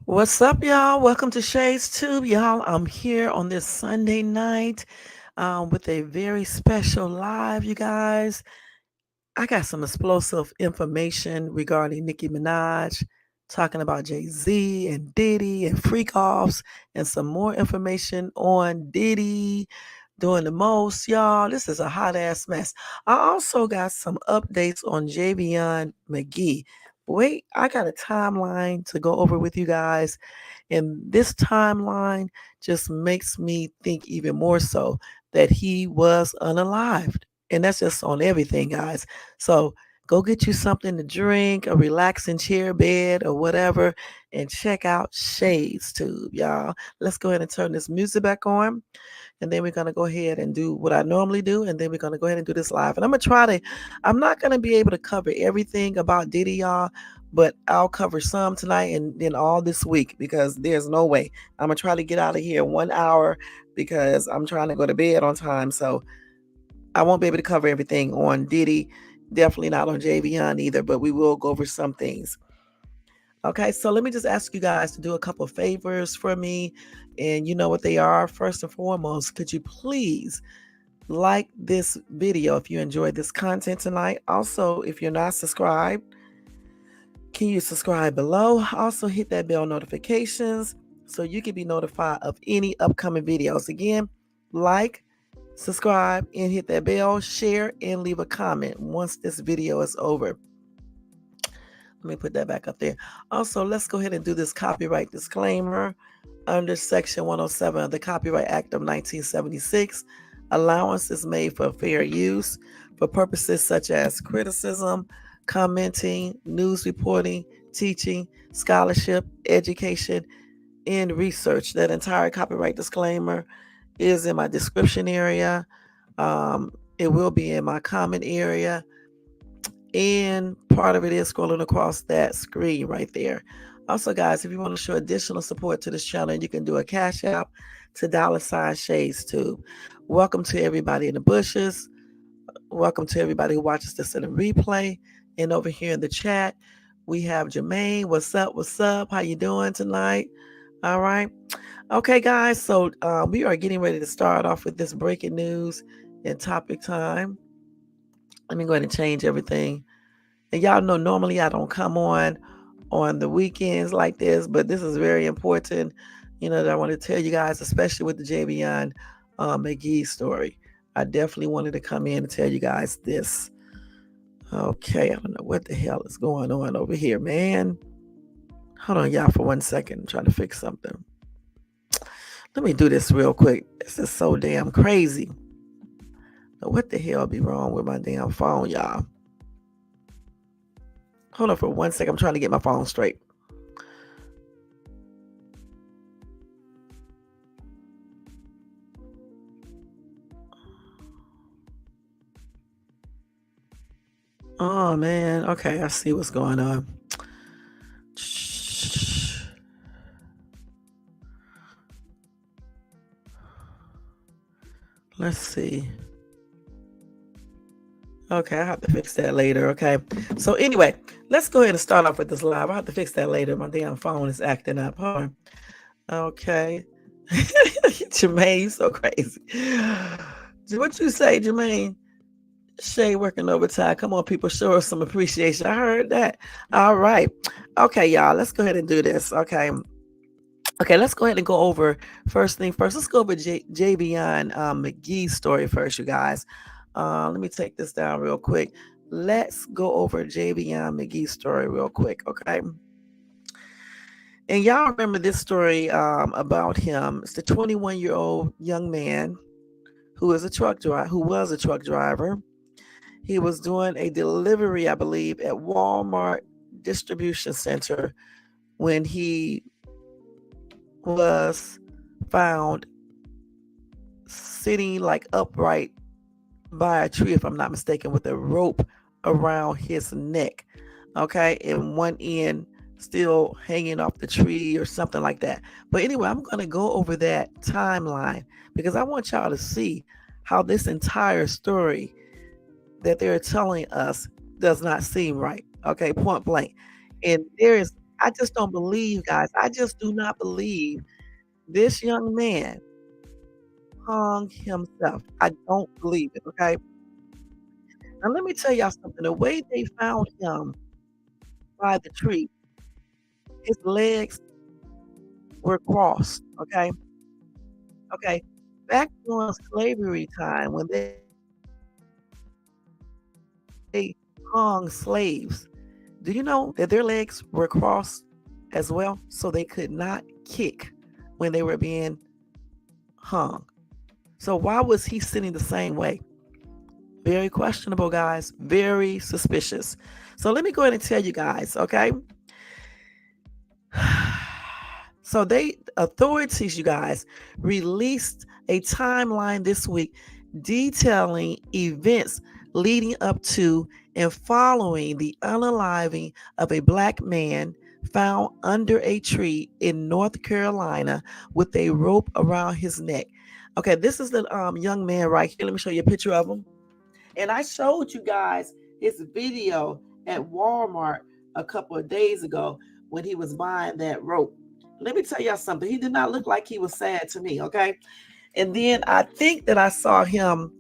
What's up, y'all? Welcome to Shades Tube, y'all. I'm here on this Sunday night with a very special live, you guys. I got some explosive information regarding Nicki Minaj, talking about Jay-Z and Diddy and freak offs, and some more information on Diddy doing the most, y'all. This is a hot ass mess. I also got some updates on Javion Magee. Wait, I got a timeline to go over with you guys. And this timeline just makes me think even more so that he was unalived. And that's just on everything, guys. So go get you something to drink, a relaxing chair bed, or whatever, and check out Shades Tube, y'all. Let's go ahead and turn this music back on. And then we're going to go ahead and do what I normally do. And then we're going to go ahead and do this live. And I'm not going to be able to cover everything about Diddy, y'all, but I'll cover some tonight and then all this week because there's no way. I'm going to try to get out of here 1 hour because I'm trying to go to bed on time. So I won't be able to cover everything on Diddy. Definitely not on Javion either, but we will go over some things. Okay, so let me just ask you guys to do a couple of favors for me. And you know what they are. First and foremost, could you please like this video if you enjoyed this content tonight? Also, if you're not subscribed, can you subscribe below? Also, hit that bell notifications so you can be notified of any upcoming videos. Again, like, subscribe, and hit that bell, share, and leave a comment once this video is over. Let me put that back up there. Also, let's go ahead and do this copyright disclaimer under Section 107 of the Copyright Act of 1976. Allowance is made for fair use for purposes such as criticism, commenting, news reporting, teaching, scholarship, education, and research. That entire copyright disclaimer is in my description area. It will be in my comment area. And part of it is scrolling across that screen right there. Also, guys, if you want to show additional support to this channel, you can do a cash app to $Shades Tube. Welcome to everybody in the bushes. Welcome to everybody who watches this in a replay. And over here in the chat, we have Jermaine. What's up? What's up? How you doing tonight? All right. Okay, guys. So we are getting ready to start off with this breaking news and topic time. Let me go ahead and change everything. And y'all know normally I don't come on the weekends like this, but this is very important, that I want to tell you guys, especially with the Javion Magee story. I definitely wanted to come in and tell you guys this. Okay, I don't know what the hell is going on over here, man. Hold on, y'all, for 1 second. I'm trying to fix something. Let me do this real quick. This is so damn crazy. Now, what the hell be wrong with my damn phone, y'all? Hold on for 1 second. I'm trying to get my phone straight. Oh, man. Okay, I see what's going on. Let's see. Okay, I have to fix that later. Okay. So anyway, let's go ahead and start off with this live. I have to fix that later. My damn phone is acting up. Hold on. Okay. Jermaine, you so crazy. What you say, Jermaine? Shay working overtime. Come on, people, show us some appreciation. I heard that. All right. Okay, y'all. Let's go ahead and do this. Okay. Okay, let's go ahead and go over first thing first. Let's go over Javion Magee's story first, you guys. Let me take this down real quick. Let's go over Javion Magee's story real quick, okay? And y'all remember this story about him. It's the 21-year-old young man who was a truck driver. He was doing a delivery, I believe, at Walmart distribution center when he was found sitting like upright by a tree, if I'm not mistaken, with a rope around his neck. Okay, and one end still hanging off the tree or something like that. But anyway, I'm going to go over that timeline because I want y'all to see how this entire story that they're telling us does not seem right. Okay, point blank. And there is I just don't believe, guys. I just do not believe this young man hung himself. I don't believe it, okay? Now let me tell y'all something. The way they found him by the tree, his legs were crossed, okay? Okay. Back during slavery time when they hung slaves, do you know that their legs were crossed as well? So they could not kick when they were being hung. So why was he sitting the same way? Very questionable, guys. Very suspicious. So let me go ahead and tell you guys, okay? So authorities, you guys, released a timeline this week detailing events leading up to and following the unaliving of a black man found under a tree in North Carolina with a rope around his neck. Okay, this is the young man right here. Let me show you a picture of him. And I showed you guys his video at Walmart a couple of days ago when he was buying that rope. Let me tell y'all something. He did not look like he was sad to me, okay? And then I think that I saw him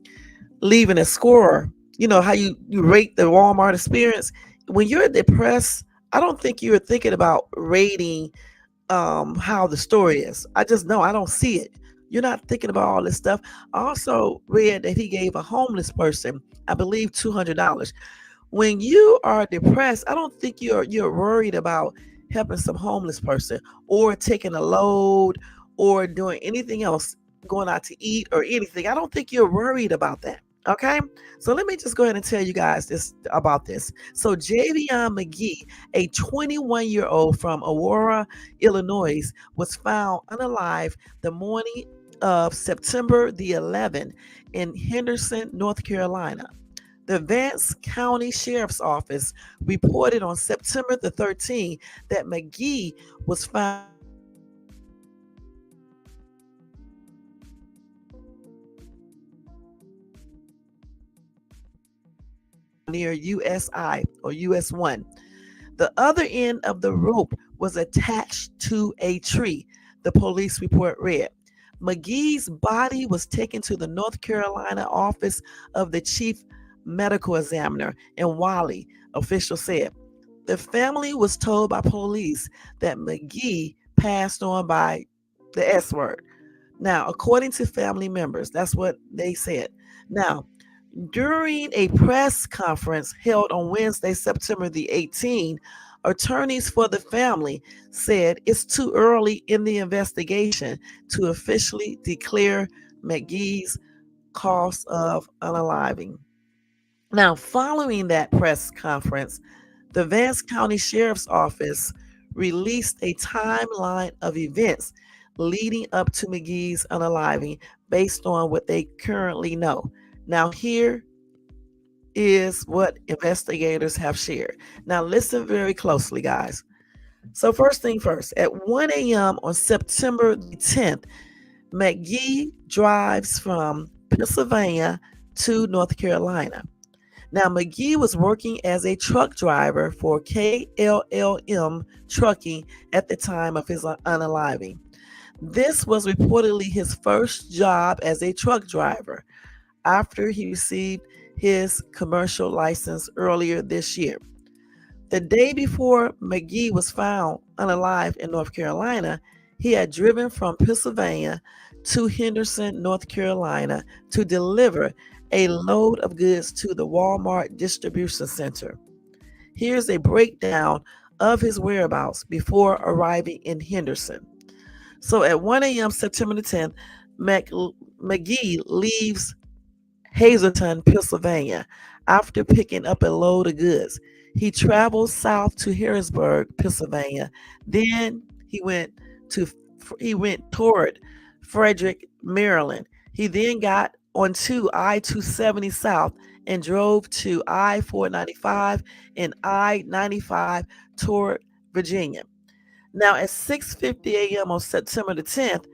leaving a score. You know how you rate the Walmart experience? When you're depressed, I don't think you're thinking about rating how the story is. I just know I don't see it. You're not thinking about all this stuff. I also read that he gave a homeless person, I believe, $200. When you are depressed, I don't think you're worried about helping some homeless person or taking a load or doing anything else, going out to eat or anything. I don't think you're worried about that. Okay, so let me just go ahead and tell you guys this about this. So Javion Magee, a 21-year-old from Aurora, Illinois, was found unalive the morning of September the 11th in Henderson, North Carolina. The Vance County Sheriff's Office reported on September the 13th that Magee was found near USI or US 1. The other end of the rope was attached to a tree, the police report read. Magee's body was taken to the North Carolina office of the chief medical examiner in Raleigh, officials said. The family was told by police that Magee passed on by the S word. Now, according to family members, that's what they said. Now, during a press conference held on Wednesday, September the 18th, attorneys for the family said it's too early in the investigation to officially declare Magee's cause of unaliving. Now, following that press conference, the Vance County Sheriff's Office released a timeline of events leading up to Magee's unaliving based on what they currently know. Now, here is what investigators have shared. Now, listen very closely, guys. So, first thing first, at 1 a.m. on September the 10th, Magee drives from Pennsylvania to North Carolina. Now, Magee was working as a truck driver for KLLM Trucking at the time of his unaliving. This was reportedly his first job as a truck driver after he received his commercial license earlier this year. The day before Magee was found unalive in North Carolina, he had driven from Pennsylvania to Henderson, North Carolina to deliver a load of goods to the Walmart distribution center. Here's a breakdown of his whereabouts before arriving in Henderson. So at 1 a.m. September the 10th, Magee leaves Hazleton, Pennsylvania, after picking up a load of goods. He traveled south to Harrisburg, Pennsylvania. Then to he went toward Frederick, Maryland. He then got onto I-270 South and drove to I-495 and I-95 toward Virginia. Now at 6:50 a.m. on September the 10th,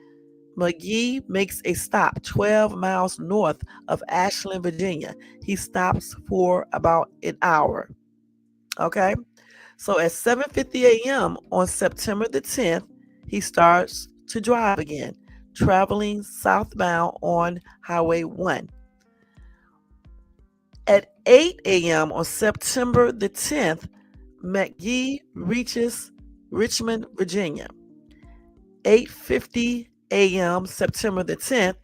Magee makes a stop 12 miles north of Ashland, Virginia. He stops for about an hour. Okay. So at 7:50 a.m. on September the 10th, he starts to drive again, traveling southbound on Highway 1. At 8 a.m. on September the 10th, McGee reaches Richmond, Virginia. 8:50 a.m. September the 10th,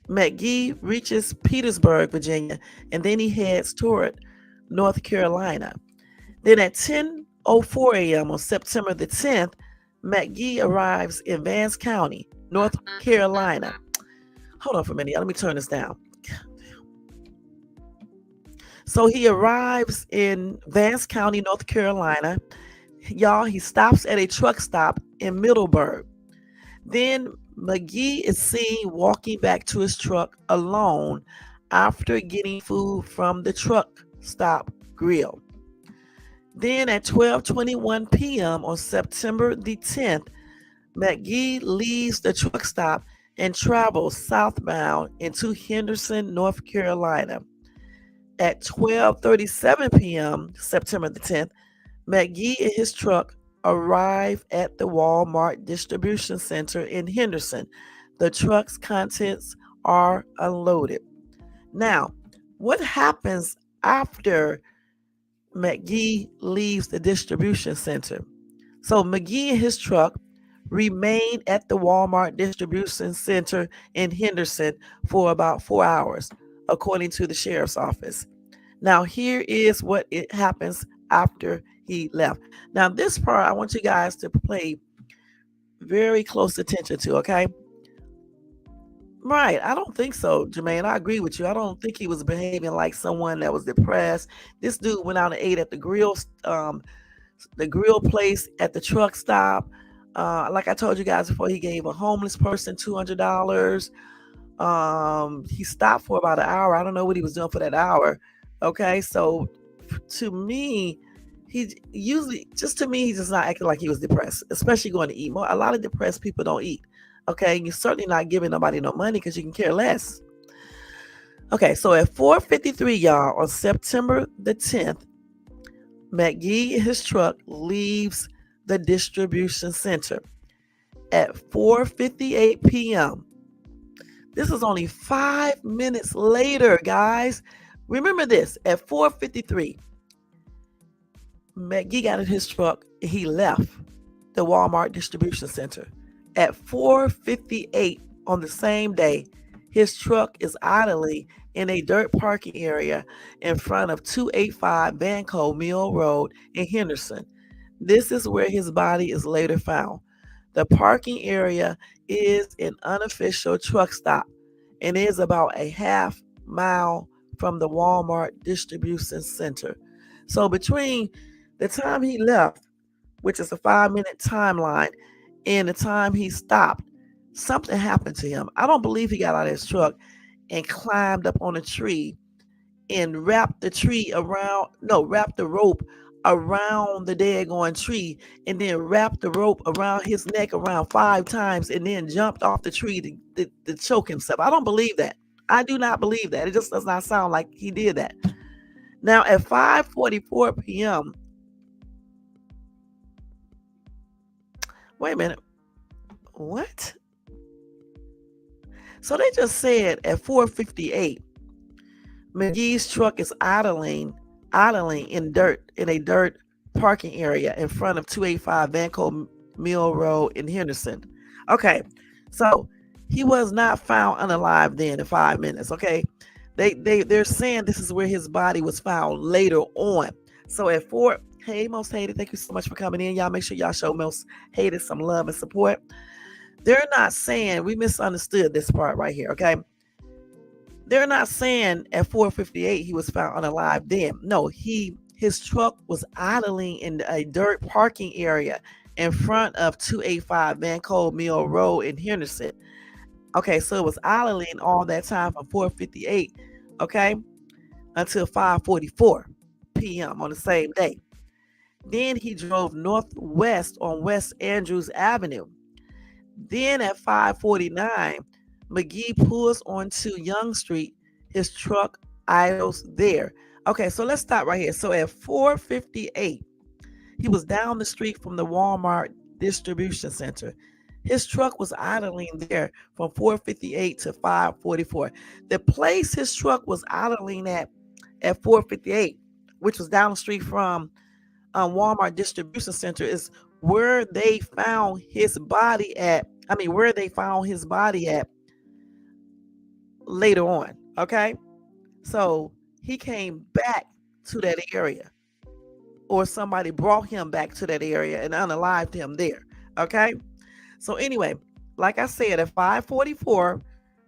McGee reaches Petersburg, Virginia, and then he heads toward North Carolina. Then at 10:04 a.m. on September the 10th, McGee arrives in Vance County, North Carolina. Hold on for a minute. Let me turn this down. So he arrives in Vance County, North Carolina. Y'all, he stops at a truck stop in Middleburg. Then McGee is seen walking back to his truck alone after getting food from the truck stop grill. Then at 12:21 p.m. on September the 10th, McGee leaves the truck stop and travels southbound into Henderson, North Carolina. At 12:37 p.m. September the 10th, McGee and his truck arrive at the Walmart distribution center in Henderson. The truck's contents are unloaded. Now, what happens after McGee leaves the distribution center? So McGee and his truck remain at the Walmart distribution center in Henderson for about 4 hours, according to the sheriff's office. Now, here is what it happens after he left. Now, this part I want you guys to pay very close attention to, okay? Right. I don't think so, Jermaine. I agree with you. I don't think he was behaving like someone that was depressed. This dude went out and ate at the grill place at the truck stop. Like I told you guys before, he gave a homeless person $200. He stopped for about an hour. I don't know what he was doing for that hour. Okay, so to me, he's just not acting like he was depressed, especially going to eat more. A lot of depressed people don't eat. Okay, you're certainly not giving nobody no money because you can care less. Okay, so at 4:53, y'all, on September the 10th, McGee and his truck leaves the distribution center. At 4:58 p.m., this is only 5 minutes later, guys. Remember this, at 4:53, McGee got in his truck and he left the Walmart distribution center. At 4:58 on the same day, his truck is idling in a dirt parking area in front of 285 Vanco Mill Road in Henderson. This is where his body is later found. The parking area is an unofficial truck stop and is about a half mile from the Walmart distribution center. So between the time he left, which is a 5 minute timeline, and the time he stopped, something happened to him. I don't believe he got out of his truck and climbed up on a tree and wrapped the rope around the daggone tree and then wrapped the rope around his neck around 5 times and then jumped off the tree to choke himself. I don't believe that. I do not believe that. It just does not sound like he did that. Now at 5:44 p.m., wait a minute. What? So they just said at 4:58, McGee's truck is idling in a dirt parking area in front of 285 Vanco Mill Road in Henderson. Okay, so he was not found unalive then in 5 minutes. Okay, they're saying this is where his body was found later on. So at 4, hey Most Hated, thank you so much for coming in. Y'all make sure y'all show Most Hated some love and support. They're not saying, we misunderstood this part right here. Okay, they're not saying at 4:58 he was found unalive then. No, his truck was idling in a dirt parking area in front of 285 Vanco Mill Road in Henderson. Okay, so it was idling all that time from 4:58, okay, until 5:44 p.m. on the same day. Then he drove northwest on West Andrews Avenue. Then at 5:49, McGee pulls onto Young Street. His truck idles there. Okay, so let's stop right here. So at 4:58, He was down the street from the Walmart distribution center. His truck was idling there from 4:58 to 5:44. The place his truck was idling at 4:58, which was down the street from Walmart distribution center, is where they found his body at. I mean, where they found his body at later on. Okay, so he came back to that area, or somebody brought him back to that area and unalived him there. Okay, so anyway, like I said, at 5:44,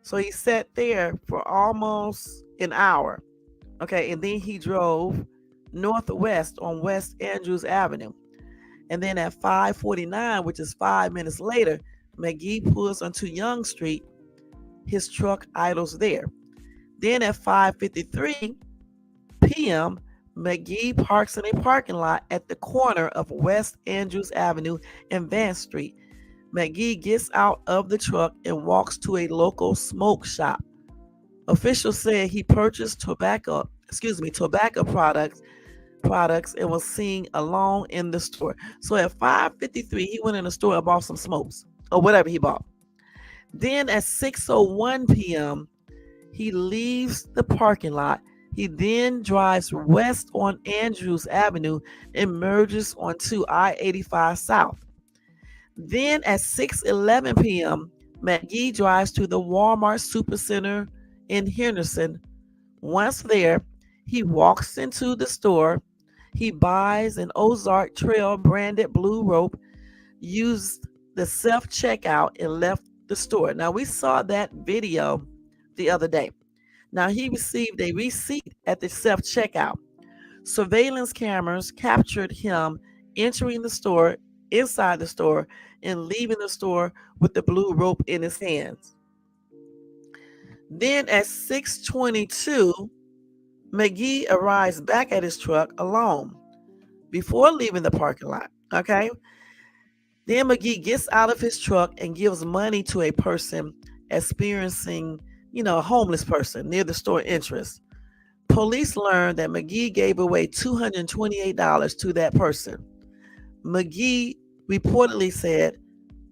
so he sat there for almost an hour. Okay, and then he drove northwest on West Andrews Avenue. And then at 5:49, which is 5 minutes later, Magee pulls onto Young Street. His truck idles there. Then at 5:53 p.m., Magee parks in a parking lot at the corner of West Andrews Avenue and Vance Street. Magee gets out of the truck and walks to a local smoke shop. Officials said he purchased tobacco products and was seen alone in the store. So at 5:53, he went in the store and bought some smokes or whatever he bought. Then at 6:01 p.m., he leaves the parking lot. He then drives west on Andrews Avenue and merges onto I-85 South. Then at 6:11 p.m., Magee drives to the Walmart Supercenter in Henderson. Once there, he walks into the store. He buys an Ozark Trail branded blue rope, used the self-checkout, and left the store. Now, we saw that video the other day. Now, he received a receipt at the self-checkout. Surveillance cameras captured him entering the store, inside the store, and leaving the store with the blue rope in his hands. Then at 6:22, Magee arrives back at his truck alone before leaving the parking lot. Okay. Then Magee gets out of his truck and gives money to a person experiencing, a homeless person near the store entrance. Police learned that Magee gave away $228 to that person. Magee reportedly said,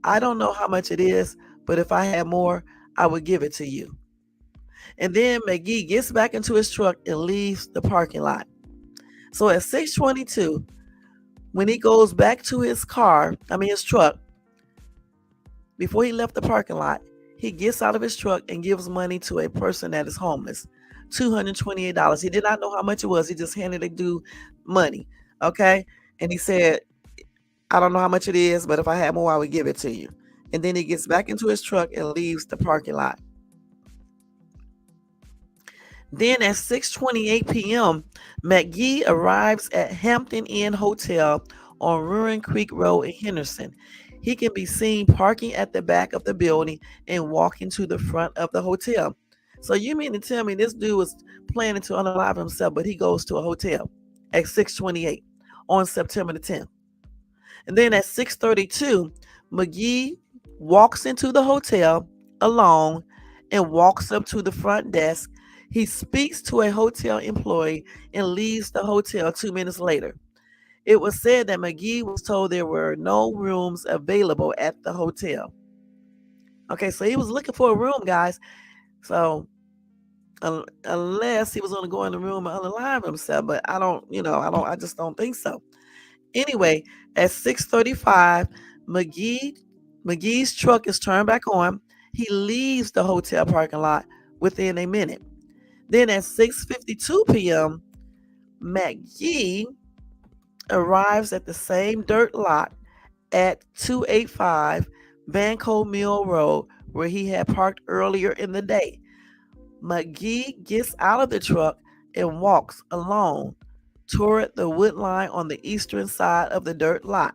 "I don't know how much it is, but if I had more, I would give it to you." And then Magee gets back into his truck and leaves the parking lot. So at 6:22, when he goes back to his truck, before he left the parking lot, he gets out of his truck and gives money to a person that is homeless. $228. He did not know how much it was. He just handed the dude money. Okay. And he said, "I don't know how much it is, but if I had more, I would give it to you." And then he gets back into his truck and leaves the parking lot. Then at 6:28 p.m., Magee arrives at Hampton Inn Hotel on Ruin Creek Road in Henderson. He can be seen parking at the back of the building and walking to the front of the hotel. So you mean to tell me this dude was planning to unalive himself, but he goes to a hotel at 6:28 on September the 10th. And then at 6:32, Magee walks into the hotel alone and walks up to the front desk. He speaks to a hotel employee and leaves the hotel 2 minutes later. It was said that Magee was told there were no rooms available at the hotel. Okay, so he was looking for a room, guys. So unless he was going to go in the room and unalive himself, but I just don't think so. Anyway, at 6:35, Magee's truck is turned back on. He leaves the hotel parking lot within a minute. Then at 6:52 p.m., Magee arrives at the same dirt lot at 285 Vanco Mill Road where he had parked earlier in the day. Magee gets out of the truck and walks alone toward the wood line on the eastern side of the dirt lot.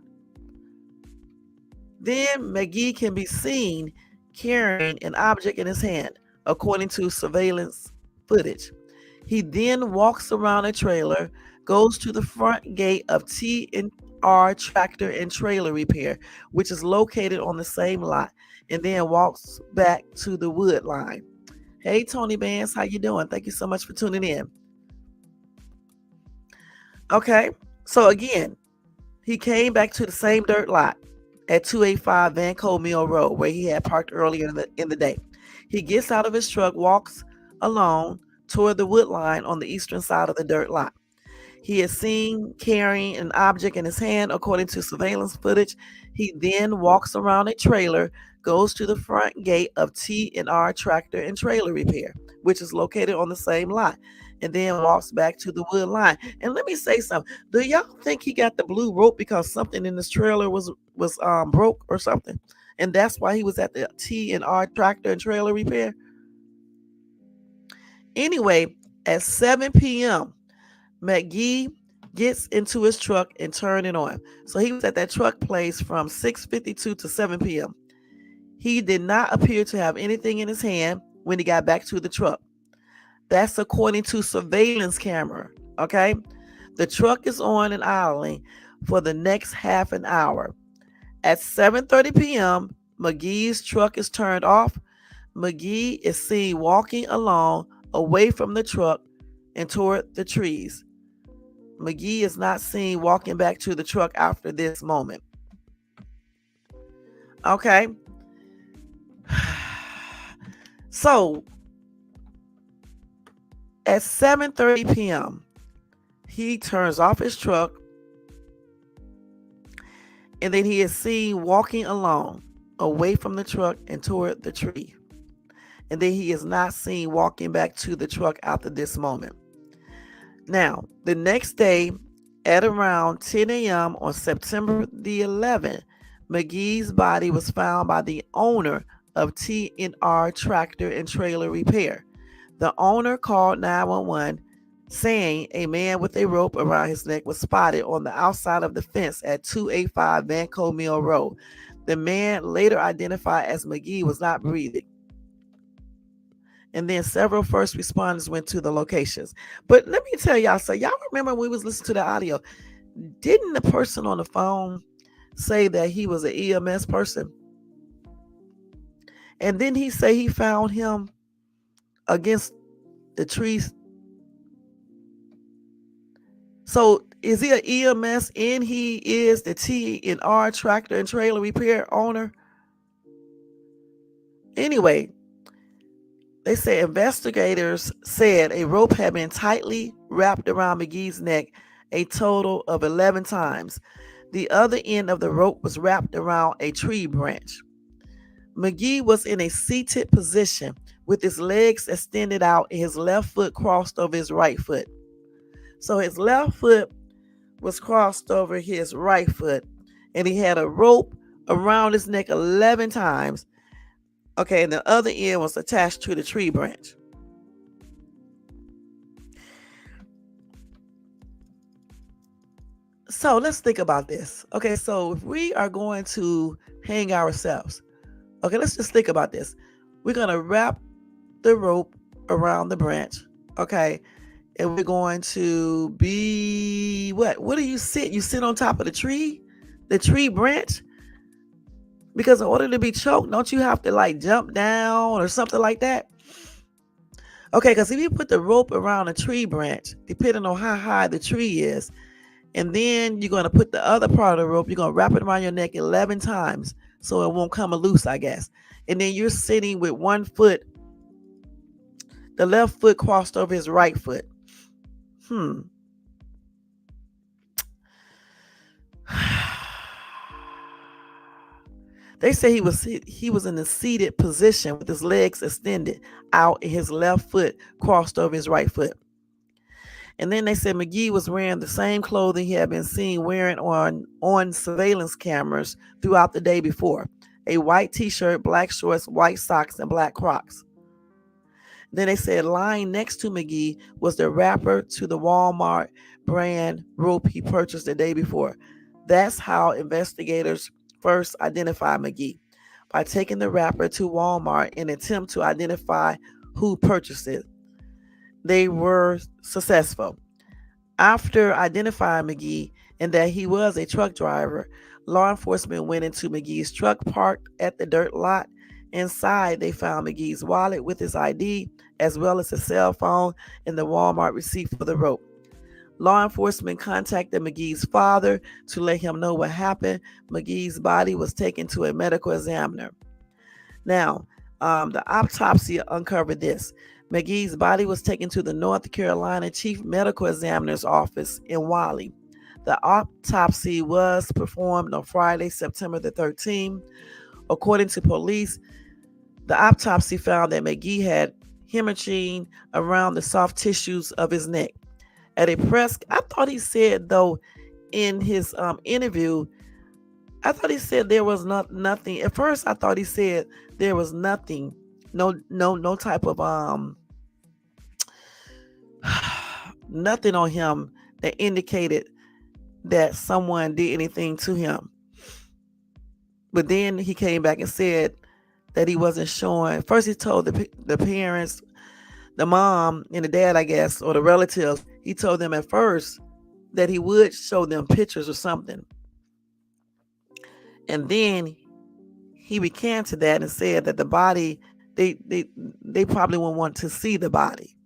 Then Magee can be seen carrying an object in his hand, according to surveillance footage. He then walks around a trailer, goes to the front gate of T&R Tractor and Trailer Repair, which is located on the same lot, and then walks back to the wood line. Hey, Tony Bands, how you doing? Thank you so much for tuning in. Okay, so again, He came back to the same dirt lot at 285 Vanco Mill Road where he had parked earlier in the day. He gets out of his truck, walks alone toward the wood line on the eastern side of the dirt lot. He is seen carrying an object in his hand, according to surveillance footage. He then walks around a trailer, goes to the front gate of T&R Tractor and Trailer Repair, which is located on the same lot, and then walks back to the wood line. And let me say something. Do y'all think he got the blue rope because something in this trailer was broke or something? And that's why he was at the T&R Tractor and Trailer Repair? Anyway, at 7 p.m., Magee gets into his truck and turn it on. So he was at that truck place from 6:52 to 7 p.m. He did not appear to have anything in his hand when he got back to the truck. That's according to surveillance camera. Okay. The truck is on and idling for the next half an hour. At 7:30 p.m., Magee's truck is turned off. Magee is seen walking along away from the truck and toward the trees. Magee is not seen walking back to the truck after this moment. Okay. So at 7:30 p.m., he turns off his truck and then he is seen walking along away from the truck and toward the tree. And then he is not seen walking back to the truck after this moment. Now, the next day at around 10 a.m. on September the 11th, Magee's body was found by the owner of T&R Tractor and Trailer Repair. The owner called 911 saying a man with a rope around his neck was spotted on the outside of the fence at 285 Vanco Mill Road. The man, later identified as Magee, was not breathing. And then several first responders went to the locations. But let me tell y'all, so y'all remember when we was listening to the audio, didn't the person on the phone say that he was an EMS person? And then he say he found him against the trees. So is he an EMS and he is the T&R Tractor and Trailer Repair owner? Anyway, they say investigators said a rope had been tightly wrapped around Magee's neck a total of 11 times. The other end of the rope was wrapped around a tree branch. Magee was in a seated position with his legs extended out and his left foot crossed over his right foot. So his left foot was crossed over his right foot and he had a rope around his neck 11 times. Okay, and the other end was attached to the tree branch. So let's think about this. Okay, so if we are going to hang ourselves, okay, let's just think about this. We're going to wrap the rope around the branch, okay, and we're going to be what? What do you sit? You sit on top of the tree branch? Because in order to be choked, don't you have to like jump down or something like that? Okay, because if you put the rope around a tree branch, depending on how high the tree is, and then you're going to put the other part of the rope, you're going to wrap it around your neck 11 times so it won't come loose, I guess. And then you're sitting with one foot, the left foot crossed over his right foot. They say he was in a seated position with his legs extended out and his left foot crossed over his right foot. And then they said Magee was wearing the same clothing he had been seen wearing on surveillance cameras throughout the day before. A white t-shirt, black shorts, white socks, and black Crocs. Then they said lying next to Magee was the wrapper to the Walmart brand rope he purchased the day before. That's how investigators first identified Magee, by taking the wrapper to Walmart in an attempt to identify who purchased it. They were successful. After identifying Magee and that he was a truck driver, law enforcement went into Magee's truck parked at the dirt lot. Inside, they found Magee's wallet with his ID, as well as a cell phone and the Walmart receipt for the rope. Law enforcement contacted Magee's father to let him know what happened. Magee's body was taken to a medical examiner. Now, the autopsy uncovered this. Magee's body was taken to the North Carolina Chief Medical Examiner's office in Raleigh. The autopsy was performed on Friday, September the 13th. According to police, the autopsy found that Magee had hemorrhaging around the soft tissues of his neck. At a press, I thought he said though in his interview, I thought he said there was nothing. At first, I thought he said there was nothing, no type of nothing on him that indicated that someone did anything to him. But then he came back and said that he wasn't showing. First, he told the parents, the mom and the dad, I guess, or the relatives. He told them at first that he would show them pictures or something. And then he recanted that and said that the body, they probably wouldn't want to see the body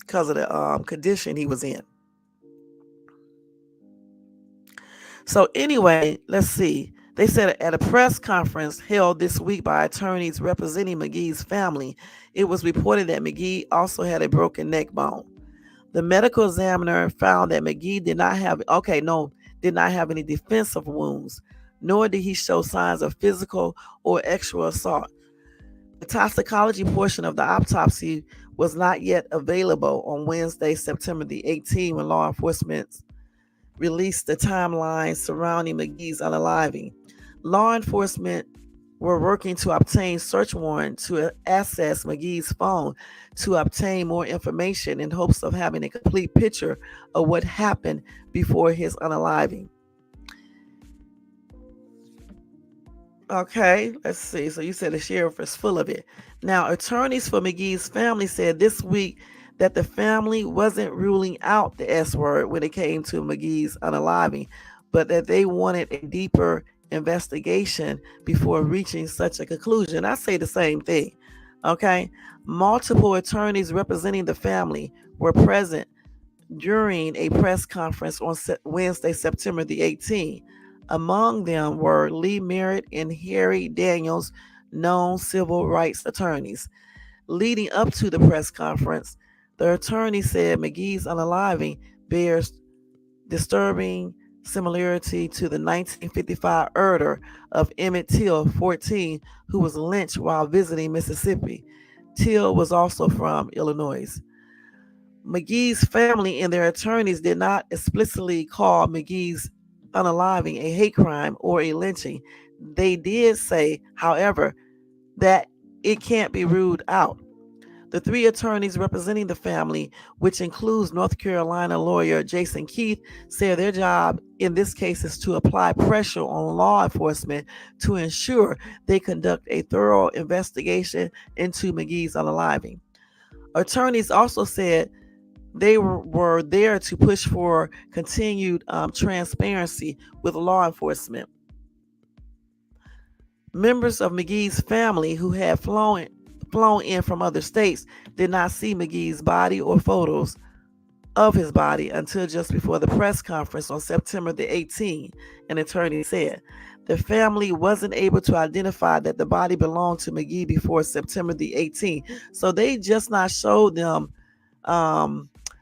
because of the condition he was in. So anyway, let's see. They said at a press conference held this week by attorneys representing Magee's family, it was reported that Magee also had a broken neck bone. The medical examiner found that Magee did not have any defensive wounds, nor did he show signs of physical or sexual assault. The toxicology portion of the autopsy was not yet available on Wednesday, September the 18th, when law enforcement released the timeline surrounding Magee's unaliving. Law enforcement were working to obtain search warrant to access Magee's phone to obtain more information in hopes of having a complete picture of what happened before his unaliving. Okay, let's see. So you said the sheriff is full of it. Now, attorneys for Magee's family said this week that the family wasn't ruling out the S word when it came to Magee's unaliving, but that they wanted a deeper investigation before reaching such a conclusion. I say the same thing. Okay, multiple attorneys representing the family were present during a press conference on Wednesday, September the 18th. Among them were Lee Merritt and Harry Daniels, known civil rights attorneys. Leading up to the press conference, the attorney said Magee's unaliving bears disturbing similarity to the 1955 murder of Emmett Till, 14, who was lynched while visiting Mississippi. Till was also from Illinois. Magee's family and their attorneys did not explicitly call Magee's unaliving a hate crime or a lynching. They did say, however, that it can't be ruled out. The three attorneys representing the family, which includes North Carolina lawyer Jason Keith, said their job in this case is to apply pressure on law enforcement to ensure they conduct a thorough investigation into Magee's unaliving. Attorneys also said they were there to push for continued transparency with law enforcement. Members of Magee's family who had flown in from other states did not see Magee's body or photos of his body until just before the press conference on September the 18th, an attorney said. The family wasn't able to identify that the body belonged to Magee before September the 18th. So they just not showed them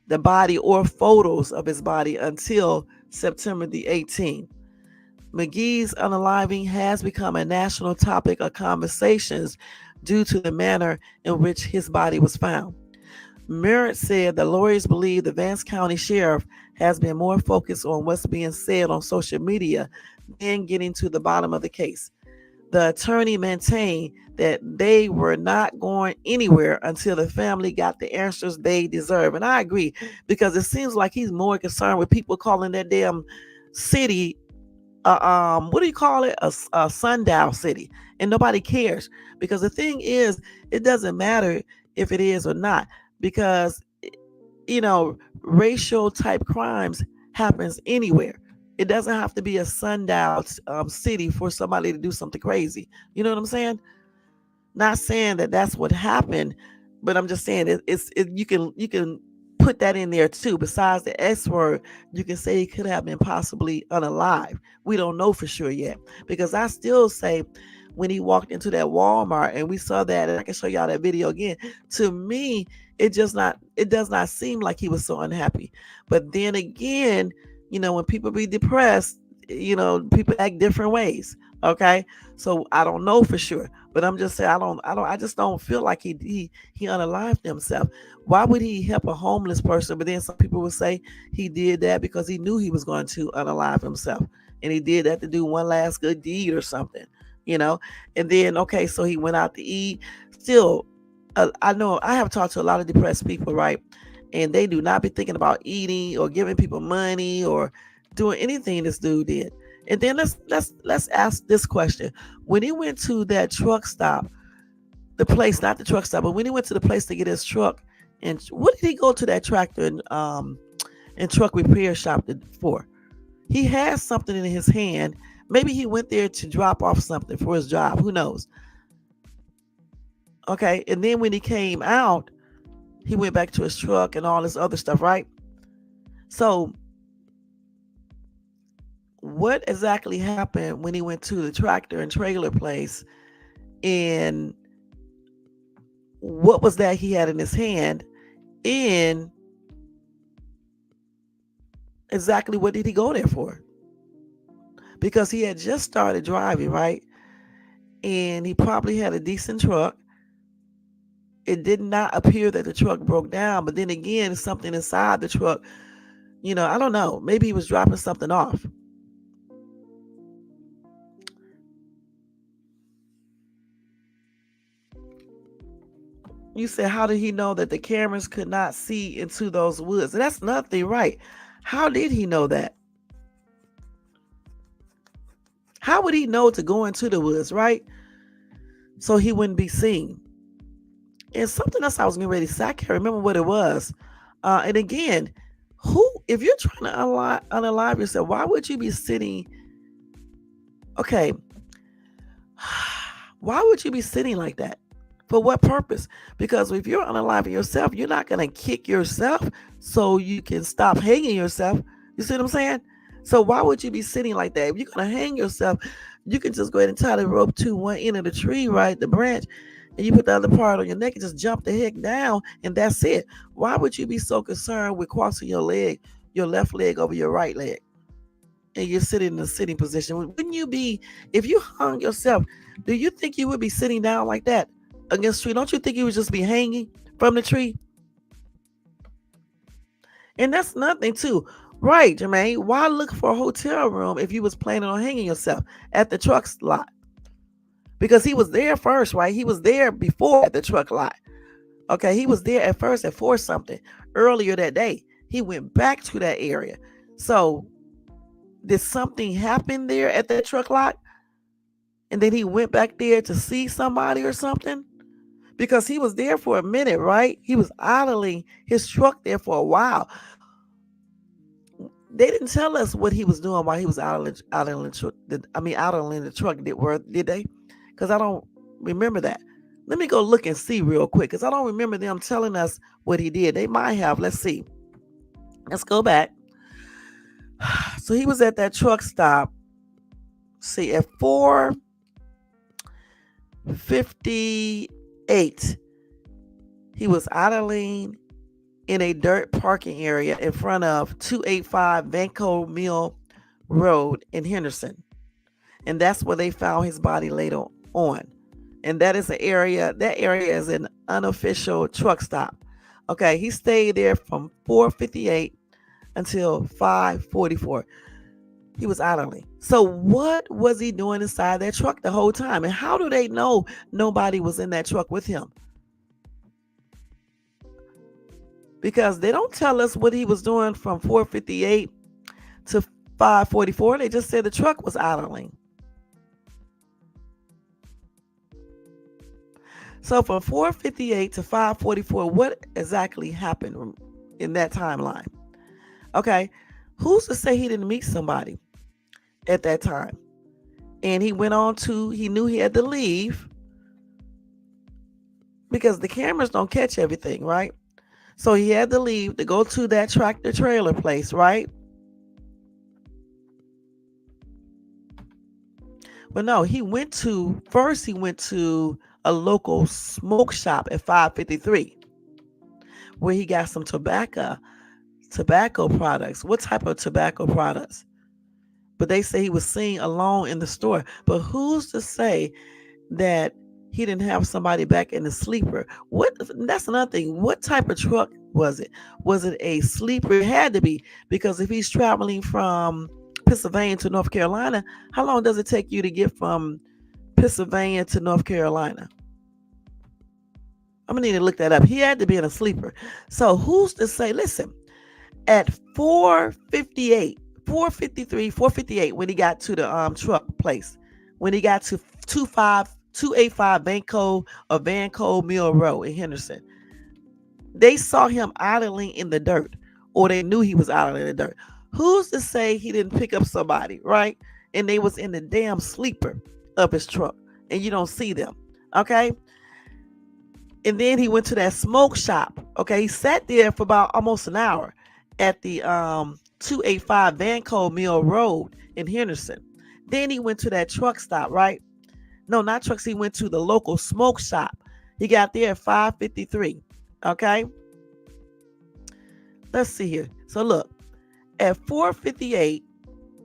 the body or photos of his body until September the 18th. Magee's unaliving has become a national topic of conversations due to the manner in which his body was found. Merritt said the lawyers believe the Vance County Sheriff has been more focused on what's being said on social media than getting to the bottom of the case. The attorney maintained that they were not going anywhere until the family got the answers they deserve. And I agree, because it seems like he's more concerned with people calling that damn city what do you call it, a sundial city, and nobody cares, because the thing is, it doesn't matter if it is or not, because racial type crimes happens anywhere. It doesn't have to be a sundial city for somebody to do something crazy. You know what I'm saying? Not saying that that's what happened, but I'm just saying you can put that in there too. Besides the S word, you can say he could have been possibly unalive. We don't know for sure yet, because I still say when he walked into that Walmart and we saw that, and I can show y'all that video again. To me, it does not seem like he was so unhappy. But then again, when people be depressed, people act different ways. Okay, so I don't know for sure, but I'm just saying I just don't feel like he unalived himself. Why would he help a homeless person? But then some people would say he did that because he knew he was going to unalive himself, and he did that to do one last good deed or something, you know. And then okay, so he went out to eat. Still, I know I have talked to a lot of depressed people, right? And they do not be thinking about eating or giving people money or doing anything this dude did. And then let's ask this question: when he went to that truck stop, the place, not the truck stop, but when he went to the place to get his truck, and what did he go to that tractor and truck repair shop for? He has something in his hand. Maybe he went there to drop off something for his job. Who knows? Okay, and then when he came out, he went back to his truck and all this other stuff, right? So what exactly happened when he went to the tractor and trailer place, and what was that he had in his hand, and exactly what did he go there for? Because he had just started driving, right? And he probably had a decent truck. It did not appear that the truck broke down, but then again, something inside the truck, I don't know. Maybe he was dropping something off. You said, how did he know that the cameras could not see into those woods? That's nothing, right? How did he know that? How would he know to go into the woods, right? So he wouldn't be seen. And something else I was getting ready to say, I can't remember what it was. And again, if you're trying to unalive yourself, why would you be sitting? Okay, why would you be sitting like that? For what purpose? Because if you're unaliving yourself, you're not going to kick yourself so you can stop hanging yourself. You see what I'm saying? So why would you be sitting like that? If you're going to hang yourself, you can just go ahead and tie the rope to one end of the tree, right? The branch, and you put the other part on your neck and just jump the heck down, and that's it. Why would you be so concerned with crossing your left leg over your right leg, and you're sitting in a sitting position? Wouldn't you be, if you hung yourself, do you think you would be sitting down like that against the tree? Don't you think you would just be hanging from the tree? And that's nothing too. Right, Jermaine. Why look for a hotel room if you was planning on hanging yourself at the truck lot? Because he was there first, right? He was there before at the truck lot. Okay, he was there at first at 4 something earlier that day. He went back to that area. So did something happen there at that truck lot? And then he went back there to see somebody or something? Because he was there for a minute, right? He was idling his truck there for a while. They didn't tell us what he was doing while he was idling the truck. Did they? Because I don't remember that. Let me go look and see real quick, because I don't remember them telling us what he did. They might have. Let's see. Let's go back. So he was at that truck stop. See, at 4:58, he was idling in a dirt parking area in front of 285 Vanco Mill Road in Henderson. And that's where they found his body later on. And that area is an unofficial truck stop. Okay, he stayed there from 4:58 until 5:44. He was idling. So what was he doing inside that truck the whole time? And how do they know nobody was in that truck with him? Because they don't tell us what he was doing from 4:58 to 5:44. They just said the truck was idling. So from 4:58 to 5:44, what exactly happened in that timeline? Okay, who's to say he didn't meet somebody at that time? And he knew he had to leave, because the cameras don't catch everything, right? So he had to leave to go to that tractor trailer place, right? But no, he went to a local smoke shop at 553 where he got some tobacco products. What type of tobacco products? But they say he was seen alone in the store. But who's to say that he didn't have somebody back in the sleeper? What That's another thing. What type of truck was it? Was it a sleeper? It had to be, because if he's traveling from Pennsylvania to North Carolina, how long does it take you to get from Pennsylvania to North Carolina? I'm gonna need to look that up. He had to be in a sleeper. So who's to say? Listen, at 4:58, 4:53, 4:58, when he got to the truck place, when he got to 285 Vanco Mill Road in Henderson, they saw him idling in the dirt, or they knew he was idling in the dirt. Who's to say he didn't pick up somebody, right? And they was in the damn sleeper of his truck, and you don't see them, okay? And then he went to that smoke shop. Okay, he sat there for about almost an hour at the 285 Vanco Mill Road in Henderson. Then he went to that truck stop, right? No, not trucks. He went to the local smoke shop. He got there at 5:53. Okay, let's see here. So look, at 4:58,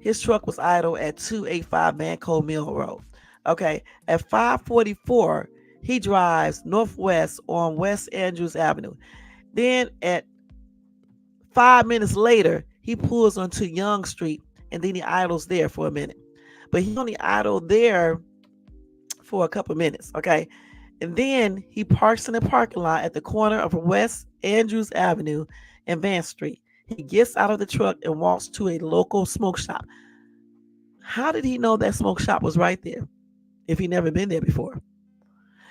his truck was idle at 285 Vanco Mill Road. Okay, at 5:44, he drives northwest on West Andrews Avenue. Then at 5 minutes later, he pulls onto Young Street, and then he idles there for a minute. But he only idled there for a couple minutes, okay? And then he parks in the parking lot at the corner of West Andrews Avenue and Van Street. He gets out of the truck and walks to a local smoke shop. How did he know that smoke shop was right there if he never been there before?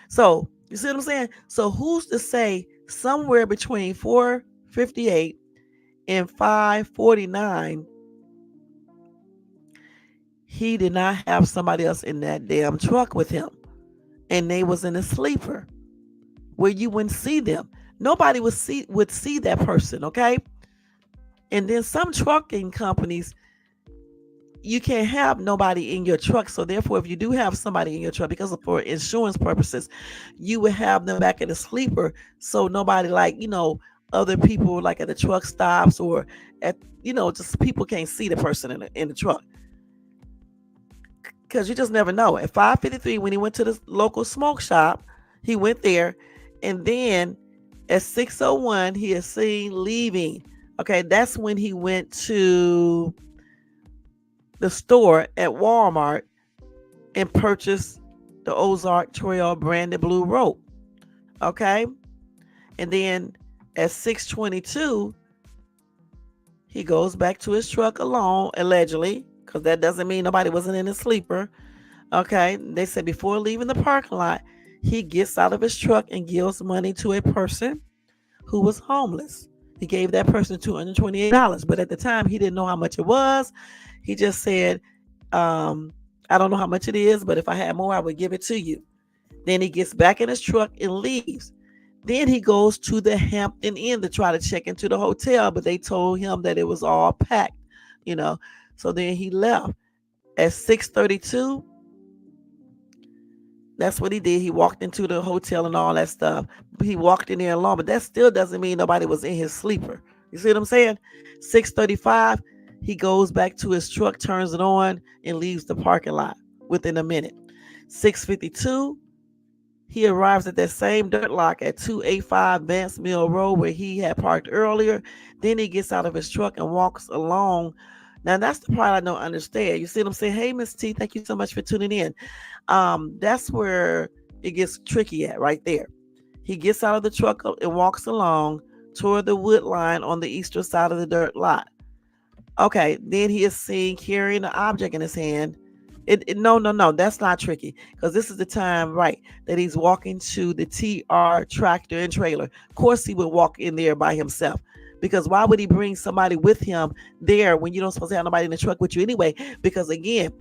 So, you see what I'm saying? So, who's to say somewhere between 4:58 and 5:49 he did not have somebody else in that damn truck with him, and they was in a sleeper where you wouldn't see them? Nobody would see that person, okay? And then some trucking companies, you can't have nobody in your truck. So therefore, if you do have somebody in your truck, because for insurance purposes, you would have them back in the sleeper. So nobody, like, other people like at the truck stops, or at, just people can't see the person in the truck. Because you just never know. At 5:53, when he went to the local smoke shop, he went there. And then at 6:01, he is seen leaving. Okay, that's when he went to the store at Walmart and purchased the Ozark Trail branded blue rope. Okay, and then at 6:22, he goes back to his truck alone, allegedly, because that doesn't mean nobody wasn't in his sleeper. Okay, they said before leaving the parking lot, he gets out of his truck and gives money to a person who was homeless. He gave that person $228, but at the time he didn't know how much it was. He just said, I don't know how much it is, but if I had more, I would give it to you. Then he gets back in his truck and leaves. Then he goes to the Hampton Inn to try to check into the hotel, but they told him that it was all packed, So then he left. At 6:32, that's what he did. He walked into the hotel and all that stuff. He walked in there alone, but that still doesn't mean nobody was in his sleeper. You see what I'm saying? 6:35, he goes back to his truck, turns it on, and leaves the parking lot within a minute. 6:52, he arrives at that same dirt lot at 285 Vance Mill Road where he had parked earlier. Then he gets out of his truck and walks along. Now, that's the part I don't understand. You see what I'm saying? Hey, Miss T, thank you so much for tuning in. That's where it gets tricky at, right there. He gets out of the truck and walks along toward the wood line on the eastern side of the dirt lot. Okay, then he is seen carrying an object in his hand. No, that's not tricky, because this is the time, right, that he's walking to the TR tractor and trailer. Of course, he would walk in there by himself, Because why would he bring somebody with him there when you don't supposed to have nobody in the truck with you anyway? Because again,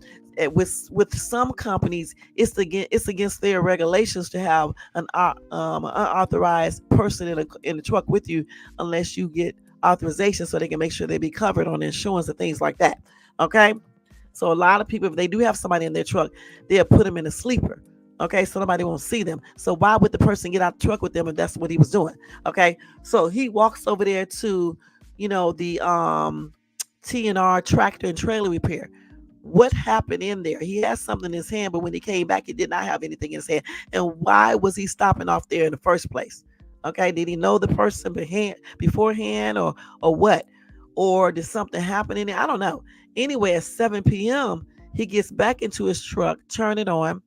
with some companies, it's against their regulations to have an unauthorized person in the truck with you unless you get authorization so they can make sure they be covered on insurance and things like that. Okay, so a lot of people, if they do have somebody in their truck, they'll put them in a sleeper. Okay, so nobody won't see them. So why would the person get out the truck with them if that's what he was doing? Okay, so he walks over there to, the T&R tractor and trailer repair. What happened in there? He has something in his hand, but when he came back, he did not have anything in his hand. And why was he stopping off there in the first place? Okay, did he know the person beforehand, or what? Or did something happen in there? I don't know. Anyway, at 7 p.m., he gets back into his truck, turn it on.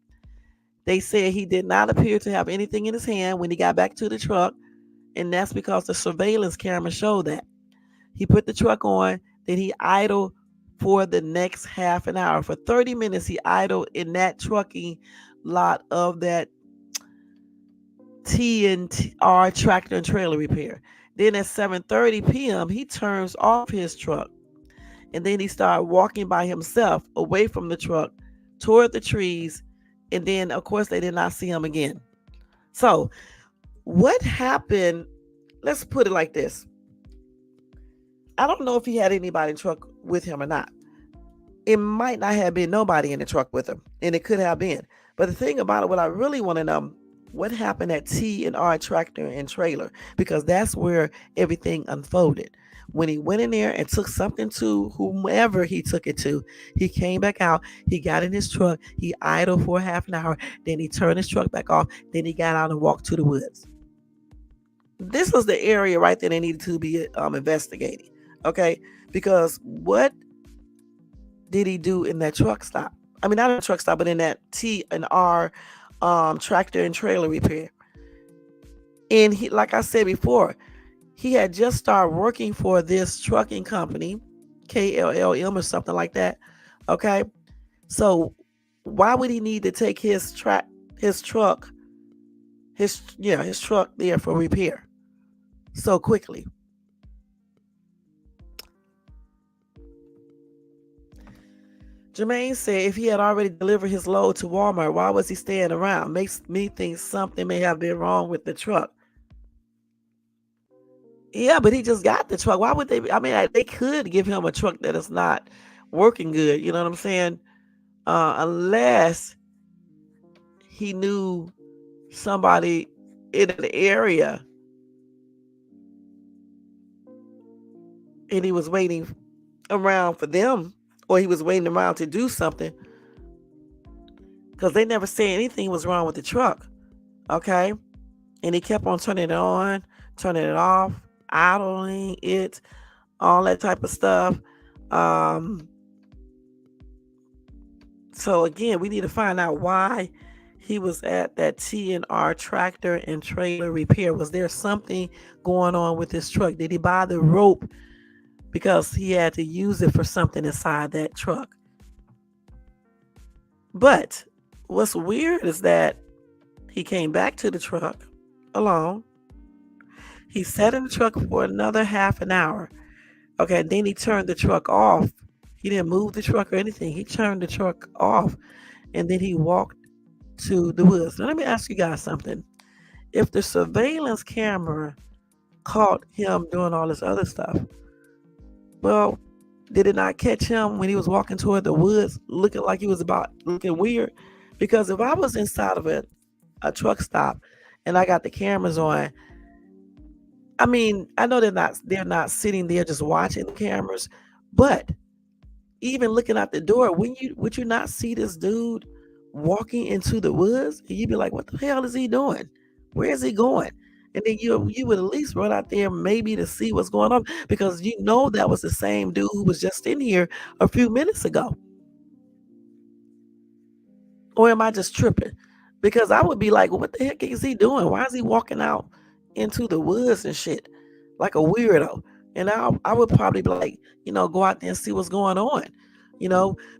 They said he did not appear to have anything in his hand when he got back to the truck, and that's because the surveillance camera showed that. He put the truck on, then he idled for the next half an hour. For 30 minutes, he idled in that trucking lot of that T&R tractor and trailer repair. Then at 7:30 p.m., he turns off his truck, and then he started walking by himself away from the truck toward the trees, and then of course they did not see him again. So what happened? Let's put it like this. I don't know if he had anybody in the truck with him or not. It might not have been nobody in the truck with him, and it could have been. But the thing about it, what I really want to know, what happened at T&R tractor and trailer, because that's where everything unfolded. When he went in there and took something to whomever he took it to, he came back out, he got in his truck, he idled for half an hour, then he turned his truck back off, then he got out and walked to the woods. This was the area right there they needed to be investigating. Okay, because what did he do in that truck stop? I mean, not in a truck stop, but in that T&R tractor and trailer repair. And he, like I said before, he had just started working for this trucking company, KLLM or something like that. Okay, so why would he need to take his truck there for repair so quickly? Jermaine said if he had already delivered his load to Walmart, why was he staying around? Makes me think something may have been wrong with the truck. Yeah, but he just got the truck. Why would they? I mean, they could give him a truck that is not working good. You know what I'm saying? Unless he knew somebody in the area and he was waiting around for them, or he was waiting around to do something, because they never said anything was wrong with the truck. Okay, and he kept on turning it on, turning it off, idling it, all that type of stuff. So again, we need to find out why he was at that T&R tractor and trailer repair. Was there something going on with this truck? Did he buy the rope because he had to use it for something inside that truck? But what's weird is that he came back to the truck alone. He sat in the truck for another half an hour. Okay, then he turned the truck off. He didn't move the truck or anything. He turned the truck off, and then he walked to the woods. Now, let me ask you guys something. If the surveillance camera caught him doing all this other stuff, well, did it not catch him when he was walking toward the woods looking like he was about looking weird? Because if I was inside of a truck stop and I got the cameras on, I mean, I know they're not sitting there just watching the cameras, but even looking out the door, would you not see this dude walking into the woods? And you'd be like, what the hell is he doing? Where is he going? And then you would at least run out there maybe to see what's going on, because you know that was the same dude who was just in here a few minutes ago. Or am I just tripping? Because I would be like, well, what the heck is he doing? Why is he walking out into the woods and shit like a weirdo? And I would probably be like, go out there and see what's going on,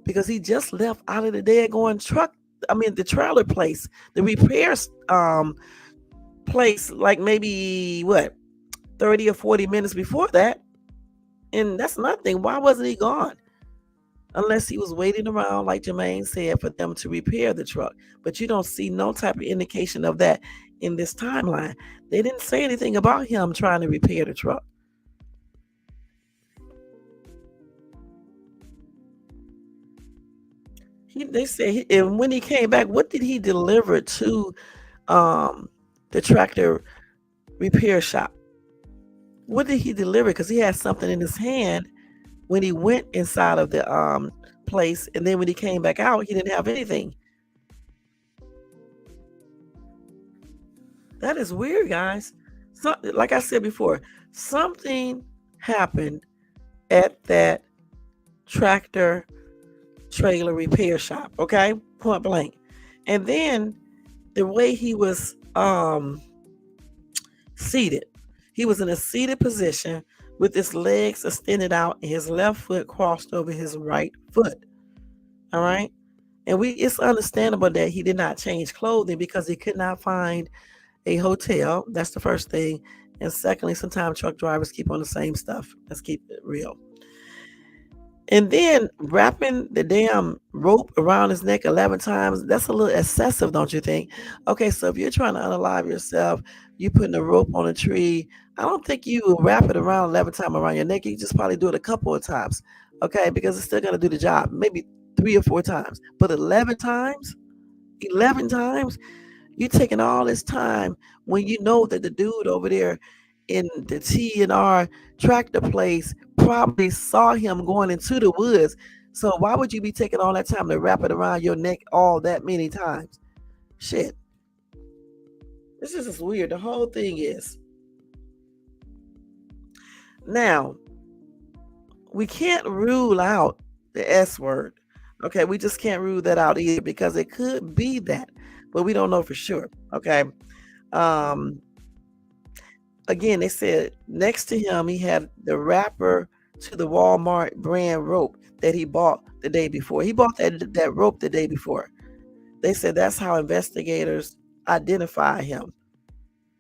because he just left out of the daggone truck. I mean, the trailer place, the repairs place, like maybe what, 30 or 40 minutes before that. And that's nothing. Why wasn't he gone? Unless he was waiting around, like Jermaine said, for them to repair the truck. But you don't see no type of indication of that in this timeline. They didn't say anything about him trying to repair the truck. They said, and when he came back, what did he deliver to um, the tractor repair shop? What did he deliver? Because he had something in his hand when he went inside of the place, and then when he came back out, he didn't have anything. That is weird, guys. So, like I said before, something happened at that tractor trailer repair shop. Okay, point blank. And then the way he was seated, he was in a seated position with his legs extended out and his left foot crossed over his right foot. All right. And it's understandable that he did not change clothing because he could not find a hotel. That's the first thing. And secondly, sometimes truck drivers keep on the same stuff. Let's keep it real. And then wrapping the damn rope around his neck 11 times, that's a little excessive, don't you think? Okay, so if you're trying to unalive yourself, you putting a rope on a tree, I don't think you will wrap it around 11 times around your neck. You just probably do it a couple of times, okay, because it's still going to do the job, maybe 3 or 4 times. But 11 times? 11 times? You're taking all this time when you know that the dude over there in the T&R tractor place probably saw him going into the woods. So why would you be taking all that time to wrap it around your neck all that many times? Shit. This is just weird. The whole thing is. Now, we can't rule out the S word. Okay, we just can't rule that out either because it could be that, but we don't know for sure. Okay. Um, Again, they said next to him he had the wrapper to the Walmart brand rope that he bought the day before. He bought that rope the day before. They said that's how investigators identify him.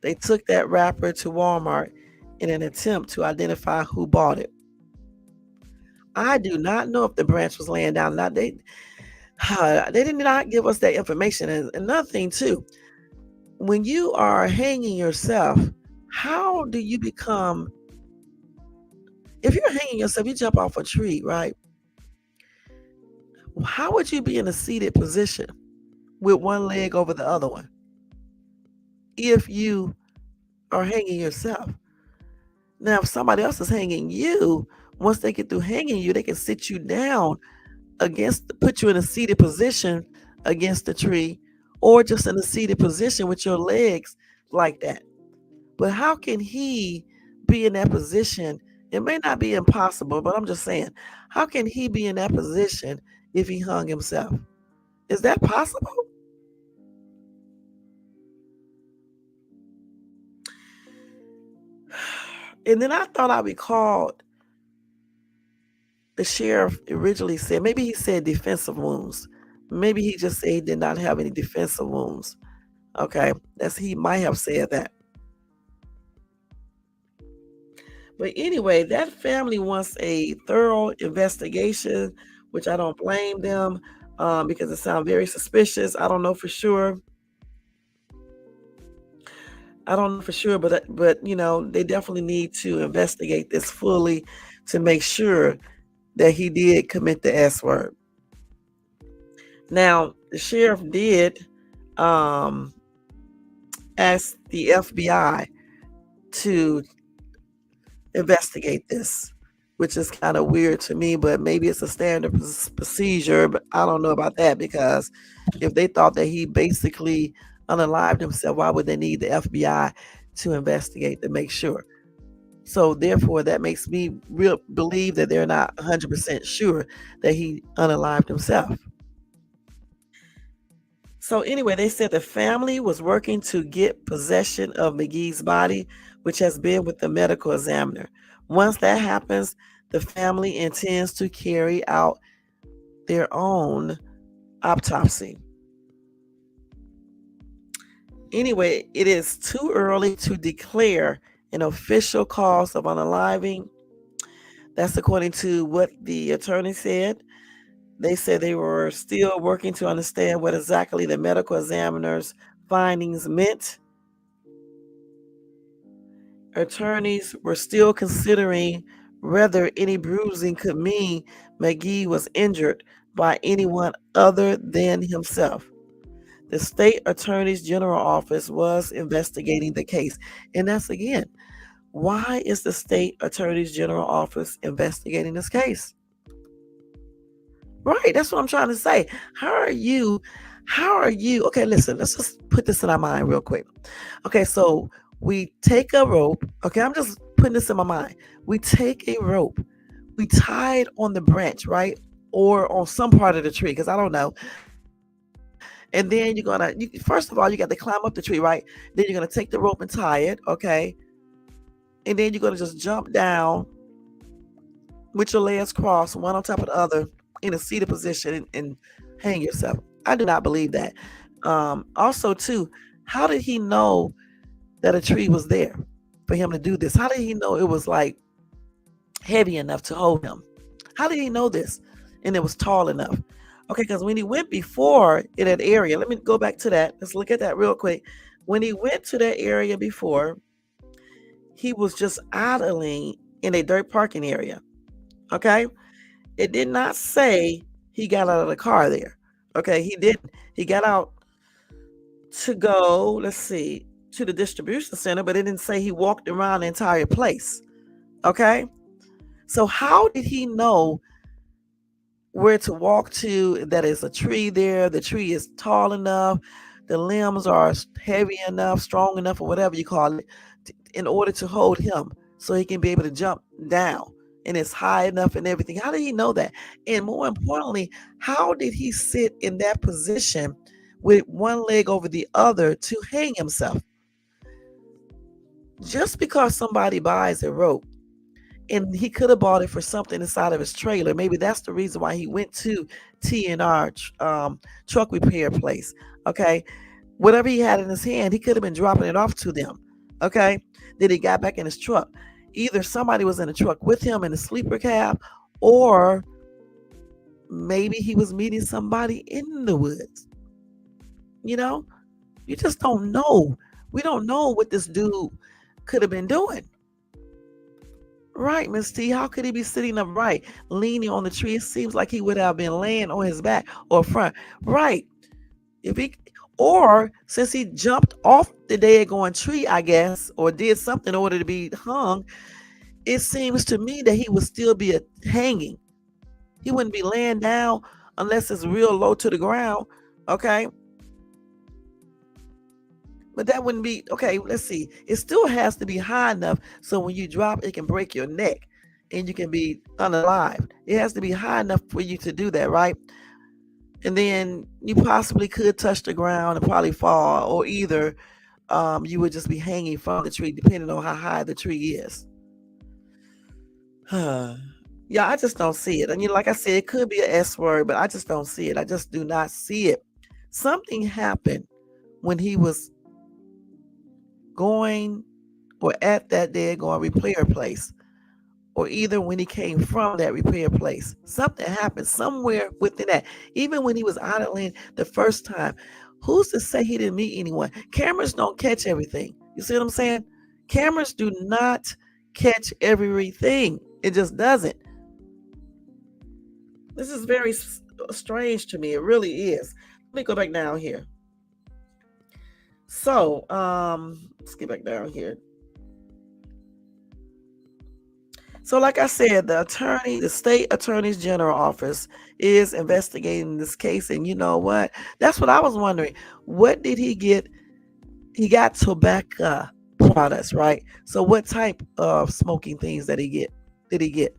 They took that wrapper to Walmart in an attempt to identify who bought it. I do not know if the branch was laying down. Now they did not give us that information. And another thing too, when you are hanging yourself, how do you become? If you're hanging yourself, you jump off a tree, right? How would you be in a seated position with one leg over the other one if you are hanging yourself? Now, if somebody else is hanging you, once they get through hanging you, they can sit you down put you in a seated position against the tree, or just in a seated position with your legs like that. But how can he be in that position? It may not be impossible, but I'm just saying, how can he be in that position if he hung himself? Is that possible? And then I thought I recalled the sheriff originally said, maybe he said defensive wounds. Maybe he just said he did not have any defensive wounds. Okay, he might have said that. But anyway, that family wants a thorough investigation, which I don't blame them because it sounds very suspicious. I don't know for sure. I don't know for sure, but they definitely need to investigate this fully to make sure that he did commit the S word. Now, the sheriff did um, ask the FBI to investigate this, which is kind of weird to me, but maybe it's a standard procedure. But I don't know about that because if they thought that he basically unalived himself, why would they need the FBI to investigate to make sure? So therefore, that makes me believe that they're not 100% sure that he unalived himself. So anyway, they said the family was working to get possession of Magee's body, which has been with the medical examiner. Once that happens, the family intends to carry out their own autopsy. Anyway, it is too early to declare An official cause of unaliving. That's according to what the attorney said. They said they were still working to understand what exactly the medical examiner's findings meant. Attorneys were still considering whether any bruising could mean Magee was injured by anyone other than himself. The state attorney's general office was investigating the case. And that's again, why is the state attorney's general office investigating this case? Right, that's what I'm trying to say. How are you? How are you? Okay, listen, let's just put this in our mind real quick. Okay, so we take a rope. Okay, I'm just putting this in my mind. We take a rope, we tie it on the branch, right? Or on some part of the tree, because I don't know. And then first of all, you got to climb up the tree, right? Then you're gonna take the rope and tie it, okay? And then you're gonna just jump down with your legs crossed, one on top of the other, in a seated position and hang yourself. I do not believe that. Also, too, how did he know that a tree was there for him to do this? How did he know it was like heavy enough to hold him? How did he know this? And it was tall enough. Okay, because when he went before in that area, let me go back to that. Let's look at that real quick. When he went to that area before, he was just idling in a dirt parking area. Okay. It did not say he got out of the car there. Okay. He didn't. He got out to go, let's see, to the distribution center, but it didn't say he walked around the entire place. Okay. So how did he know where to walk to? That is a tree there. The tree is tall enough. The limbs are heavy enough, strong enough, or whatever you call it, in order to hold him so he can be able to jump down. And it's high enough and everything. How did he know that? And more importantly, how did he sit in that position with one leg over the other to hang himself? Just because somebody buys a rope, and he could have bought it for something inside of his trailer. Maybe that's the reason why he went to T&R truck repair place. Okay, whatever he had in his hand, he could have been dropping it off to them. Okay, then he got back in his truck. Either somebody was in the truck with him in the sleeper cab, or maybe he was meeting somebody in the woods. You know, you just don't know. We don't know what this dude could have been doing. Right, Miss T. How could he be sitting upright, leaning on the tree? It seems like he would have been laying on his back or front. Right. If he, or since he jumped off the daggone tree, I guess, or did something in order to be hung, it seems to me that he would still be hanging. He wouldn't be laying down unless it's real low to the ground. Okay. But that wouldn't be okay. Let's see. It still has to be high enough so when you drop, it can break your neck and you can be unalived. It has to be high enough for you to do that, right? And then you possibly could touch the ground and probably fall, or either you would just be hanging from the tree, depending on how high the tree is. Yeah, I just don't see it. And like I said, it could be an S word, but I just don't see it. I just do not see it. Something happened when he was going or at that daggone repair place, or either when he came from that repair place. Something happened somewhere within that. Even when he was idling the first time, who's to say he didn't meet anyone? Cameras don't catch everything. You see what I'm saying? Cameras do not catch everything. It just doesn't. This is very strange to me. It really is. Let me go back down here. So, let's get back down here. So, like I said, the state attorney's general office is investigating this case. And you know what? That's what I was wondering. What did he get? He got tobacco products, right? So, what type of smoking things did he get?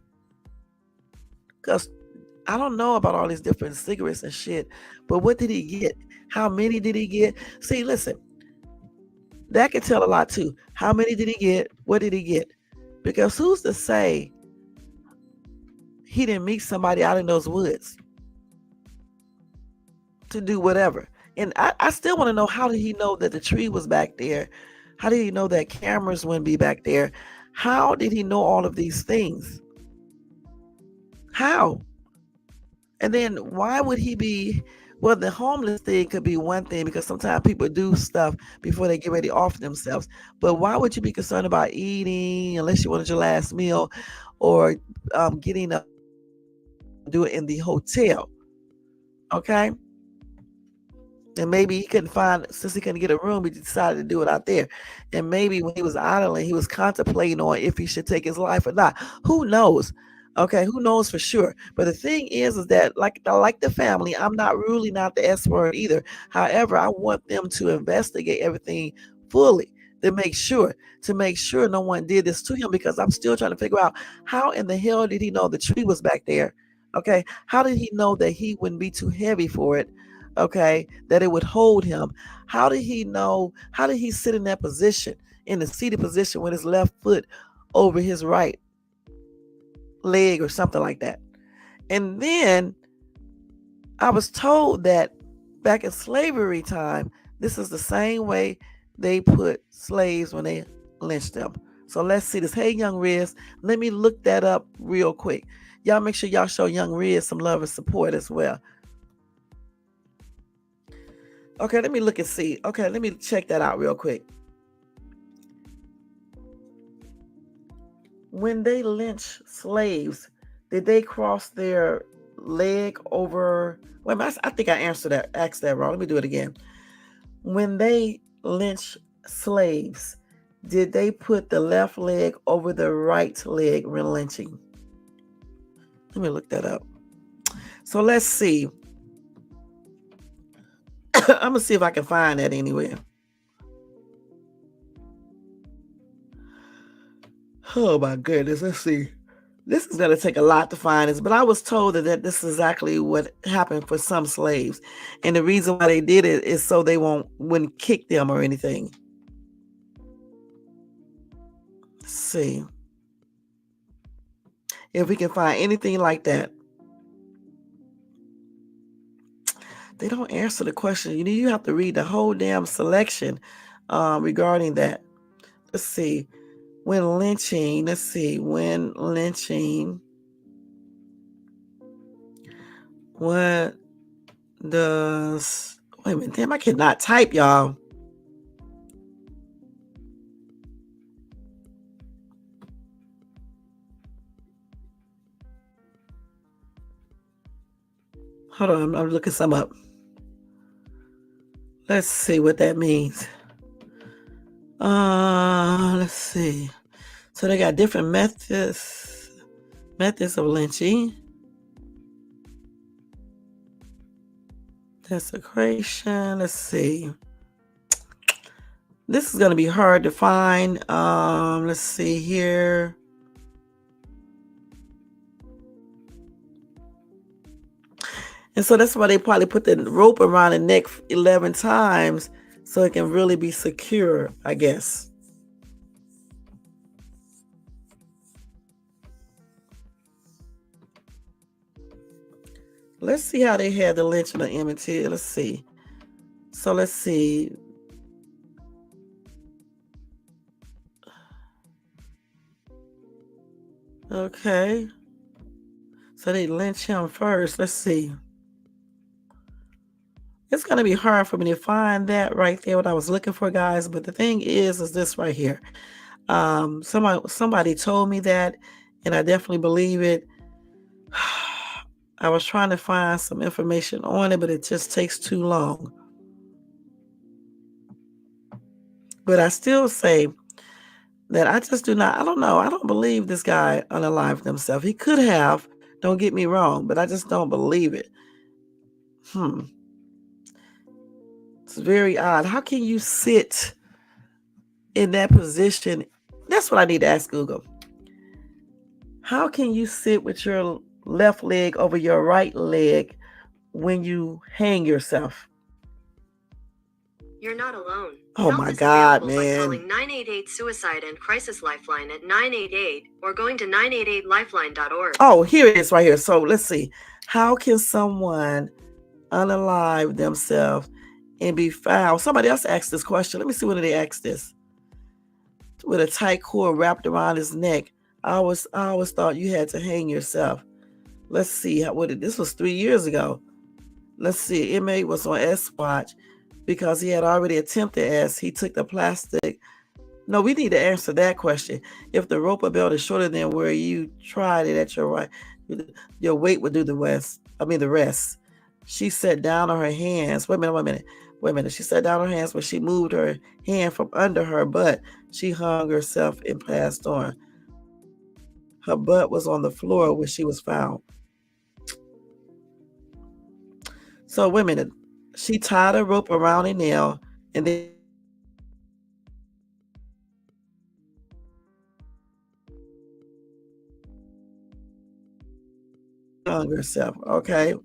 Because I don't know about all these different cigarettes and shit, but what did he get? How many did he get? See, listen, that can tell a lot too. How many did he get? What did he get? Because who's to say he didn't meet somebody out in those woods to do whatever? And I still want to know, how did he know that the tree was back there? How did he know that cameras wouldn't be back there? How did he know all of these things? How? And then why would he be? Well, the homeless thing could be one thing because sometimes people do stuff before they get ready to offer themselves. But why would you be concerned about eating unless you wanted your last meal, or getting up and do it in the hotel? Okay. And maybe he couldn't find, since he couldn't get a room, he decided to do it out there. And maybe when he was idling, he was contemplating on if he should take his life or not. Who knows? Okay, who knows for sure? But the thing is that like the family, I'm not really not the expert either. However, I want them to investigate everything fully to make sure no one did this to him, because I'm still trying to figure out how in the hell did he know the tree was back there? Okay, how did he know that he wouldn't be too heavy for it? Okay, that it would hold him. How did he know? How did he sit in that position, in the seated position, with his left foot over his right leg or something like that? And then I was told that back in slavery time, this is the same way they put slaves when they lynched them. So let's see this. Hey, Young Riz, let me look that up real quick. Y'all make sure y'all show Young Riz some love and support as well. Okay, let me look and see. Okay, let me check that out real quick. When they lynched slaves, did they cross their leg over? Wait a minute, I think I asked that wrong. Let me do it again. When they lynched slaves, did they put the left leg over the right leg when lynching? Let me look that up. So let's see. I'm going to see if I can find that anywhere. Oh my goodness. Let's see. This is going to take a lot to find this, but I was told that this is exactly what happened for some slaves. And the reason why they did it is so they wouldn't kick them or anything. Let's see if we can find anything like that. They don't answer the question. You have to read the whole damn selection regarding that. Let's see. When lynching, what does, wait a minute, damn, I cannot type, y'all. Hold on, I'm looking some up. Let's see what that means. Let's see. So they got different methods of lynching. Desecration. Let's see. This is going to be hard to find. Let's see here. And so that's why they probably put the rope around the neck 11 times so it can really be secure, I guess. Let's see how they had the lynching of Emmett Till. Let's see. So let's see. Okay. So they lynch him first. Let's see. It's going to be hard for me to find that right there, what I was looking for, guys. But the thing is this right here. Somebody told me that, and I definitely believe it. I was trying to find some information on it, but it just takes too long. But I still say that I don't believe this guy unalived himself. He could have, don't get me wrong, but I just don't believe it. It's very odd. How can you sit in that position? That's what I need to ask Google. How can you sit with your left leg over your right leg when you hang yourself? You're not alone. Oh my God, man. By calling 988 Suicide and Crisis Lifeline at 988 or going to 988lifeline.org. Oh, here it is right here. So let's see. How can someone unalive themselves and be found? Somebody else asked this question. Let me see when they asked this. with a tight cord wrapped around his neck. I always thought you had to hang yourself. Let's see this was 3 years ago. Let's see. Inmate was on S watch because he had already attempted S. He took the plastic. No, we need to answer that question. If the rope or belt is shorter than where you tried it at your right, your weight would do the rest. I mean the rest. She sat down on her hands. Wait a minute. She sat down on her hands when she moved her hand from under her butt. She hung herself and passed on. Her butt was on the floor where she was found. So wait a minute. She tied a rope around a nail and then she hung herself. She hung herself. Okay.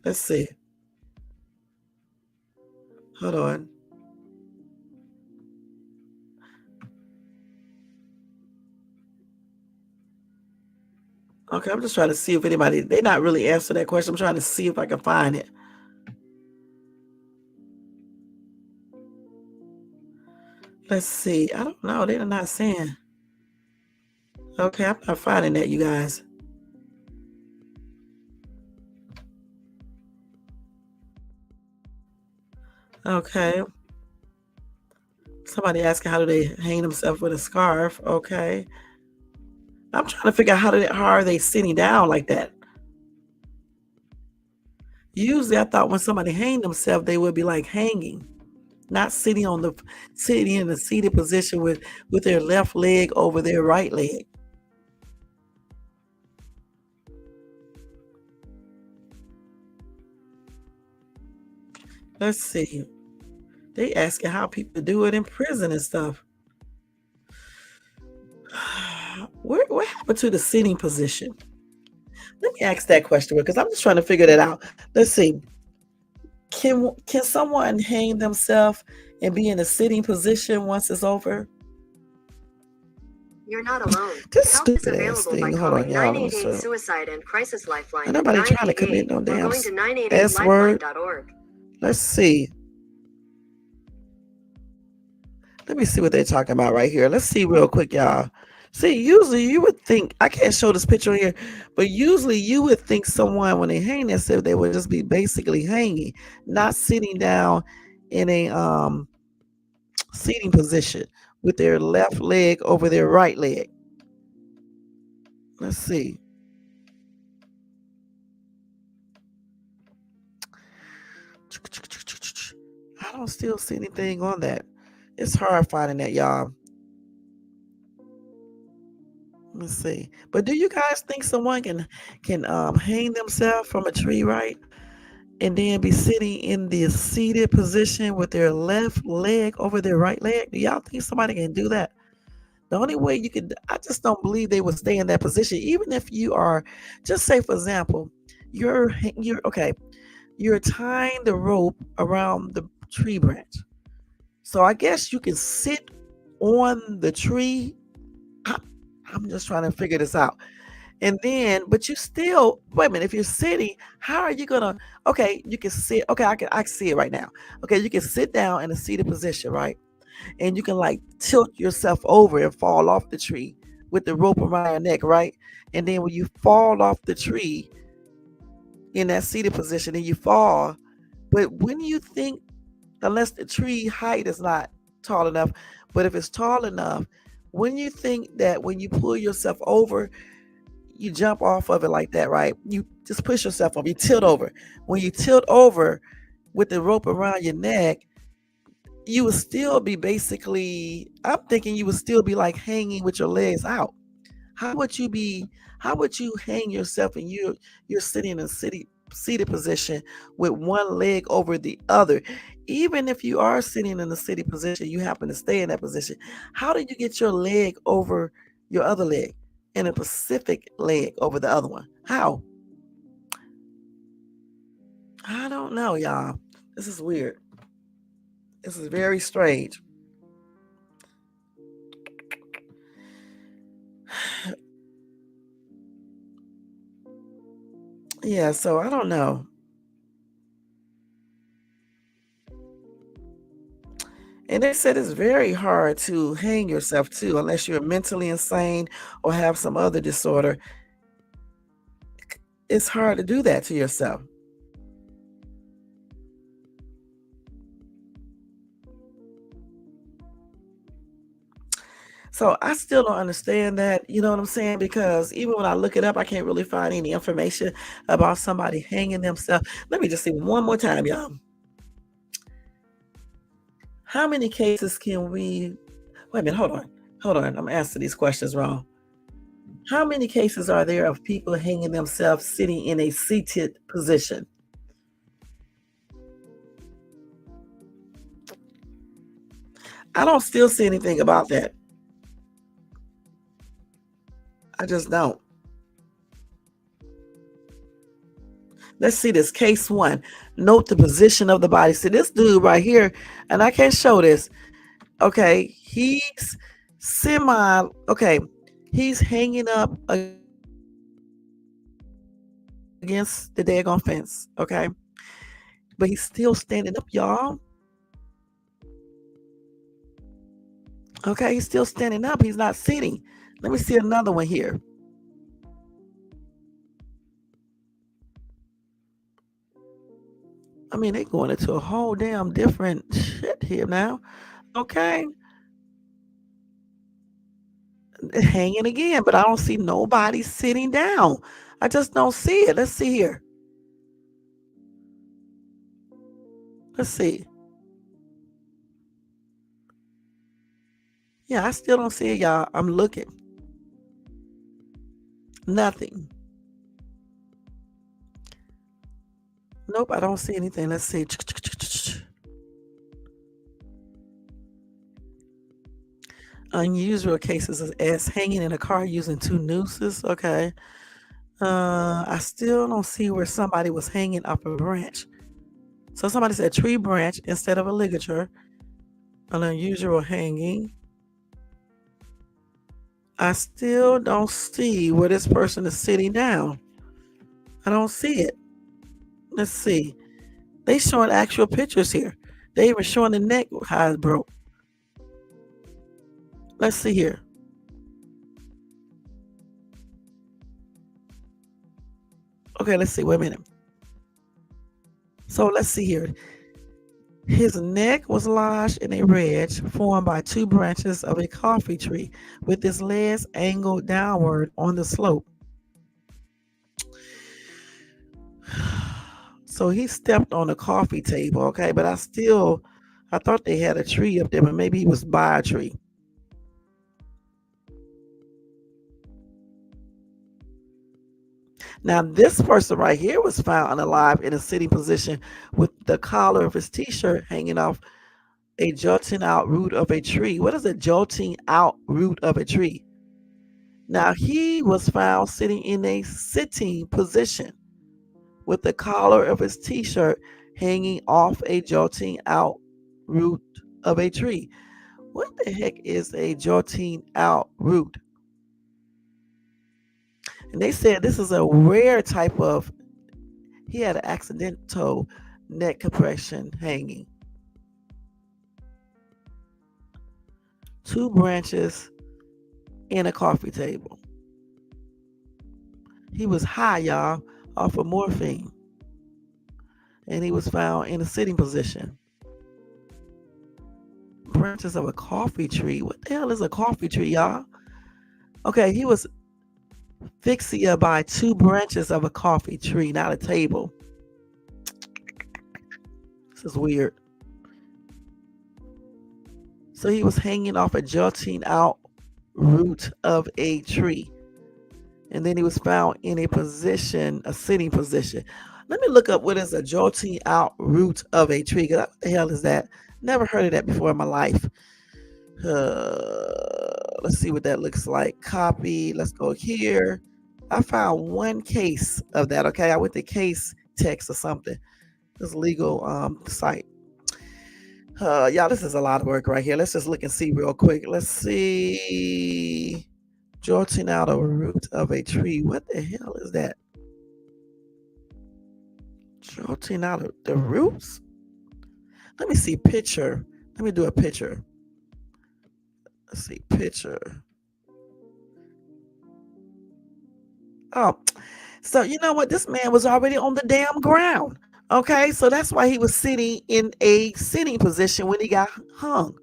Let's see. Hold on. Okay, I'm just trying to see if anybody, they not really answer that question. I'm trying to see if I can find it. Let's see. I don't know. They're not saying. Okay, I'm not finding that, you guys. Okay. Somebody asking how do they hang themselves with a scarf. Okay. I'm trying to figure out how are they sitting down like that. Usually I thought when somebody hanged themselves, they would be like hanging, not sitting in the seated position with their left leg over their right leg. Let's see. They asking how people do it in prison and stuff. What happened to the sitting position? Let me ask that question because I'm just trying to figure that out. Let's see. Can someone hang themselves and be in a sitting position once it's over? You're not alone. This Help is stupid ass available by thing. Hold on, calling y'all. Let me 988 show. Suicide and Crisis Ain't Lifeline at nobody trying to commit 988 no or damn going to S word. 988lifeline.org. Let's see. Let me see what they're talking about right here. Let's see real quick, y'all. See, usually you would think I can't show this picture here, but usually you would think someone when they hang themselves, they would just be basically hanging, not sitting down in a seating position with their left leg over their right leg. Let's see. I don't still see anything on that. It's hard finding that, y'all. Let's see. But do you guys think someone can hang themselves from a tree, right? And then be sitting in the seated position with their left leg over their right leg? Do y'all think somebody can do that? The only way you could, I just don't believe they would stay in that position, even if you are, just say for example, you're okay. You're tying the rope around the tree branch, so I guess you can sit on the tree. I, I'm just trying to figure this out. And then, but you still wait a minute. If you're sitting, how are you gonna? Okay, you can sit. Okay, I can see it right now. Okay, you can sit down in a seated position, right? And you can like tilt yourself over and fall off the tree with the rope around your neck, right? And then when you fall off the tree in that seated position and you fall, but when you think, unless the tree height is not tall enough, but if it's tall enough, when you think that when you pull yourself over, you jump off of it like that, right? You just push yourself over, you tilt over. When you tilt over with the rope around your neck, you would still be basically, I'm thinking you would still be like hanging with your legs out. How would you be, how would you hang yourself and you're sitting in a seated position with one leg over the other? Even if you are sitting in a seated position, you happen to stay in that position. How do you get your leg over your other leg and a Pacific leg over the other one? How? I don't know, y'all. This is weird. This is very strange. Yeah, so I don't know. And they said it's very hard to hang yourself too, unless you're mentally insane or have some other disorder. It's hard to do that to yourself. So I still don't understand that, you know what I'm saying? Because even when I look it up, I can't really find any information about somebody hanging themselves. Let me just see one more time, y'all. How many cases can we wait a minute, hold on. Hold on. I'm asking these questions wrong. How many cases are there of people hanging themselves sitting in a seated position? I don't still see anything about that. I just don't. Let's see this. Case one. Note the position of the body. See this dude right here, and I can't show this. Okay, he's okay. He's hanging up against the daggone fence. Okay, but he's still standing up, y'all. Okay, he's still standing up. He's not sitting. Let me see another one here. I mean, they're going into a whole damn different shit here now. Okay, hanging again, but I don't see nobody sitting down. I just don't see it. Let's see here. Let's see. Yeah, I still don't see it, y'all. I'm looking. Nothing. Nope, I don't see anything. Let's see. Unusual cases as hanging in a car using two nooses. Okay. I still don't see where somebody was hanging off a branch. So somebody said tree branch instead of a ligature. An unusual hanging. I still don't see where this person is sitting down. I don't see it. Let's see. They showing actual pictures here. They even showing the neck how it broke. Let's see here. Okay, let's see. Wait a minute. So let's see here. His neck was lodged in a ridge formed by two branches of a coffee tree, with his legs angled downward on the slope. So he stepped on a coffee table, okay, but I thought they had a tree up there, but maybe he was by a tree. Now, this person right here was found unalive in a sitting position with the collar of his t shirt hanging off a jolting out root of a tree. What is a jolting out root of a tree? Now, he was found sitting in a sitting position with the collar of his t shirt hanging off a jolting out root of a tree. What the heck is a jolting out root? And they said this is a rare type of, he had an accidental neck compression hanging. Two branches in a coffee table. He was high, y'all, off of morphine. And he was found in a sitting position. Branches of a coffee tree. What the hell is a coffee tree, y'all? Okay, he was asphyxia by two branches of a coffee tree, not a table. This is weird. So he was hanging off a jutting out root of a tree. And then he was found in a position, a sitting position. Let me look up what is a jolting out root of a tree. What the hell is that? Never heard of that before in my life. Let's see what that looks like. Copy. Let's go here. I found one case of that. Okay, I went to case text or something. This legal site. Y'all, this is a lot of work right here. Let's just look and see real quick. Let's see. Jolting out a root of a tree. What the hell is that? Jolting out of the roots? Let me see picture. Let me do a picture. Let's see, picture. Oh, so you know what? This man was already on the damn ground. Okay, so that's why he was sitting in a sitting position when he got hung.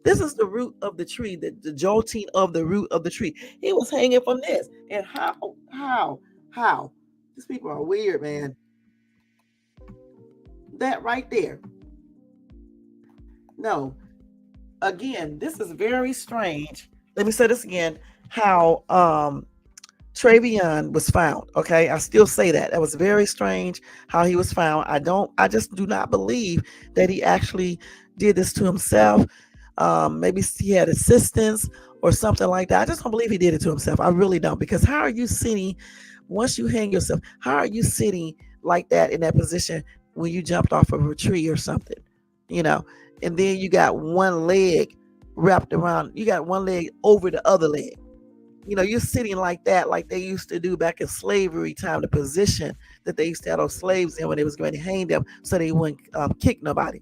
This is the root of the tree, the jolting of the root of the tree. He was hanging from this. And how? These people are weird, man. That right there. No, again, this is very strange. Let me say this again. How Travion was found. Okay, I still say that. That was very strange how he was found. I just do not believe that he actually did this to himself. Maybe he had assistance or something like that. I just don't believe he did it to himself. I really don't. Because how are you sitting, once you hang yourself, how are you sitting like that in that position when you jumped off of a tree or something? You know, and then you got one leg wrapped around, you got one leg over the other leg. You're sitting like that, like they used to do back in slavery time, the position that they used to have those slaves in when they was going to hang them so they wouldn't kick nobody.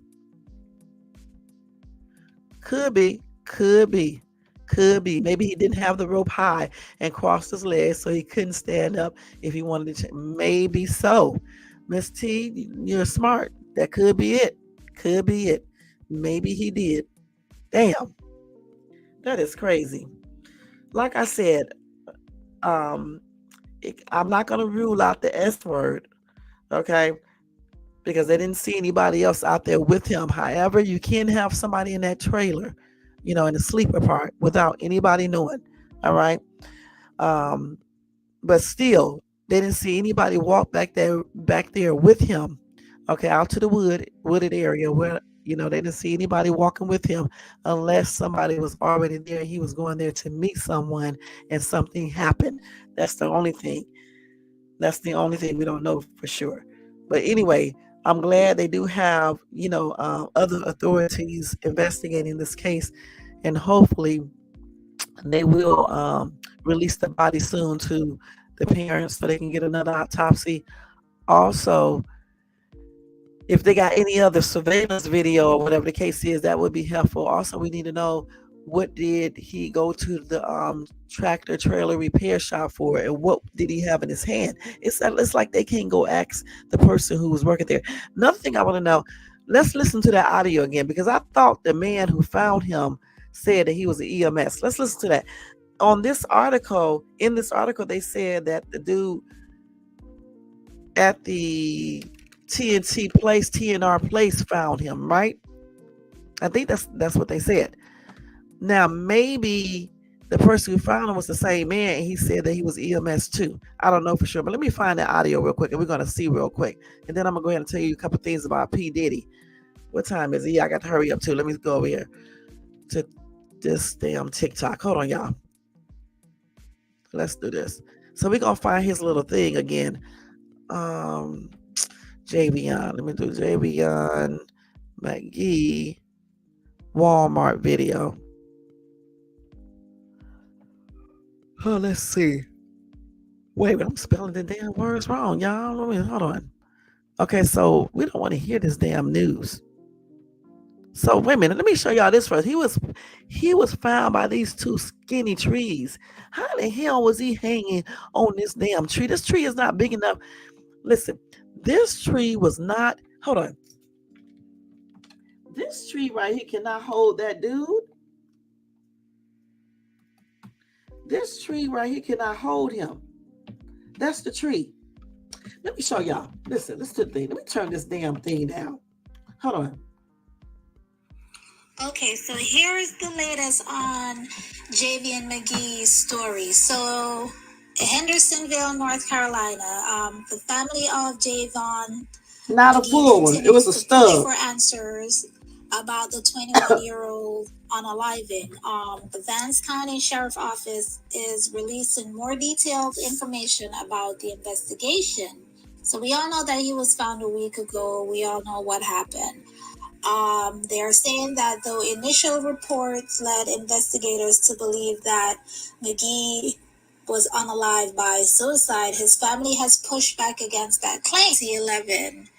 Could be, could be, could be. Maybe he didn't have the rope high and crossed his legs so he couldn't stand up if he wanted to. Maybe so. Miss T, you're smart. That could be it. Could be it. Maybe he did. Damn, that is crazy. Like I said, um, I'm not going to rule out the S word, okay? Because they didn't see anybody else out there with him. However, you can have somebody in that trailer, in the sleeper part without anybody knowing. All right. Um, but still, they didn't see anybody walk back there with him. Okay, out to the wooded area where they didn't see anybody walking with him unless somebody was already there. He was going there to meet someone and something happened. That's the only thing. That's the only thing we don't know for sure. But anyway, I'm glad they do have, other authorities investigating this case, and hopefully they will release the body soon to the parents so they can get another autopsy. Also, if they got any other surveillance video or whatever the case is, that would be helpful. Also, we need to know what did he go to the tractor trailer repair shop for, and what did he have in his hand. It's like they can't go ask the person who was working there. Another thing I want to know, let's listen to that audio again, because I thought the man who found him said that he was an EMS. Let's listen to that. In this article, they said that the dude at the TNR place found him, right? I think that's what they said. Now maybe the person who found him was the same man, and he said that he was EMS too. I don't know for sure, but let me find that audio real quick, and we're gonna see real quick, and then I'm gonna go ahead and tell you a couple things about P Diddy. What time is it? Yeah, I got to hurry up too. Let me go over here to this damn TikTok. Hold on, y'all. Let's do this. So we're gonna find his little thing again. Um, Javion. Let me do Javion Magee Walmart video. Oh, let's see. Wait, I'm spelling the damn words wrong, y'all. Hold on. Okay, so we don't want to hear this damn news. So wait a minute, let me show y'all this first. He was found by these two skinny trees. How the hell was he hanging on this damn tree? This tree is not big enough. Listen, this tree was not. Hold on. This tree right here cannot hold that dude. This tree right here cannot hold him. That's the tree. Let me show y'all. Listen to the thing. Let me turn this damn thing down. Hold on. Okay, so here is the latest on Javion Magee's story. So, Hendersonville, North Carolina, the family of Javion Not a full one. It was a stub. For answers about the 21-year-old unalived. The Vance County Sheriff Office is releasing more detailed information about the investigation. So we all know that he was found a week ago. We all know what happened. They are saying that though initial reports led investigators to believe that Magee was unalived by suicide, his family has pushed back against that claim. 11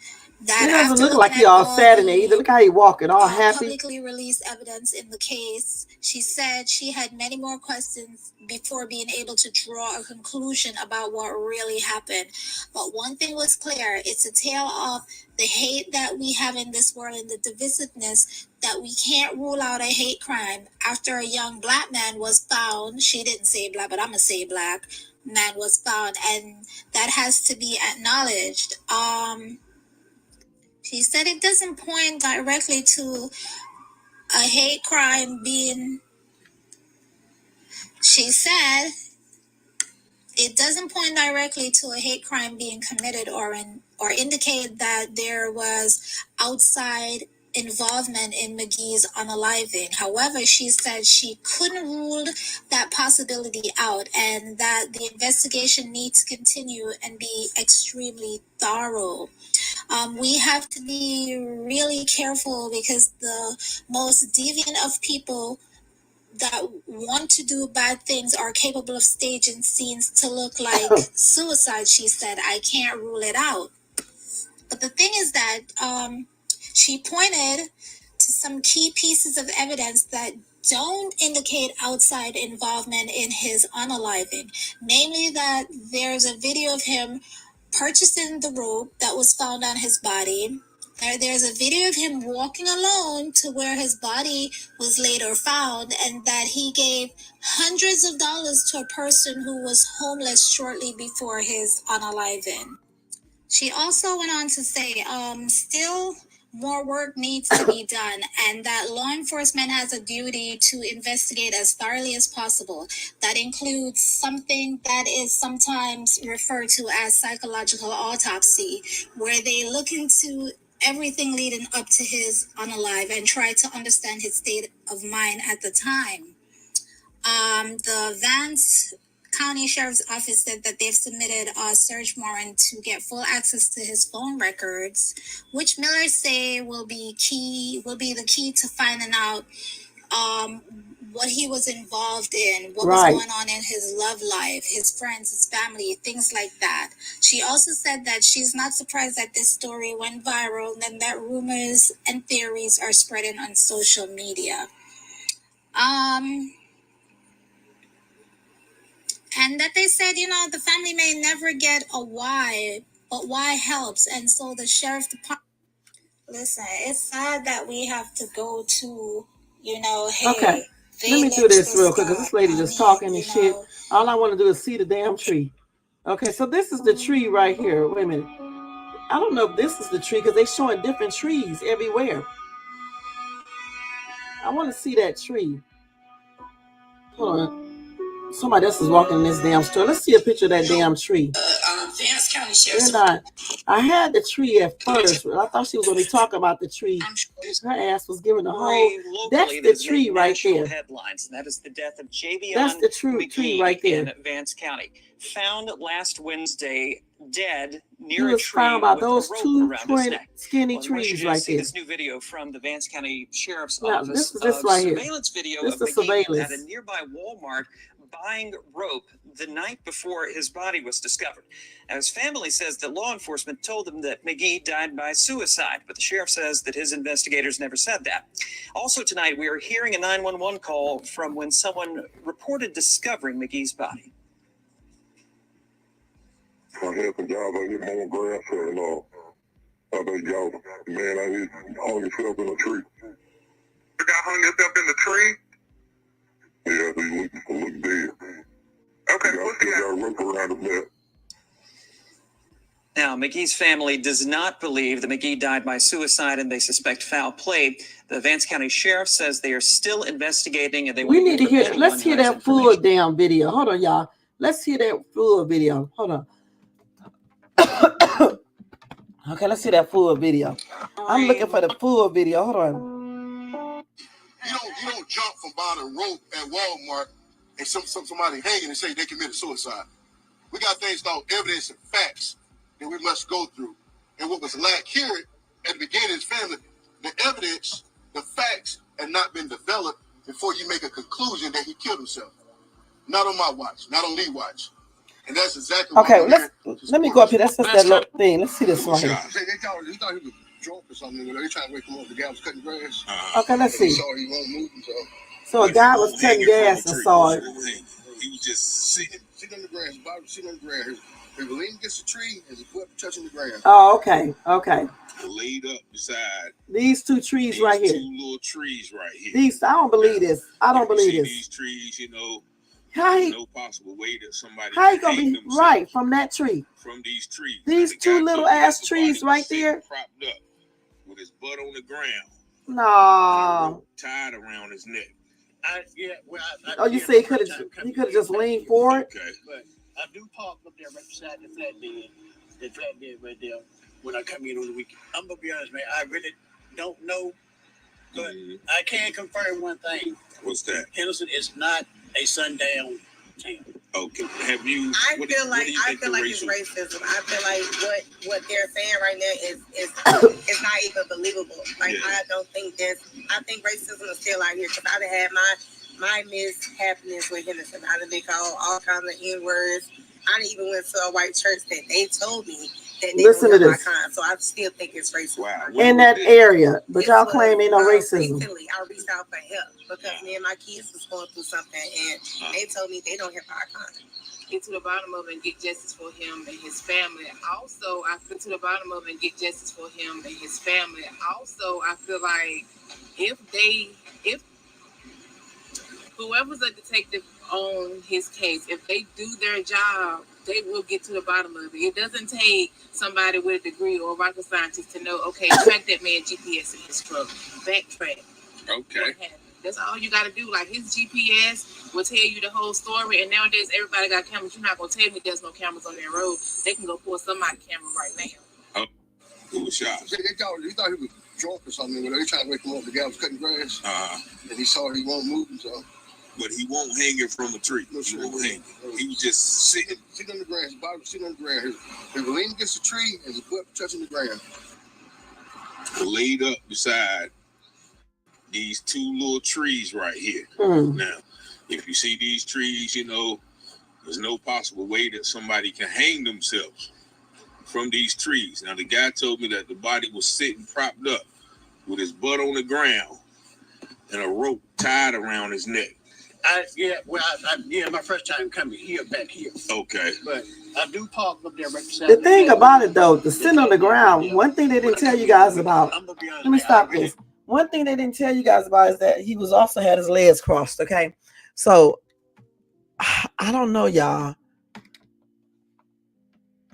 that He doesn't after look looking like he at all all sad in there either. Look how he walking, all happy. publicly released evidence in the case, she said she had many more questions before being able to draw a conclusion about what really happened. But one thing was clear: it's a tale of the hate that we have in this world and the divisiveness that we can't rule out a hate crime. After a young black man was found, she didn't say black, but I'm gonna say black man was found, and that has to be acknowledged. She said it doesn't point directly to a hate crime being, she said it doesn't point directly to a hate crime being committed or indicate that there was outside involvement in Magee's unaliving. However, she said she couldn't rule that possibility out and that the investigation needs to continue and be extremely thorough. We have to be really careful because the most deviant of people that want to do bad things are capable of staging scenes to look like suicide, she said. I can't rule it out. But the thing is that she pointed to some key pieces of evidence that don't indicate outside involvement in his unaliving. Namely, that there's a video of him purchasing the rope that was found on his body. There's a video of him walking alone to where his body was later found, and that he gave hundreds of dollars to a person who was homeless shortly before his unaliving. She also went on to say, still more work needs to be done, and that law enforcement has a duty to investigate as thoroughly as possible. That includes something that is sometimes referred to as psychological autopsy, where they look into everything leading up to his unalive and try to understand his state of mind at the time. The Vance County Sheriff's Office said that they've submitted a search warrant to get full access to his phone records, which Miller say will be the key to finding out what he was involved in, what was going on in his love life, his friends, his family, things like that. She also said that she's not surprised that this story went viral and that rumors and theories are spreading on social media. And that they said, the family may never get a why, but why helps. And so the sheriff department, listen, it's sad that we have to go to, hey, okay, let me do this real quick because this lady just talking and shit. All I want to do is see the damn tree. Okay, so this is the tree right here. Wait a minute. I don't know if this is the tree because they're showing different trees everywhere. I want to see that tree. Hold on. Somebody else is walking in this damn store. Let's see a picture of that damn tree. Vance County Sheriff's I had the tree at first. I thought she was going to be talking about the tree. Her ass was giving the whole. That's the tree right there. Headlines. That is the death of Javion That's the tree right there in Vance County. Found last Wednesday, dead near he was a tree found by with those a rope two around his neck. skinny trees right there. This new video from the Vance County Sheriff's Now, Office. this right here. Surveillance video this of the Magee surveillance. at a nearby Walmart buying rope the night before his body was discovered. Now, his family says that law enforcement told them that Magee died by suicide, but the sheriff says that his investigators never said that. Also tonight, we are hearing a 911 call from when someone reported discovering Magee's body. I had some jobs out here mowing grass and I bet y'all, man, I hung himself in a tree. The guy hung himself in the tree? Yeah, he looked dead. Okay, what's the got a rope around his neck. Now, Magee's family does not believe that Magee died by suicide and they suspect foul play. The Vance County Sheriff says they are still investigating and they we need to hear. Let's hear that full damn video. Hold on, y'all. Let's hear that full video. Hold on. Okay, let's see that full video. I'm looking for the full video. Hold on. You don't jump from buying a rope at Walmart and somebody hanging and say they committed suicide. We got things called evidence and facts that we must go through. And what was lacked here at the beginning of his family, the evidence, the facts had not been developed before you make a conclusion that he killed himself. Not on my watch, not on Lee's watch. And that's exactly Okay, why let me go up here. That's just that little thing. Let's see this one here. They thought he was drunk or something. They trying to wake him up. The guy was cutting grass. Okay, let's see. He saw he wasn't moving, so a guy was cutting gas and saw it. He was just sitting on the grass. Bobby was sitting on the grass. He was leaning against the tree and his foot touching the ground. Oh, okay. Laid up beside these two trees right here. Two little trees right here. These, I don't believe this. I don't believe this. These trees, no possible way that somebody. How you gonna be right from that tree? From these trees. These two little ass trees right there. Propped up with his butt on the ground. No. Tied around his neck. You say he could have just leaned forward? Okay. But I do park up there right beside the flatbed right there when I come in on the weekend. I'm gonna be honest, man. I really don't know, but I can confirm one thing. What's that? Henderson is not a sundown town. Okay. Have you? I feel like it's racism. I feel like what they're saying right now is not even believable. Like I don't think I think racism is still out here because I've had my mishappenings with Henderson. I done been called all kinds of N-words. I done even went to a white church that they told me that they listen to don't this. my kind. So I still think it's racism. Wow. In that area, but y'all claim ain't no racism. Recently, I reached out for help because me and my kids was going through something, and they told me they don't have our kind. Get to the bottom of it and get justice for him and his family. Also, I feel to the bottom of it and get justice for him and his family. Also, I feel like if whoever's a detective on his case, if they do their job, they will get to the bottom of it. It doesn't take somebody with a degree or a rocket scientist to know, okay, track that man GPS in his truck. Backtrack. Okay. That's all you got to do. Like, his GPS will tell you the whole story. And nowadays, everybody got cameras. You're not going to tell me there's no cameras on that road. They can go pull somebody's camera right now. Oh, who was shot? He thought he was drunk or something. They trying to wake him up. The guy was cutting grass. And he saw he wasn't moving, so. But he won't hang it from a tree. No, he won't hang it. He was just sitting on the grass. Bobby was sitting on the ground. He was leaning against the tree and his butt touching the ground. Laid up beside these two little trees right here. Now, if you see these trees, there's no possible way that somebody can hang themselves from these trees. Now, the guy told me that the body was sitting propped up with his butt on the ground and a rope tied around his neck. My first time coming here, back here. Okay. But I do park up there right beside the thing about it, though, the sitting on the ground, one thing they didn't tell you guys about, let me stop this. One thing they didn't tell you guys about is that he was also had his legs crossed, okay? So, I don't know, y'all.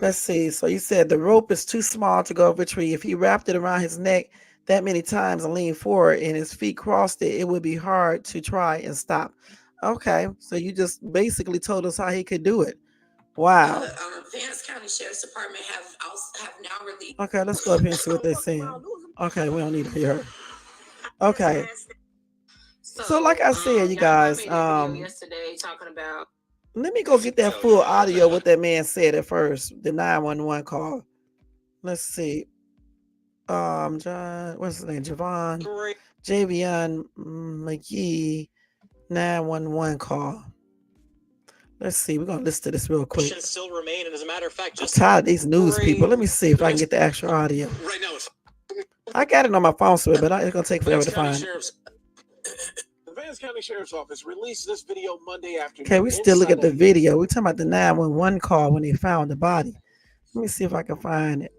Let's see. So, you said the rope is too small to go over a tree. If he wrapped it around his neck that many times and leaned forward and his feet crossed it, it would be hard to try and stop. Okay, so you just basically told us how he could do it. Wow. Vance County Sheriff's Department have now released. Okay, let's go up here and see what they're saying. Okay, we don't need to hear her. Okay. So like I said, you guys, yesterday talking about. Let me go get that full audio what that man said at first, the 911 call. Let's see. John, what's his name? Javion Magee 911 call. Let's see. We're gonna listen to this real quick. Still remain, and as a matter of fact, just I'm tired of these news people. Let me see if I can get the actual audio. Right now, I got it on my phone, but it's gonna take forever to find it. The Vance County Sheriff's Office released this video Monday afternoon. Okay, we still look at the video. We're talking about the 911 call when they found the body. Let me see if I can find it.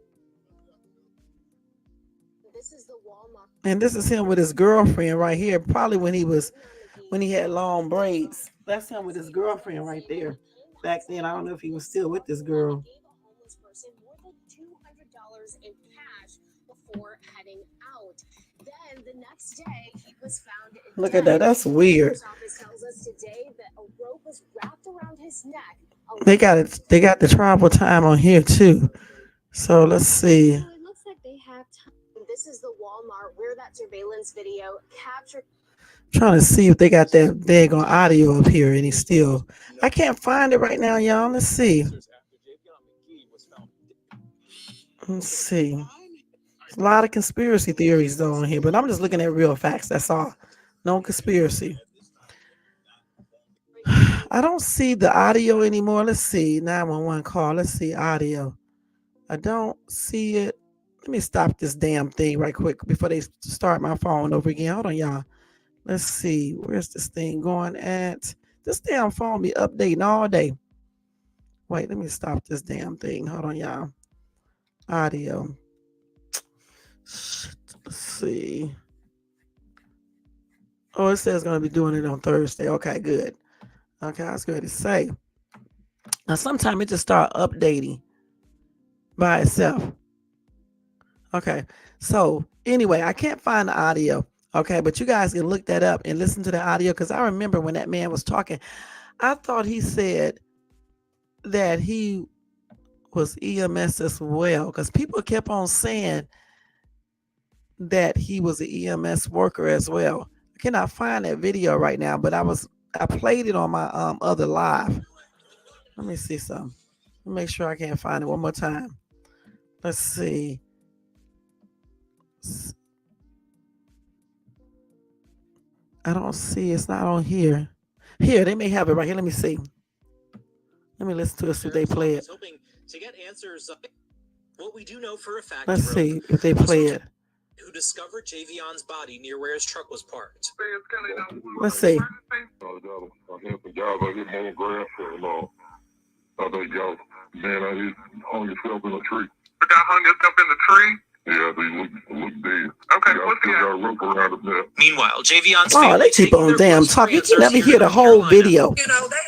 And this is him with his girlfriend right here. Probably when he had long braids. That's him with his girlfriend right there. Back then, I don't know if he was still with this girl. $200 in cash before heading out. Then the next day, he was found. Look at that. That's weird. They got it. They got the travel time on here too. So let's see. It looks like they have time. This is the Walmart where that surveillance video captured. Trying to see if they got that daggone audio up here, and he's still. I can't find it right now, y'all. Let's see. Let's see. There's a lot of conspiracy theories though on here, but I'm just looking at real facts. That's all. No conspiracy. I don't see the audio anymore. Let's see. 911 call. Let's see audio. I don't see it. Let me stop this damn thing right quick before they start my phone over again. Hold on, y'all. Let's see. Where's this thing going at? This damn phone be updating all day. Wait, let me stop this damn thing. Hold on, y'all. Audio. Let's see. Oh, it says going to be doing it on Thursday. Okay, good. Okay, I was going to say. Now, sometimes it just start updating by itself. Okay, so anyway, I can't find the audio. Okay, but you guys can look that up and listen to the audio because I remember when that man was talking, I thought he said that he was EMS as well because people kept on saying that he was an EMS worker as well. I cannot find that video right now, but I played it on my other live. Let me see some. Make sure I can't find it one more time. Let's see. I don't see. It's not on here. Here, they may have it right here. Let me see. Let me listen to it so they play it. Hoping to get answers. What we do know for a fact. Let's see if they play it. Who discovered Javion's body near where his truck was parked? Let's see. I had some guys out here mowing grass and I think y'all, man, I hit hung yourself in a tree. You got hung yourself in the tree? Yeah, they look dead. Okay, what's the got a rope around his neck. Meanwhile, Javion's oh, they keep on damn talking. You can never hear the whole video.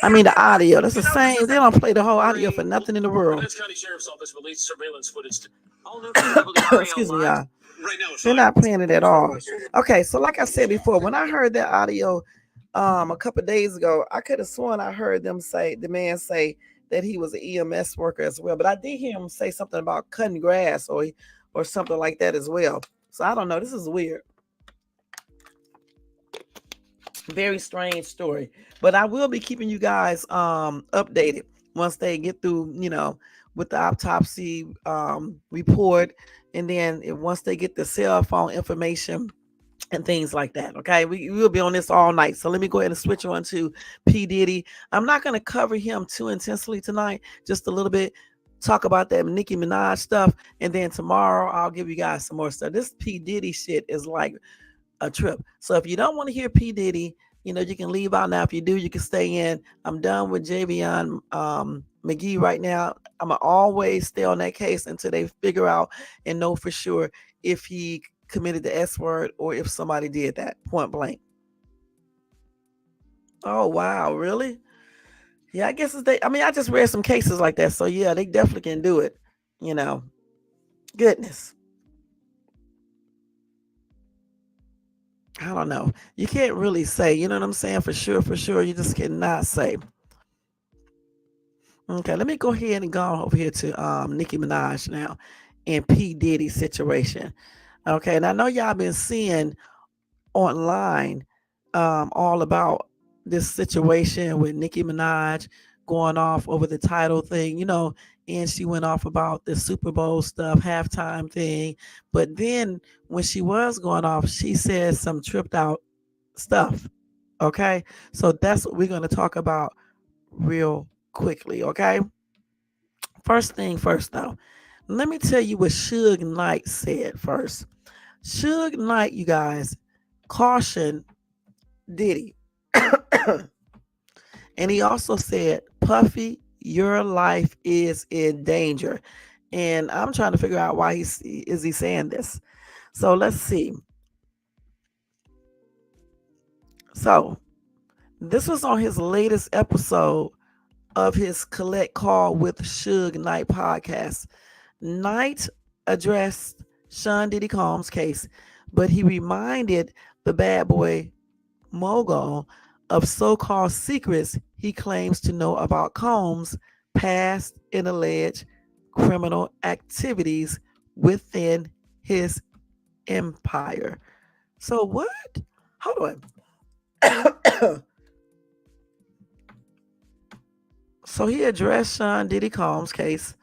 I mean, the audio. That's the same. They don't play the whole audio for nothing in the world. The County Sheriff's Office released surveillance footage. Excuse me, y'all. They're not playing it at all. Okay, so like I said before, when I heard that audio a couple of days ago, I could have sworn I heard the man say that he was an EMS worker as well. But I did hear him say something about cutting grass or something like that as well. So I don't know. This is weird. Very strange story. But I will be keeping you guys updated once they get through, with the autopsy report. And then once they get the cell phone information and things like that. Okay, we will be on this all night. So let me go ahead and switch on to P. Diddy. I'm not going to cover him too intensely tonight, just a little bit. Talk about that Nicki Minaj stuff. And then tomorrow I'll give you guys some more stuff. This P. Diddy shit is like a trip. So if you don't want to hear P. Diddy, you can leave out now. If you do, you can stay in. I'm done with Javion Magee right now. I'm going to always stay on that case until they figure out and know for sure if he committed the S word or if somebody did that, point blank. Oh, wow. Really? Yeah, I guess I just read some cases like that. So yeah, they definitely can do it. Goodness. I don't know. You can't really say, you know what I'm saying? For sure. You just cannot say. Okay, let me go ahead and go over here to Nicki Minaj now and P. Diddy situation. Okay, and I know y'all been seeing online all about this situation with Nicki Minaj going off over the title thing, and she went off about the Super Bowl stuff, halftime thing. But then when she was going off, she said some tripped out stuff. Okay, so that's what we're going to talk about real quickly. Okay, first thing first, though, let me tell you what Suge Knight said first. Suge Knight, you guys, cautioned Diddy. And he also said, Puffy, your life is in danger. And I'm trying to figure out why is he saying this. So let's see. So this was on his latest episode of his Collect Call with Suge Knight podcast. Knight addressed Sean Diddy Combs' case, but he reminded the bad boy mogul of so-called secrets he claims to know about Combs' past and alleged criminal activities within his empire. So what? Hold on. So he addressed Sean Diddy Combs' case,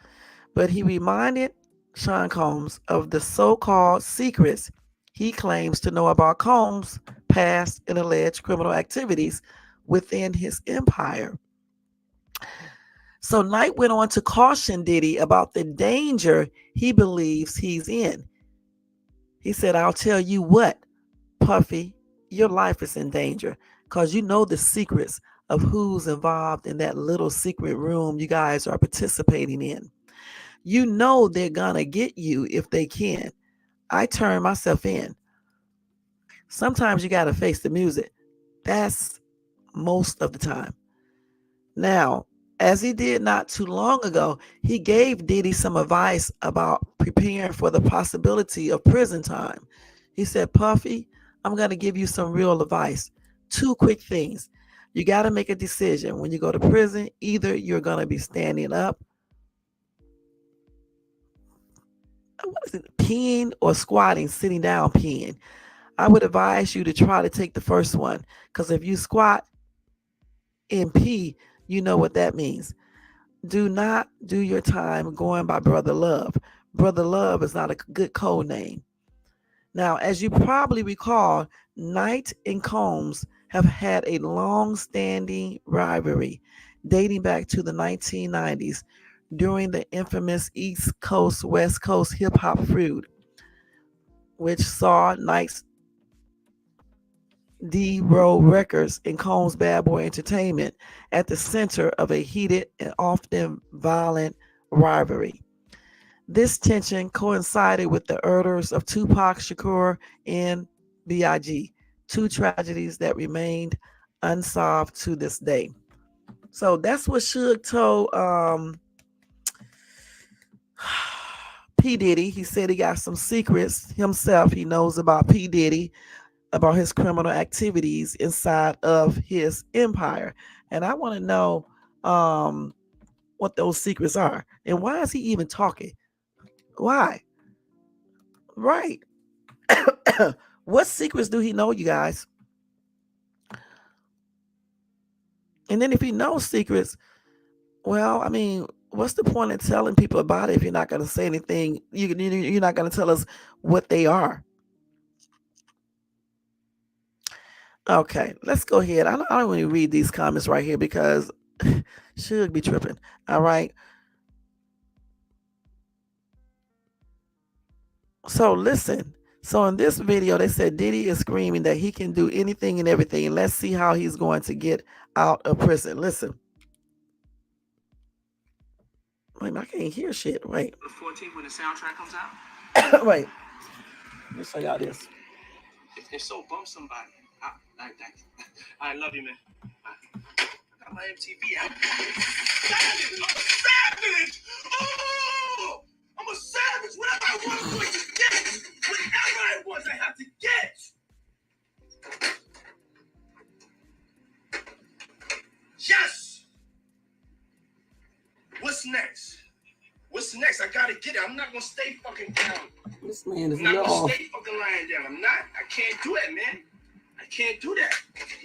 but he reminded Sean Combs of the so-called secrets he claims to know about Combs' past and alleged criminal activities within his empire. So Knight went on to caution Diddy about the danger he believes he's in. He said, I'll tell you what, Puffy, your life is in danger because you know the secrets of who's involved in that little secret room you guys are participating in. You know they're going to get you if they can. I turn myself in. Sometimes you got to face the music. That's most of the time. Now, as he did not too long ago, he gave Diddy some advice about preparing for the possibility of prison time. He said, Puffy, I'm going to give you some real advice. 2 quick things. You got to make a decision when you go to prison. Either you're going to be standing up, peeing, or squatting, sitting down, peeing. I would advise you to try to take the first one because if you squat and pee, you know what that means. Do not do your time going by Brother Love. Brother Love is not a good code name. Now, as you probably recall, Knight and Combs have had a long-standing rivalry dating back to the 1990s during the infamous East Coast, West Coast hip-hop feud, which saw Knight's D-Row Records and Combs Bad Boy Entertainment at the center of a heated and often violent rivalry. This tension coincided with the murders of Tupac Shakur and B.I.G., 2 tragedies that remained unsolved to this day. So that's what Suge told P. Diddy. He said he got some secrets himself. He knows about P. Diddy, about his criminal activities inside of his empire. And I want to know what those secrets are. And why is he even talking? Why? Right. What secrets do he know, you guys? And then if he knows secrets, well, I mean, what's the point in telling people about it if you're not going to say anything? You're not going to tell us what they are. Okay, let's go ahead. I don't want to read these comments right here because should be tripping. All right. So listen. So in this video, they said Diddy is screaming that he can do anything and everything. And let's see how he's going to get out of prison. Listen. Wait, I can't hear shit. Wait. The 14th when the soundtrack comes out? Wait. Let me show y'all this. If so, bump somebody. I love you, man. I got my MTV out. Savage! I'm a savage! Oh! I'm a savage! Whatever I want, I'm going to get! Whatever I want, I have to get! Yes! What's next? What's next? I gotta get it. I'm not gonna stay fucking down. This man is I'm not low. gonna stay fucking lying down. I'm not. I can't do it, man. I can't do that.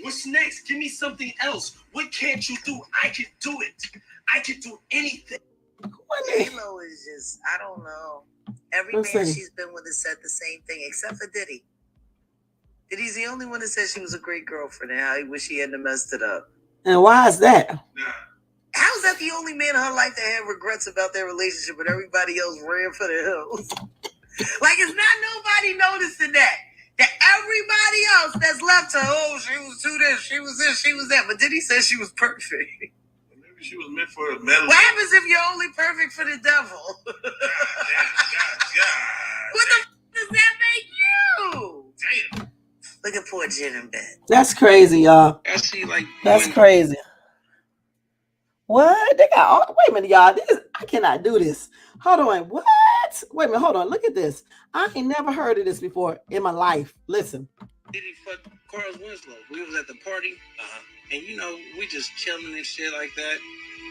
What's next? Give me something else. What can't you do? I can do it. I can do anything. J-Lo is just, I don't know. Every man she's been with has said the same thing, except for Diddy. Diddy's the only one that said she was a great girlfriend and how he wish he hadn't messed it up. And why is that? How's that the only man in her life that had regrets about their relationship and everybody else ran for the hills? Like, it's not nobody noticing that. That everybody else that's left her, oh, she was too this, she was this, she was that. But Diddy said she was perfect. Maybe she was meant for a medal. What happens if you're only perfect for the devil? God. What the f does that make you? Damn. Look at poor Jen in bed. That's crazy, y'all. That's crazy. What? They got all, wait a minute, y'all. I cannot do this. Hold on. What? Wait a minute. Hold on. Look at this. I ain't never heard of this before in my life. Listen. Diddy fucked Carl Winslow. We was at the party, and we just chilling and shit like that.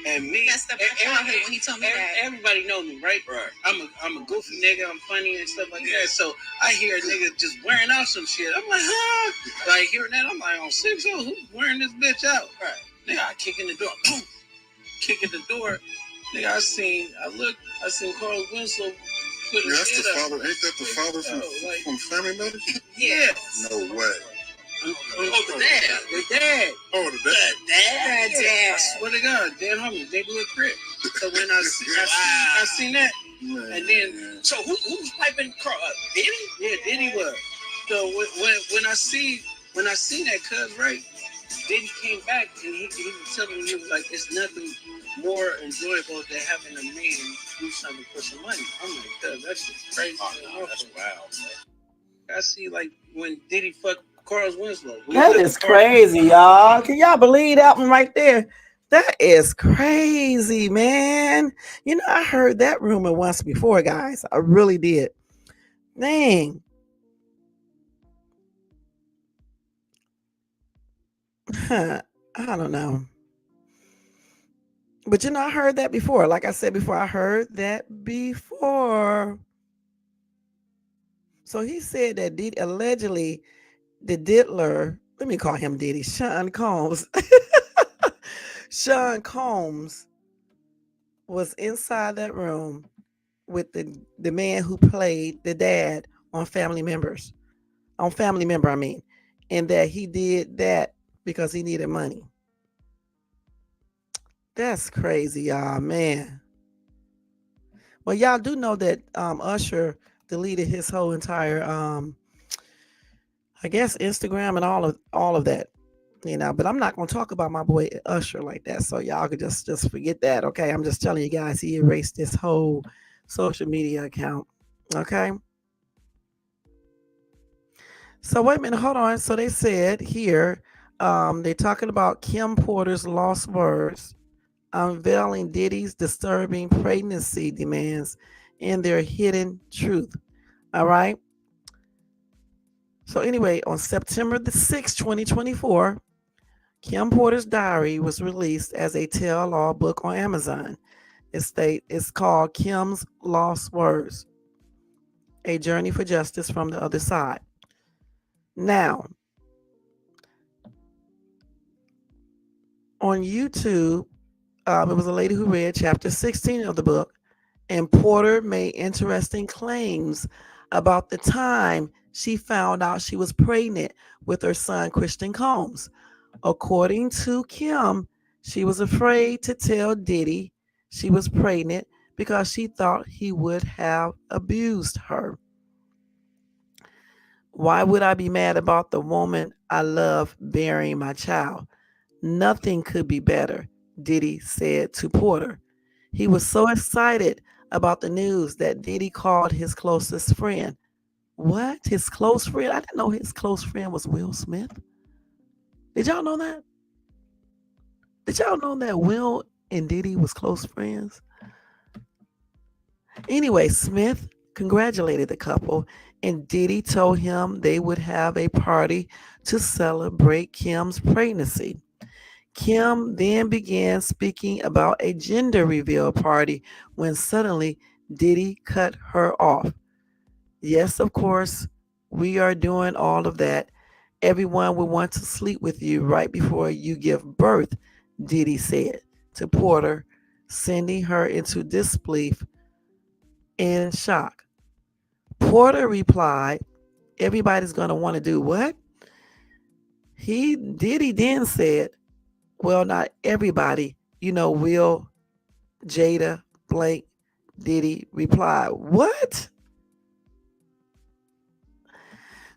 And me, That's the when he told me that. Everybody know me, right? Right. I'm a goofy nigga. I'm funny and stuff like that. So I hear a nigga just wearing out some shit. I'm like, huh? Like hearing that, I'm like, on 6-0, who's wearing this bitch out? Right. Nigga, I kick in the door. Boom. Kick in the door. Nigga, I seen Carl Winslow put his That's shit the up. father. Ain't that the father from Family Matters? Yeah. No way. The dad. Oh, the dad. Yeah, I swear to God, dead homie, they blew a crib. So when I seen that, and then So who's piping Diddy? yeah, Diddy was. So when I seen that, cuz right, Diddy came back and he was telling me, he was like, it's nothing more enjoyable than having a man do something for some money. I'm like, cuz that's just crazy. That's wild, I see like when Diddy fucked Carl Winslow. That is crazy, y'all. Can y'all believe that one right there? That is crazy, man. You know, I heard that rumor once before, guys. I really did. Dang. Huh. I don't know. But you know, I heard that before. Like I said before, I heard that before. So he said that Diddy, allegedly, the diddler, let me call him Diddy, Sean Combs. Sean Combs was inside that room with the man who played the dad on Family Members. On Family Member, I mean. And that he did that because he needed money. That's crazy, y'all, man. Well, y'all do know that Usher deleted his whole entire I guess Instagram and all of that. You know, but I'm not gonna talk about my boy Usher like that. So y'all could just forget that. Okay. I'm just telling you guys he erased his whole social media account. Okay. So wait a minute, hold on. So they said here, they're talking about Kim Porter's lost words, unveiling Diddy's disturbing pregnancy demands and their hidden truth. All right. So anyway, on September the 6th, 2024, Kim Porter's diary was released as a tell-all book on Amazon. It's called Kim's Lost Words, A Journey for Justice from the Other Side. Now, on YouTube, it was a lady who read chapter 16 of the book, and Porter made interesting claims about the time she found out she was pregnant with her son, Christian Combs. According to Kim, she was afraid to tell Diddy she was pregnant because she thought he would have abused her. Why would I be mad about the woman I love bearing my child? Nothing could be better, Diddy said to Porter. He was so excited about the news that Diddy called his closest friend. What? His close friend? I didn't know his close friend was Will Smith. Did y'all know that? Did y'all know that Will and Diddy was close friends? Anyway, Smith congratulated the couple, and Diddy told him they would have a party to celebrate Kim's pregnancy. Kim then began speaking about a gender reveal party when suddenly Diddy cut her off. Yes, of course, we are doing all of that. Everyone will want to sleep with you right before you give birth, Diddy said to Porter, sending her into disbelief and shock. Porter replied, everybody's going to want to do what? Diddy then said, well, not everybody. You know, Will, Jada, Blake, Diddy replied, what?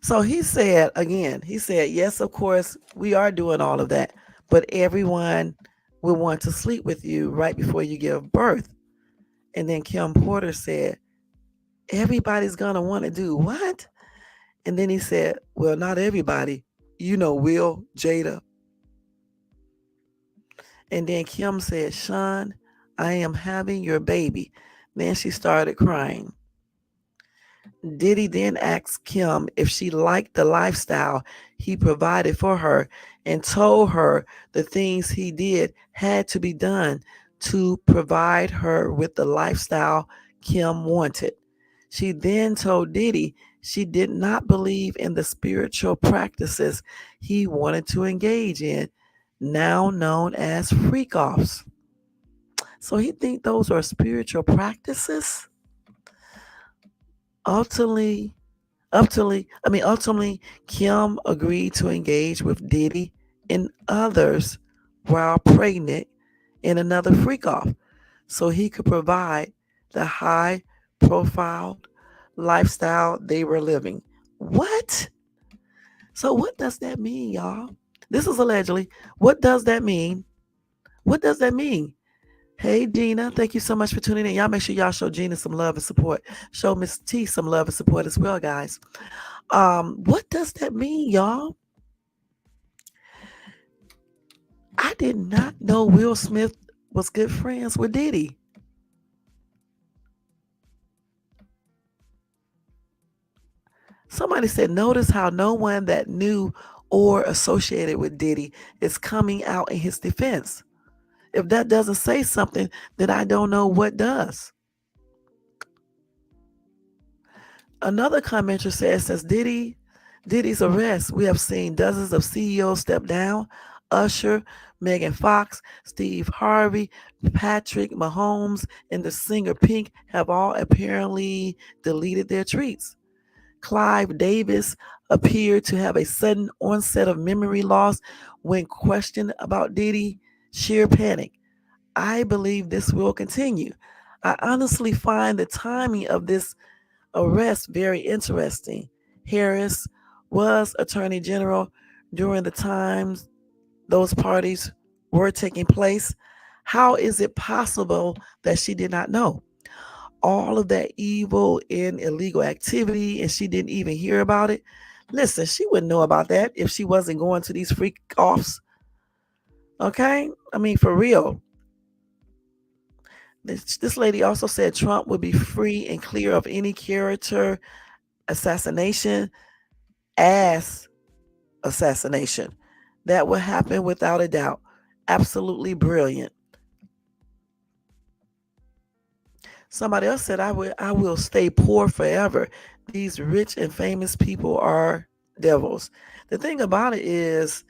So he said, again, yes, of course, we are doing all of that, but everyone will want to sleep with you right before you give birth. And then Kim Porter said, everybody's going to want to do what? And then he said, well, not everybody. You know, Will, Jada. And then Kim said, Sean, I am having your baby. Then she started crying. Diddy then asked Kim if she liked the lifestyle he provided for her and told her the things he did had to be done to provide her with the lifestyle Kim wanted. She then told Diddy she did not believe in the spiritual practices he wanted to engage in, now known as freak-offs. So he think those are spiritual practices? Ultimately, Ultimately, Kim agreed to engage with Diddy and others while pregnant in another freak off so he could provide the high profile lifestyle they were living. What? So, what does that mean, y'all? This is allegedly. What does that mean? What does that mean? Hey, Gina, thank you so much for tuning in. Y'all make sure y'all show Gina some love and support. Show Miss T some love and support as well, guys. What does that mean, y'all? I did not know Will Smith was good friends with Diddy. Somebody said, notice how no one that knew or associated with Diddy is coming out in his defense. If that doesn't say something, then I don't know what does. Another commenter says, since Diddy's arrest, we have seen dozens of CEOs step down. Usher, Megan Fox, Steve Harvey, Patrick Mahomes, and the singer Pink have all apparently deleted their tweets. Clive Davis appeared to have a sudden onset of memory loss when questioned about Diddy. Sheer panic. I believe this will continue. I honestly find the timing of this arrest very interesting. Harris was Attorney General during the times those parties were taking place. How is it possible that she did not know all of that evil and illegal activity and she didn't even hear about it? Listen, she wouldn't know about that if she wasn't going to these freak offs. Okay? I mean, for real. This lady also said Trump would be free and clear of any character assassination, ass assassination. That would happen without a doubt. Absolutely brilliant. Somebody else said, I will stay poor forever. These rich and famous people are devils. The thing about it is,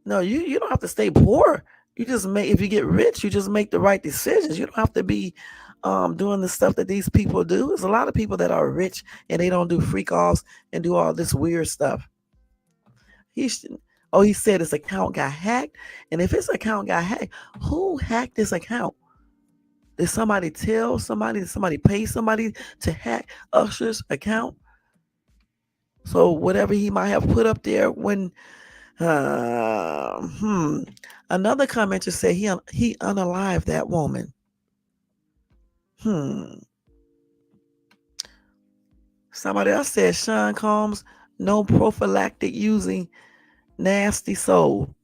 no, you don't have to stay poor. You just make, if you get rich, you just make the right decisions. You don't have to be doing the stuff that these people do. There's a lot of people that are rich and they don't do freak offs and do all this weird stuff. He said his account got hacked. And if his account got hacked, who hacked this account? Did somebody tell somebody? Did somebody pay somebody to hack Usher's account? So whatever he might have put up there when another commenter said he unalived that woman. Somebody else said Sean Combs, no prophylactic using nasty soul.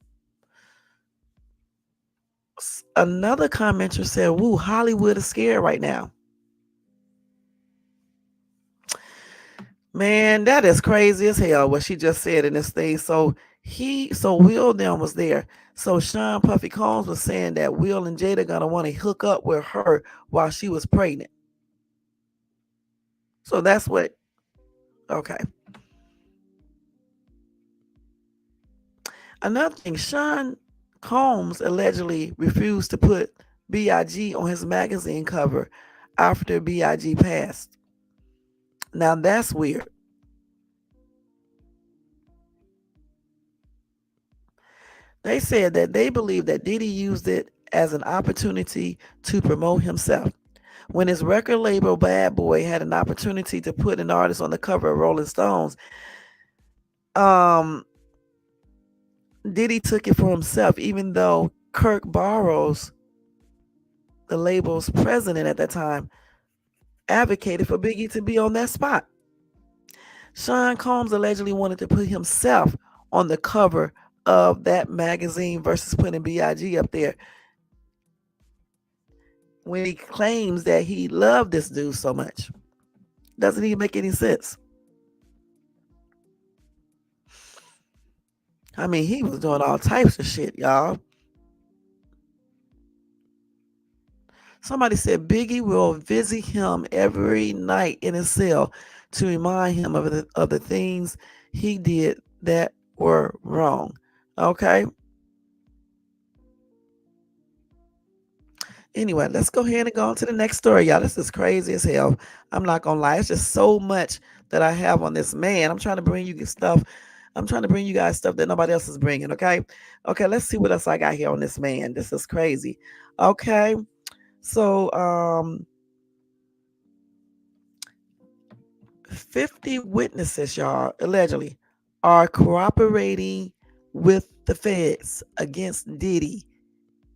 Another commenter said, woo, Hollywood is scared right now. Man, that is crazy as hell what she just said in this thing. So Will then was there. So Sean Puffy Combs was saying that Will and Jada gonna want to hook up with her while she was pregnant. So that's what. Okay. Another thing, Sean Combs allegedly refused to put B.I.G. on his magazine cover after B.I.G. passed. Now that's weird. They said that they believe that Diddy used it as an opportunity to promote himself. When his record label Bad Boy had an opportunity to put an artist on the cover of Rolling Stones, Diddy took it for himself, even though Kirk Burroughs, the label's president at that time, advocated for Biggie to be on that spot. Sean Combs allegedly wanted to put himself on the cover of that magazine versus putting B.I.G. up there when he claims that he loved this dude so much. Doesn't even make any sense. I mean, he was doing all types of shit, y'all. Somebody said Biggie will visit him every night in his cell to remind him of the things he did that were wrong. Okay. Anyway, let's go ahead and go on to the next story, y'all. This is crazy as hell. I'm not gonna lie. It's just so much that I have on this man. I'm trying to bring you stuff. I'm trying to bring you guys stuff that nobody else is bringing. Okay. Okay. Let's see what else I got here on this man. This is crazy. Okay. So, 50 witnesses, y'all, allegedly, are cooperating with the feds against Diddy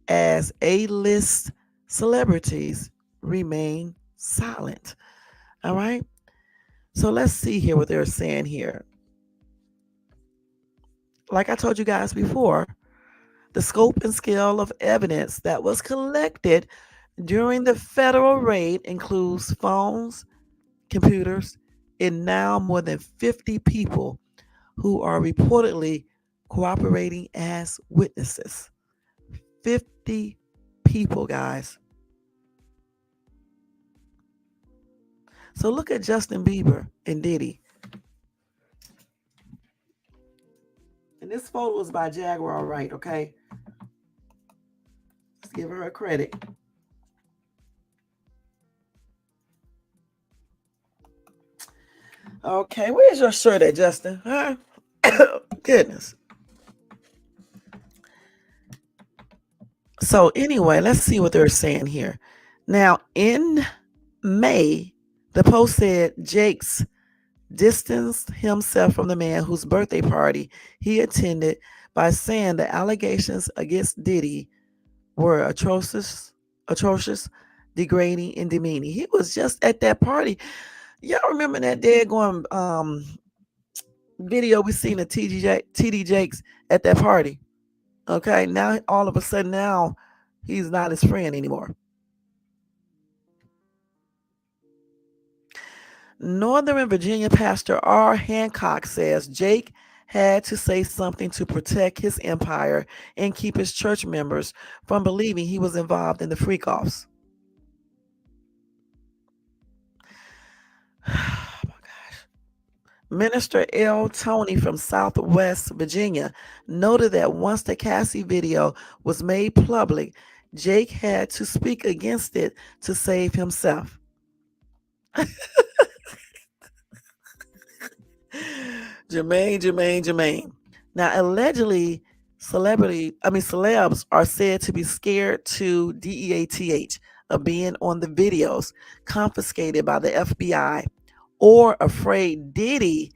as A-list celebrities remain silent. All right. So let's see here what they're saying here. Like I told you guys before, the scope and scale of evidence that was collected during the federal raid includes phones, computers, and now more than 50 people who are reportedly cooperating as witnesses. 50 people, guys. So look at Justin Bieber and Diddy. And this photo is by Jaguar Wright, okay? Let's give her a credit. Okay, where's your shirt at, Justin? Huh? Goodness. So anyway, let's see what they're saying here. Now, in May, the Post said Jakes distanced himself from the man whose birthday party he attended by saying the allegations against Diddy were atrocious, degrading, and demeaning. He was just at that party. Y'all remember that daggone video we seen of TD Jakes at that party? Okay, now all of a sudden now he's not his friend anymore. Northern Virginia pastor R. Hancock says Jake had to say something to protect his empire and keep his church members from believing he was involved in the freak-offs. Oh my gosh. Minister L. Tony from Southwest Virginia noted that once the Cassie video was made public, Jake had to speak against it to save himself. Jermaine. Now, allegedly, celebs are said to be scared to DEATH of being on the videos confiscated by the FBI or afraid Diddy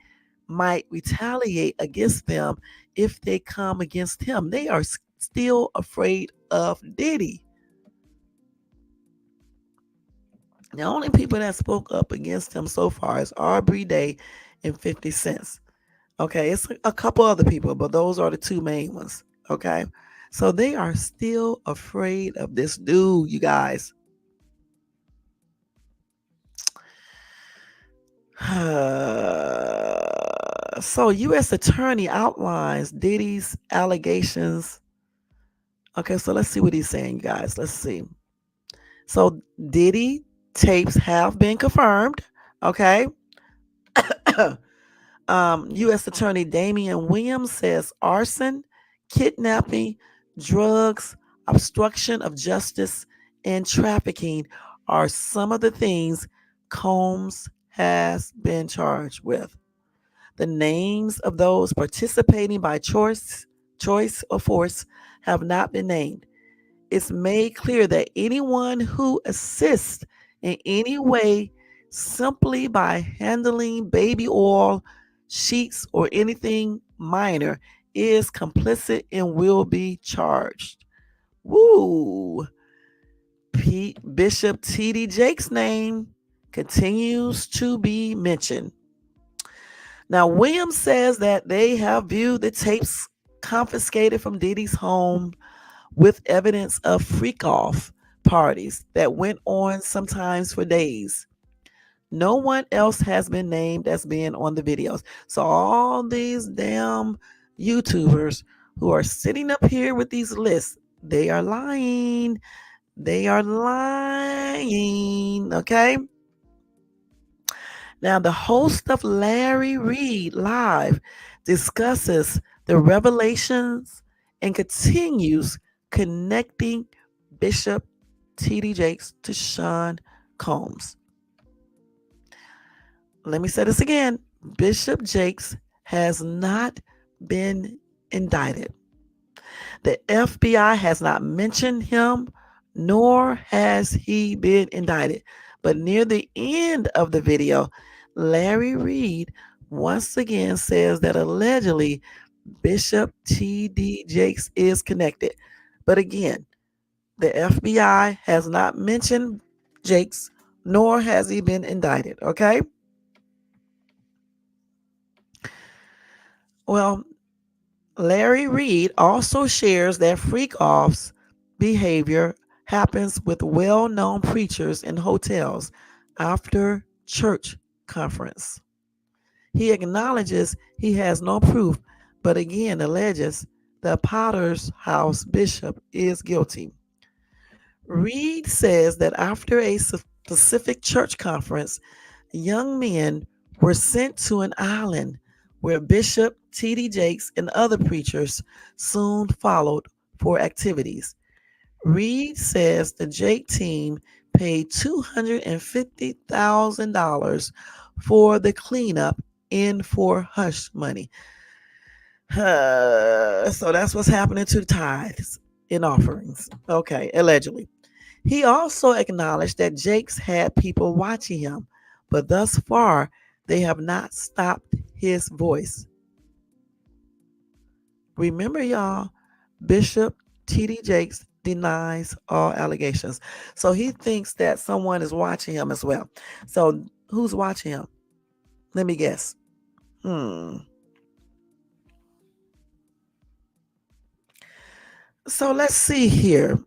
might retaliate against them if they come against him. They are still afraid of Diddy. The only people that spoke up against him so far is Aubrey Day and 50 Cent. Okay, it's a couple other people, but those are the two main ones. Okay, so they are still afraid of this dude, you guys. So, U.S. Attorney outlines Diddy's allegations. Okay, so let's see what he's saying, you guys. Let's see. So, Diddy tapes have been confirmed. Okay. U.S. Attorney Damian Williams says arson, kidnapping, drugs, obstruction of justice, and trafficking are some of the things Combs has been charged with. The names of those participating by choice or force have not been named. It's made clear that anyone who assists in any way simply by handling baby oil, sheets, or anything minor is complicit and will be charged. Woo! Bishop T.D. Jake's name continues to be mentioned. Now, Williams says that they have viewed the tapes confiscated from Diddy's home with evidence of freak-off parties that went on sometimes for days. No one else has been named as being on the videos. So all these damn YouTubers who are sitting up here with these lists, they are lying. They are lying, okay? Now, the host of Larry Reed Live discusses the revelations and continues connecting Bishop T.D. Jakes to Sean Combs. Let me say this again. Bishop Jakes has not been indicted. The FBI has not mentioned him, nor has he been indicted. But near the end of the video, Larry Reed once again says that allegedly Bishop T.D. Jakes is connected. But again, the FBI has not mentioned Jakes, nor has he been indicted. Okay? Well, Larry Reed also shares that freak offs behavior happens with well known preachers in hotels after church conference. He acknowledges he has no proof, but again alleges the Potter's House bishop is guilty. Reed says that after a specific church conference, young men were sent to an island where Bishop T.D. Jakes and other preachers soon followed for activities. Reed says the Jake team paid $250,000 for the cleanup in for hush money. So that's what's happening to the tithes and offerings. Okay, allegedly. He also acknowledged that Jakes had people watching him, but thus far they have not stopped his voice. Remember, y'all, Bishop T.D. Jakes denies all allegations. So he thinks that someone is watching him as well. So who's watching him? Let me guess. So let's see here.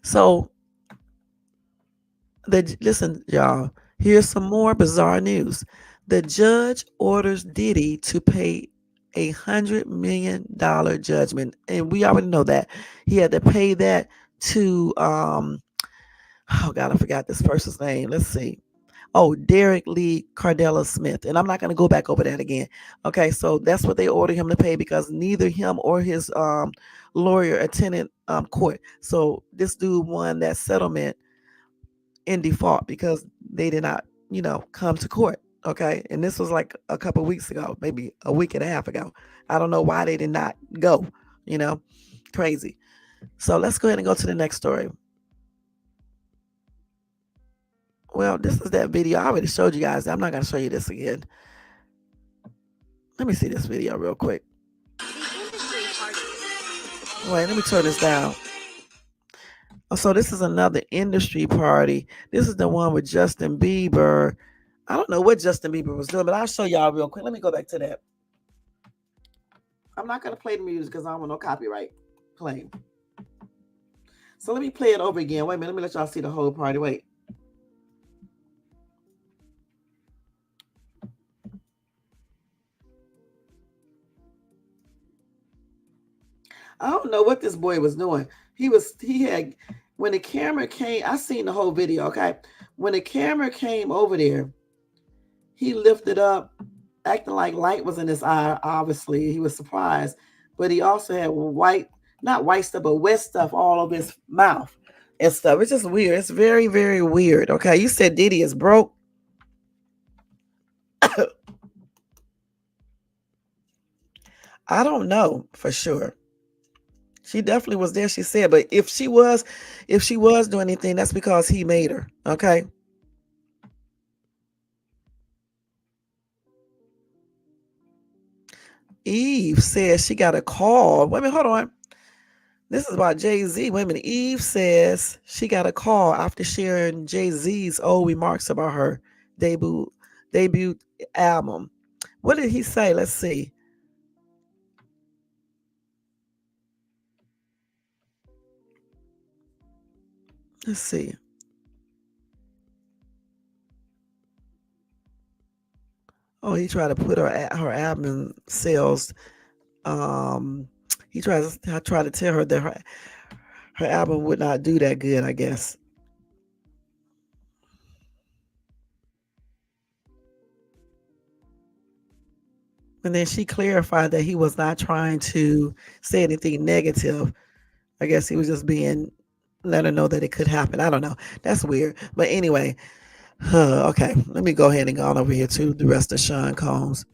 So listen, y'all. Here's some more bizarre news. The judge orders Diddy to pay $100 million judgment, and we already know that he had to pay that to oh God, I forgot this person's name. Let's see. Oh, Derek Lee Cardella Smith. And I'm not going to go back over that again. Okay, so that's what they ordered him to pay because neither him or his lawyer attended court. So this dude won that settlement in default because they did not, come to court. Okay, and this was like a couple weeks ago, maybe a week and a half ago. I don't know why they did not go, crazy. So let's go ahead and go to the next story. Well, this is that video. I already showed you guys. I'm not going to show you this again. Let me see this video real quick. Wait, let me turn this down. Oh, so this is another industry party. This is the one with Justin Bieber. I don't know what Justin Bieber was doing, but I'll show y'all real quick. Let me go back to that. I'm not going to play the music because I don't want no copyright claim. So let me play it over again. Wait a minute. Let me let y'all see the whole party. Wait. I don't know what this boy was doing. When the camera came, I seen the whole video, okay? When the camera came over there, he lifted up, acting like light was in his eye, obviously. He was surprised. But he also had not white stuff, but wet stuff all over his mouth and stuff. It's just weird. It's very, very weird, okay? You said Diddy is broke. I don't know for sure. She definitely was there, she said, but if she was doing anything, that's because he made her, okay? Eve says she got a call. Wait a minute, hold on. This is about Jay-Z. Wait a minute. Eve says she got a call after sharing Jay-Z's old remarks about her debut album. What did he say? Let's see. Let's see. Oh, he tried to put her album sales. He tried to tell her that her album would not do that good, I guess. And then she clarified that he was not trying to say anything negative I guess he was just being let her know that it could happen. I don't know. That's weird. But anyway, okay. Let me go ahead and go on over here to the rest of Sean Combs.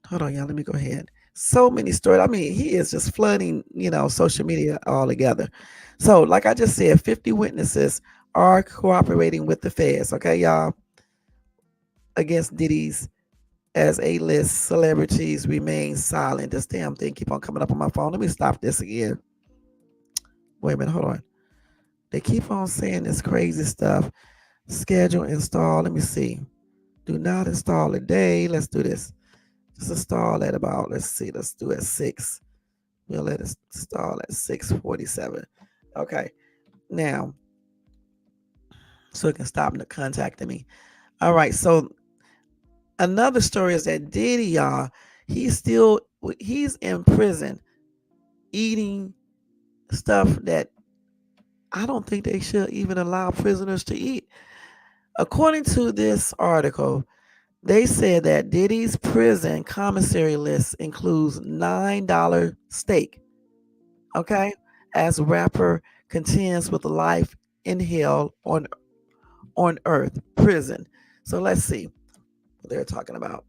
Hold on, y'all. Let me go ahead. So many stories. I mean, he is just flooding, social media altogether. So, like I just said, 50 witnesses are cooperating with the feds, okay, y'all, against Diddy's as A-list celebrities remain silent. This damn thing keep on coming up on my phone. Let me stop this again. Wait a minute, hold on. They keep on saying this crazy stuff. Schedule install. Let me see. Do not install a day. Let's do this. Just install at about, let's see, let's do at 6. We'll let it install at 6:47. Okay. Now, so it can stop contacting me. All right. So another story is that Diddy, y'all, he's in prison eating stuff that I don't think they should even allow prisoners to eat. According to this article, they said that Diddy's prison commissary list includes $9 steak, okay, as rapper contends with life in hell on earth prison. So let's see what they're talking about.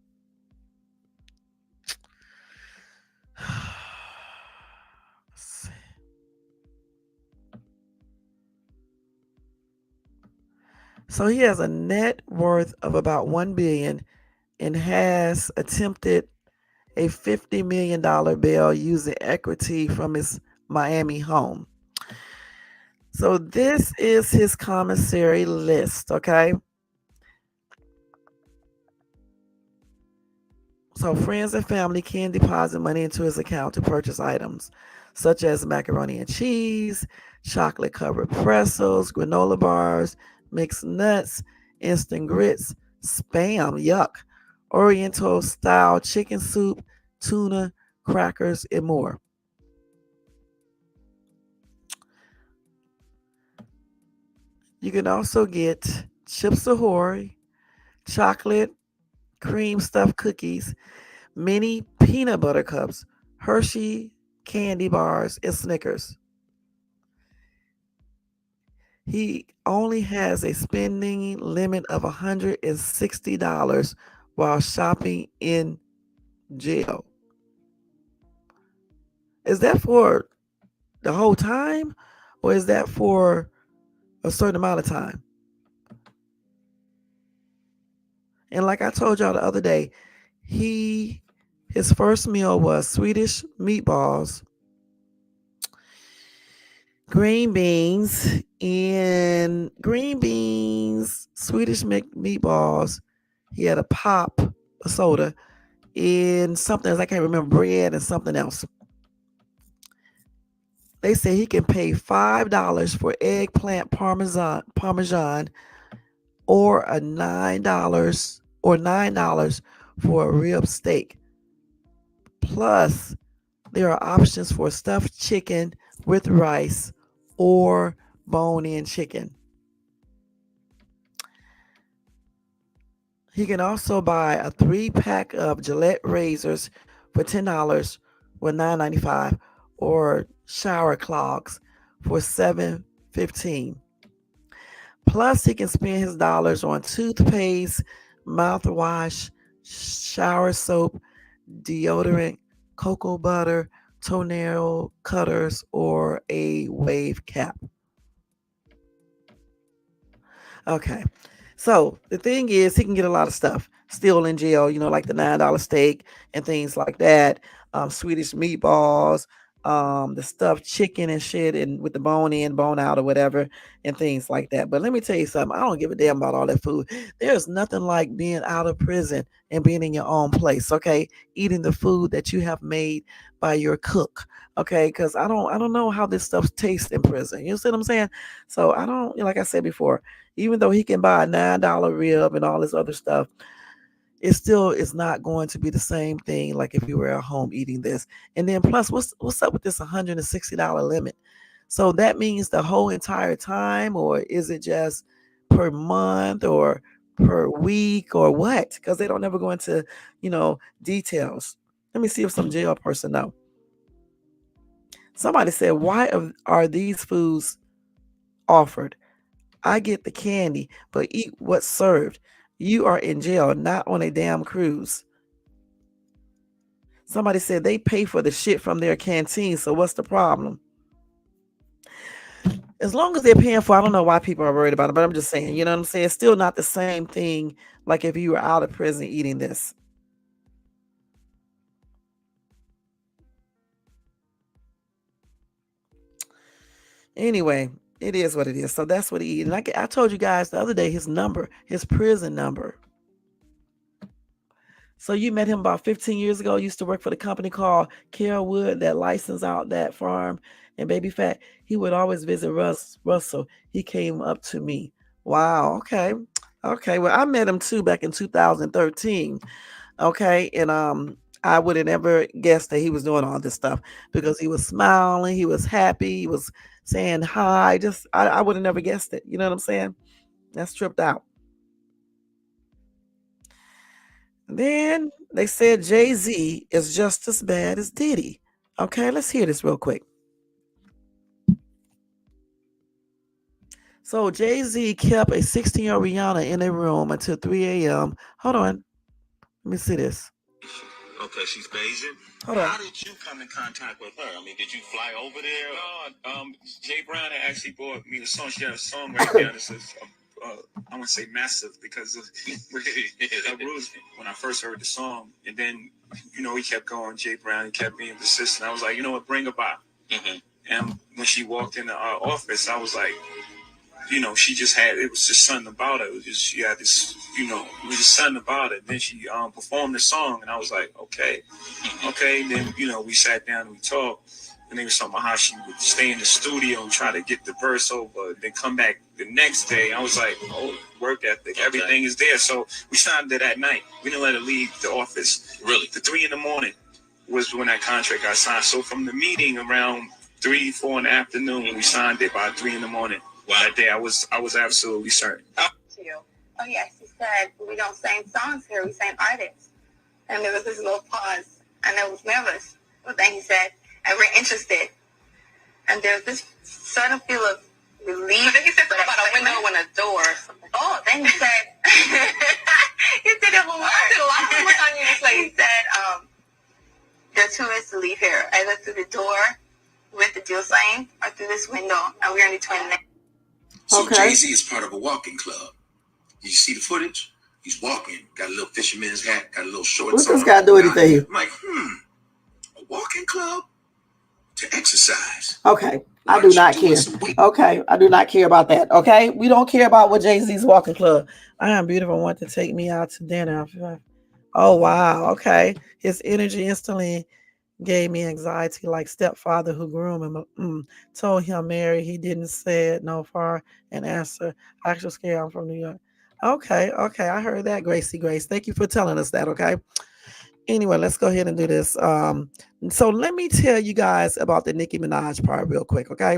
So he has a net worth of about 1 billion and has attempted a $50 million bail using equity from his Miami home. So this is his commissary list, okay? So friends and family can deposit money into his account to purchase items such as macaroni and cheese, chocolate covered pretzels, granola bars, mixed nuts, instant grits, Spam, yuck, Oriental style chicken soup, tuna, crackers, and more. You can also get Chips Ahoy, chocolate cream stuffed cookies, mini peanut butter cups, Hershey candy bars, and Snickers. He only has a spending limit of $160 while shopping in jail. Is that for the whole time or is that for a certain amount of time? And like I told y'all the other day, his first meal was Swedish meatballs, green beans, Swedish meatballs. He had a pop, a soda, and something else. I can't remember, bread and something else. They say he can pay $5 for eggplant parmesan or $9 for a rib steak. Plus, there are options for stuffed chicken with rice or bone-in chicken. He can also buy a 3-pack of Gillette razors for $10 or $9.95 or shower clogs for $7.15. Plus, he can spend his dollars on toothpaste, mouthwash, shower soap, deodorant, cocoa butter, toenail cutters, or a wave cap. Okay. So the thing is, he can get a lot of stuff still in jail, like the $9 steak and things like that, Swedish meatballs, the stuffed chicken and shit, and with the bone in, bone out, or whatever, and things like that. But let me tell you something. I don't give a damn about all that food. There's nothing like being out of prison and being in your own place. Okay, eating the food that you have made by your cook. Okay, because I don't know how this stuff tastes in prison. You see what I'm saying? So I don't, like I said before, even though he can buy a $9 rib and all this other stuff, it still is not going to be the same thing like if you were at home eating this. And then plus, what's up with this $160 limit? So that means the whole entire time, or is it just per month or per week or what? Because they don't ever go into, details. Let me see if some jail person know. Somebody said, why are these foods offered? I get the candy, but eat what's served. You are in jail, not on a damn cruise. Somebody said they pay for the shit from their canteen, so what's the problem? As long as they're paying for, I don't know why people are worried about it, but I'm just saying, you know what I'm saying? It's still not the same thing like if you were out of prison eating this. Anyway, it is what it is. So that's what he eat. And I told you guys the other day his number, his prison number. So you met him about 15 years ago. Used to work for the company called Carolwood that licensed out that farm and Baby Fat. He would always visit Russell. He came up to me. Wow. Okay. Okay. Well, I met him too back in 2013. Okay. And I would have never guessed that he was doing all this stuff because he was smiling, he was happy, he was saying hi. Just I would have never guessed it. You know what I'm saying? That's tripped out. Then they said Jay-Z is just as bad as Diddy. Okay, let's hear this real quick. So Jay-Z kept a 16-year-old Rihanna in a room until 3 a.m. Hold on. Let me see this. Okay, she's Bayesian. Hold on. How did you come in contact with her? I mean, did you fly over there? No, Jay Brown had actually bought me the song. She had a song right there that says, I want to say massive because of Bruce when I first heard the song. And then, he kept going, Jay Brown, he kept being persistent. I was like, you know what, bring her by. Mm-hmm. And when she walked in our office, I was like, she just had, it was just something about it. It was just, she had this, it was just something about it. Then she performed the song, and I was like, okay. Then, we sat down and we talked. And they were talking about how she would stay in the studio and try to get the verse over, then come back the next day. I was like, oh, work ethic, everything is there. So we signed it that night. We didn't let her leave the office. Really? The 3 a.m. was when that contract got signed. So from the meeting around 3, 4 in the afternoon, we signed it by 3 a.m. Wow. That day, I was absolutely certain. Oh yes, he said we don't sing songs here, we sing artists. And there was this little pause, and I was nervous. But then he said, and we're interested. And there was this sudden feel of relief. But then he said something about a window and a door or something. Oh, then he said, he said it more. I did a lot of work on you. He said, there are 2 ways to leave here, either through the door with the deal sign or through this window, and we're only 20 minutes. So Jay-Z is part of a walking club. You see the footage? He's walking, got a little fisherman's hat, got a little shorts on. What's this guy do anything? I'm like, a walking club to exercise. Okay, I do not care. Okay, I do not care about that. Okay, we don't care about what Jay-Z's walking club. I am beautiful. Want to take me out to dinner. Oh wow. Okay, his energy instantly gave me anxiety like stepfather who groomed him. Told him Mary. He didn't say it no far and answer. Actual scare. I'm from New York. Okay. I heard that, Gracie Grace. Thank you for telling us that. Okay. Anyway, let's go ahead and do this. So let me tell you guys about the Nicki Minaj part real quick. Okay.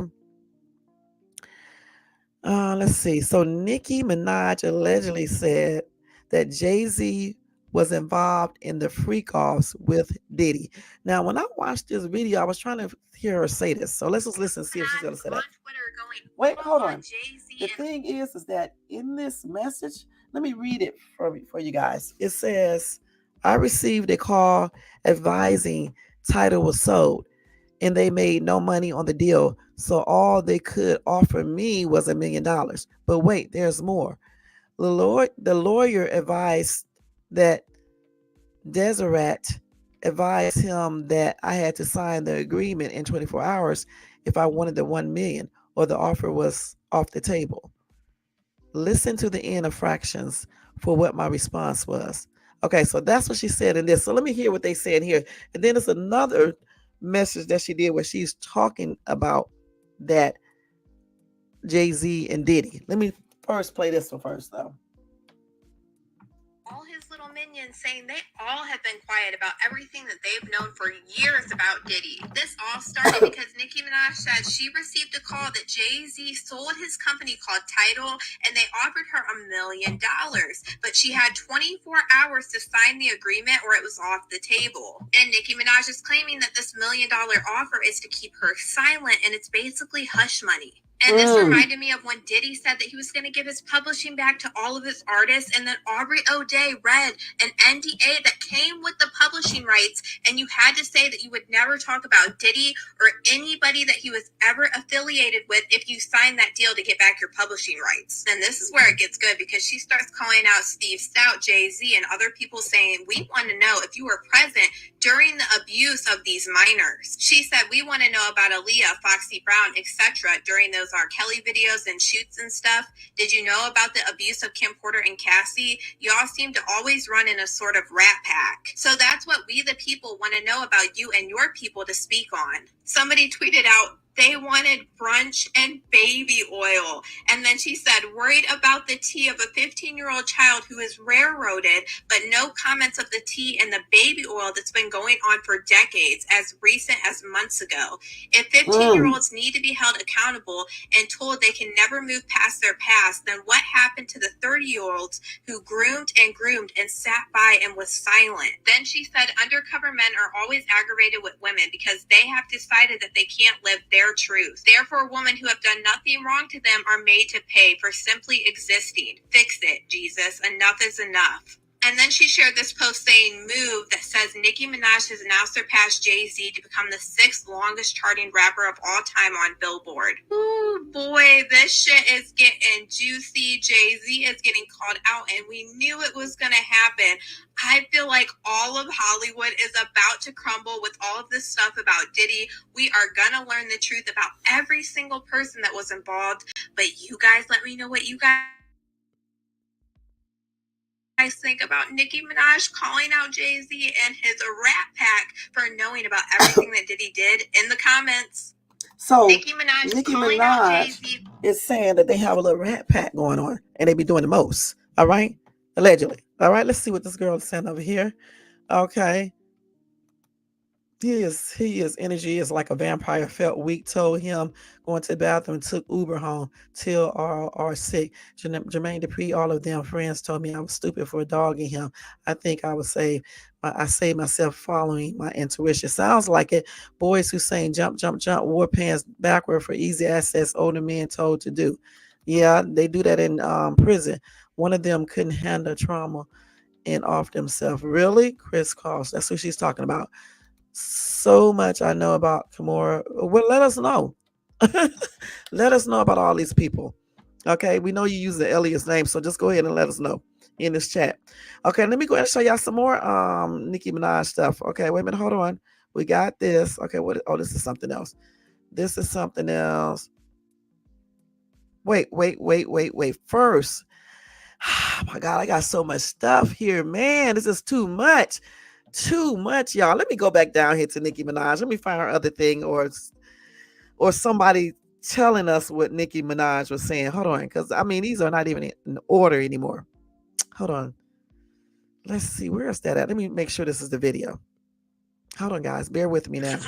Let's see. So Nicki Minaj allegedly said that Jay-Z was involved in the freak-offs with Diddy. Now, when I watched this video, I was trying to hear her say this. So let's just listen and see if she's going to say that. Wait, hold on. The thing is that in this message, let me read it for you guys. It says, I received a call advising Tidal was sold, and they made no money on the deal. So all they could offer me was $1 million. But wait, there's more. The lawyer advised that Deseret advised him that I had to sign the agreement in 24 hours if I wanted the 1 million or the offer was off the table. Listen to the end of fractions for what my response was. Okay, so that's what she said in this. So let me hear what they said here. And then there's another message that she did where she's talking about that Jay-Z and Diddy. Let me first play this one first, though. All his little minions saying they all have been quiet about everything that they've known for years about Diddy. This all started because Nicki Minaj said she received a call that Jay-Z sold his company called Tidal, and they offered her $1 million, but she had 24 hours to sign the agreement or it was off the table. And Nicki Minaj is claiming that this $1 million offer is to keep her silent, and it's basically hush money. And this reminded me of when Diddy said that he was going to give his publishing back to all of his artists, and then Aubrey O'Day read an NDA that came with the publishing rights, and you had to say that you would never talk about Diddy or anybody that he was ever affiliated with if you signed that deal to get back your publishing rights. And this is where it gets good, because she starts calling out Steve Stout, Jay-Z, and other people saying, we want to know if you were present during the abuse of these minors. She said, we want to know about Aaliyah, Foxy Brown, etc. during those R. Kelly videos and shoots and stuff. Did you know about the abuse of Kim Porter and Cassie? Y'all seem to always run in a sort of rat pack. So that's what we the people want to know about you and your people to speak on. Somebody tweeted out, they wanted brunch and baby oil. And then she said, worried about the tea of a 15-year-old child who is railroaded, but no comments of the tea and the baby oil that's been going on for decades, as recent as months ago. If 15-year-olds need to be held accountable and told they can never move past their past, then what happened to the 30-year-olds who groomed and sat by and was silent? Then she said, undercover men are always aggravated with women because they have decided that they can't live their truth. Therefore, women who have done nothing wrong to them are made to pay for simply existing. Fix it, Jesus. Enough is enough. And then she shared this post saying, move, that says Nicki Minaj has now surpassed Jay-Z to become the 6th longest charting rapper of all time on Billboard. Ooh, boy, this shit is getting juicy. Jay-Z is getting called out, and we knew it was going to happen. I feel like all of Hollywood is about to crumble with all of this stuff about Diddy. We are going to learn the truth about every single person that was involved. But you guys, let me know what you guys think about Nicki Minaj calling out Jay-Z and his rat pack for knowing about everything that Diddy did in the comments. So Nicki Minaj is saying that they have a little rat pack going on, and they be doing the most. All right, allegedly. All right, let's see what this girl is saying over here. Okay. His energy is like a vampire. Felt weak, told him going to the bathroom, took Uber home till are sick. Jermaine Dupri, all of them friends told me I was stupid for dogging him. I think I was saved. I saved myself following my intuition. Sounds like it. Boys who saying jump, jump, jump, wore pants backward for easy access, older men told to do. Yeah, they do that in prison. One of them couldn't handle trauma and off themselves. Really? Chris Cross. That's what she's talking about. So much I know about Kimora. Well, let us know. Let us know about all these people. Okay, we know you use the alias name, so just go ahead and let us know in this chat. Okay, let me go ahead and show y'all some more Nicki Minaj stuff. Okay, wait a minute, hold on. We got this. Okay, what? Oh, this is something else. This is something else. Wait. First, oh my God, I got so much stuff here, man. This is too much. Too much, y'all. Let me go back down here to Nicki Minaj. Let me find her other thing, or somebody telling us what Nicki Minaj was saying. Hold on, because I mean these are not even in order anymore. Hold on. Let's see, where is that at? Let me make sure this is the video. Hold on, guys. Bear with me now.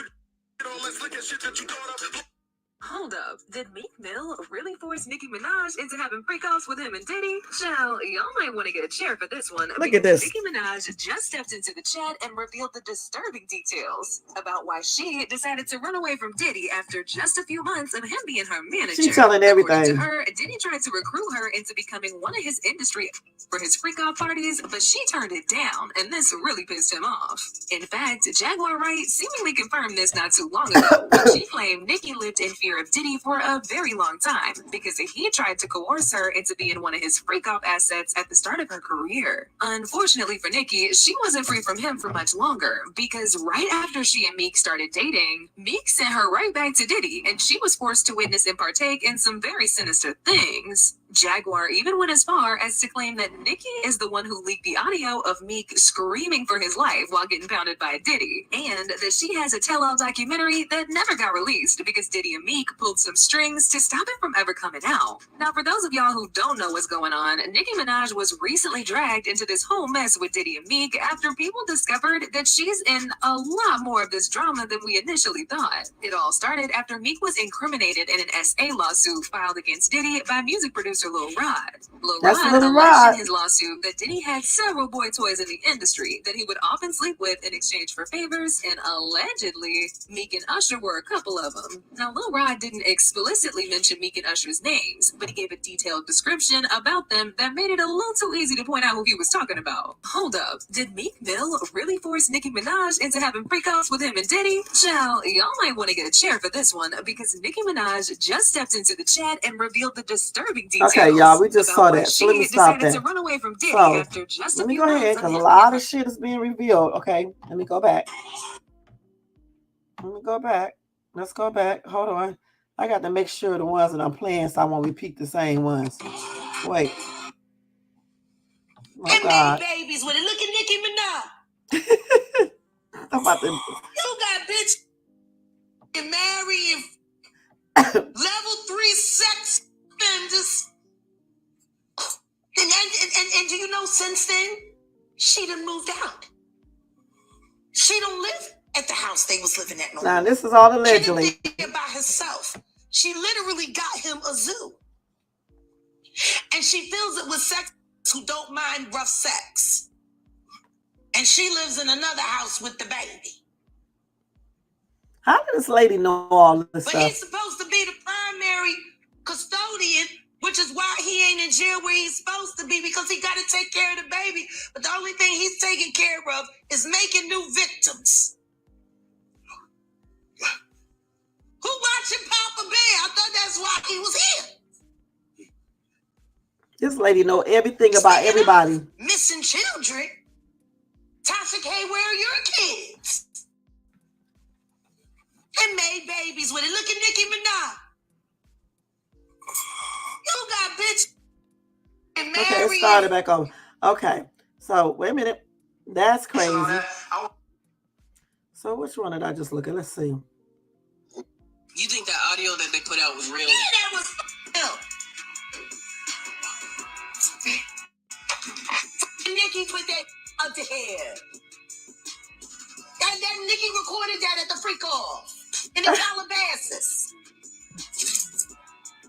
Hold up, did Meek Mill really force Nicki Minaj into having freak-offs with him and Diddy? Child, y'all might want to get a chair for this one. Look at this. Nicki Minaj just stepped into the chat and revealed the disturbing details about why she decided to run away from Diddy after just a few months of him being her manager. She's telling everything. According to her, Diddy tried to recruit her into becoming one of his industry for his freak-off parties, but she turned it down, and this really pissed him off. In fact, Jaguar Wright seemingly confirmed this not too long ago when she claimed Nicki lived in fear of Diddy for a very long time because he tried to coerce her into being one of his freak-off assets at the start of her career. Unfortunately for Nicki, she wasn't free from him for much longer because right after she and Meek started dating, Meek sent her right back to Diddy, and she was forced to witness and partake in some very sinister things. Jaguar even went as far as to claim that Nicki is the one who leaked the audio of Meek screaming for his life while getting pounded by Diddy, and that she has a tell-all documentary that never got released because Diddy and Meek pulled some strings to stop it from ever coming out. Now, for those of y'all who don't know what's going on, Nicki Minaj was recently dragged into this whole mess with Diddy and Meek after people discovered that she's in a lot more of this drama than we initially thought. It all started after Meek was incriminated in an SA lawsuit filed against Diddy by music producer Lil Rod. Lil Rod alleged in his lawsuit that Diddy had several boy toys in the industry that he would often sleep with in exchange for favors, and allegedly, Meek and Usher were a couple of them. Now, Lil Rod didn't explicitly mention Meek and Usher's names, but he gave a detailed description about them that made it a little too easy to point out who he was talking about. Hold up, did Meek Mill really force Nicki Minaj into having freakouts with him and Diddy? Child, y'all might want to get a chair for this one, because Nicki Minaj just stepped into the chat and revealed the disturbing details. Okay, y'all, we just saw that. So let me stop that. To run away from Diddy So after just let me go ahead, because a lot of shit is being revealed. Okay, let me go back. Let's go back. Hold on. I got to make sure the ones that I'm playing so I won't repeat the same ones. Wait. Oh, God. Babies with it. Look at Nicki Minaj. I'm about to... You got bitch and marry and level 3 sex offenders. And do you know since then, she done moved out. She don't live at the house they was living at no more. Now, this is all allegedly. She didn't live by herself. She literally got him a zoo. And she fills it with sex who don't mind rough sex. And she lives in another house with the baby. How does this lady know all this stuff? But he's supposed to be the primary custodian, which is why he ain't in jail where he's supposed to be, because he got to take care of the baby. But the only thing he's taking care of is making new victims. Who watching Papa Bear? I thought that's why he was here. This lady know everything about everybody. Missing children. Tasha K, where are your kids? And made babies with it. Look at Nicki Minaj. You got bitch and married. Okay, it started back over. Okay, so wait a minute. That's crazy. So which one did I just look at? Let's see. You think that audio that they put out was real? Yeah, that was real. Nicki put that out there. That Nicki recorded that at the freak off in the Calabasas.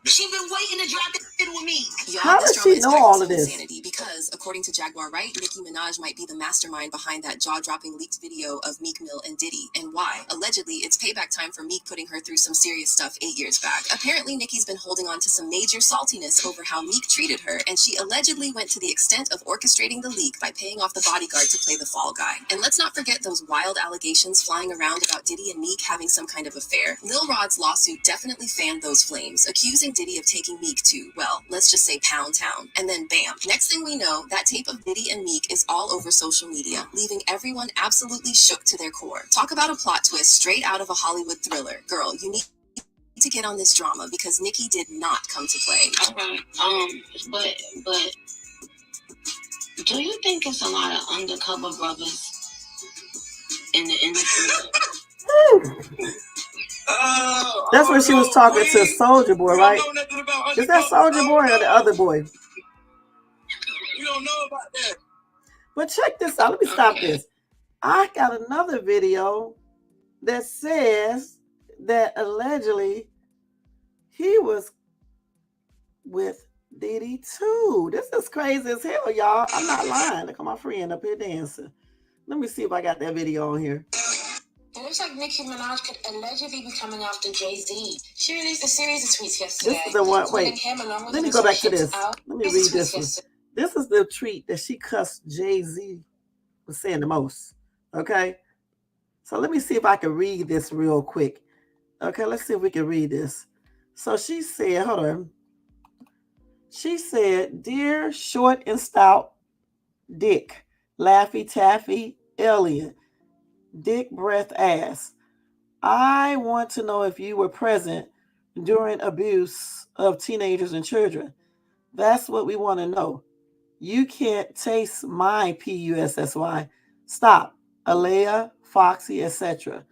She been waiting to drop it with me. How does she know all of this? Insanity, because according to Jaguar Wright, Nicki Minaj might be the mastermind behind that jaw-dropping leaked video of Meek Mill and Diddy. And why? Allegedly, it's payback time for Meek putting her through some serious stuff 8 years back. Apparently, Nicki's been holding on to some major saltiness over how Meek treated her, and she allegedly went to the extent of orchestrating the leak by paying off the bodyguard to play the fall guy. And let's not forget those wild allegations flying around about Diddy and Meek having some kind of affair. Lil Rod's lawsuit definitely fanned those flames, accusing Diddy of taking Meek to, well, let's just say Pound Town. And then bam, next thing we know, that tape of Diddy and Meek is all over social media, leaving everyone absolutely shook to their core. Talk about a plot twist straight out of a Hollywood thriller. Girl, you need to get on this drama because Nicki did not come to play. Okay, but do you think it's a lot of undercover brothers in the industry? That's when she was talking to Soulja Boy, right? Is that Soulja Boy or the other boy? You don't know about that. But check this out. Let me stop this. I got another video that says that allegedly he was with Diddy too. This is crazy as hell, y'all. I'm not lying. Look at my friend up here dancing. Let me see if I got that video on here. It looks like Nicki Minaj could allegedly be coming after Jay-Z. She released a series of tweets yesterday. This is the one. Wait, let me go back to this. Let me read this one. This is the tweet that she cussed Jay-Z for saying the most. Okay, so let me see if I can read this real quick. Okay, let's see if we can read this. So she said, hold on. She said, "Dear short and stout dick, Laffy Taffy alien, dick breath ass. I want to know if you were present during abuse of teenagers and children. That's what we want to know. You can't taste my PUSSY. Stop. Alea, Foxy, etc.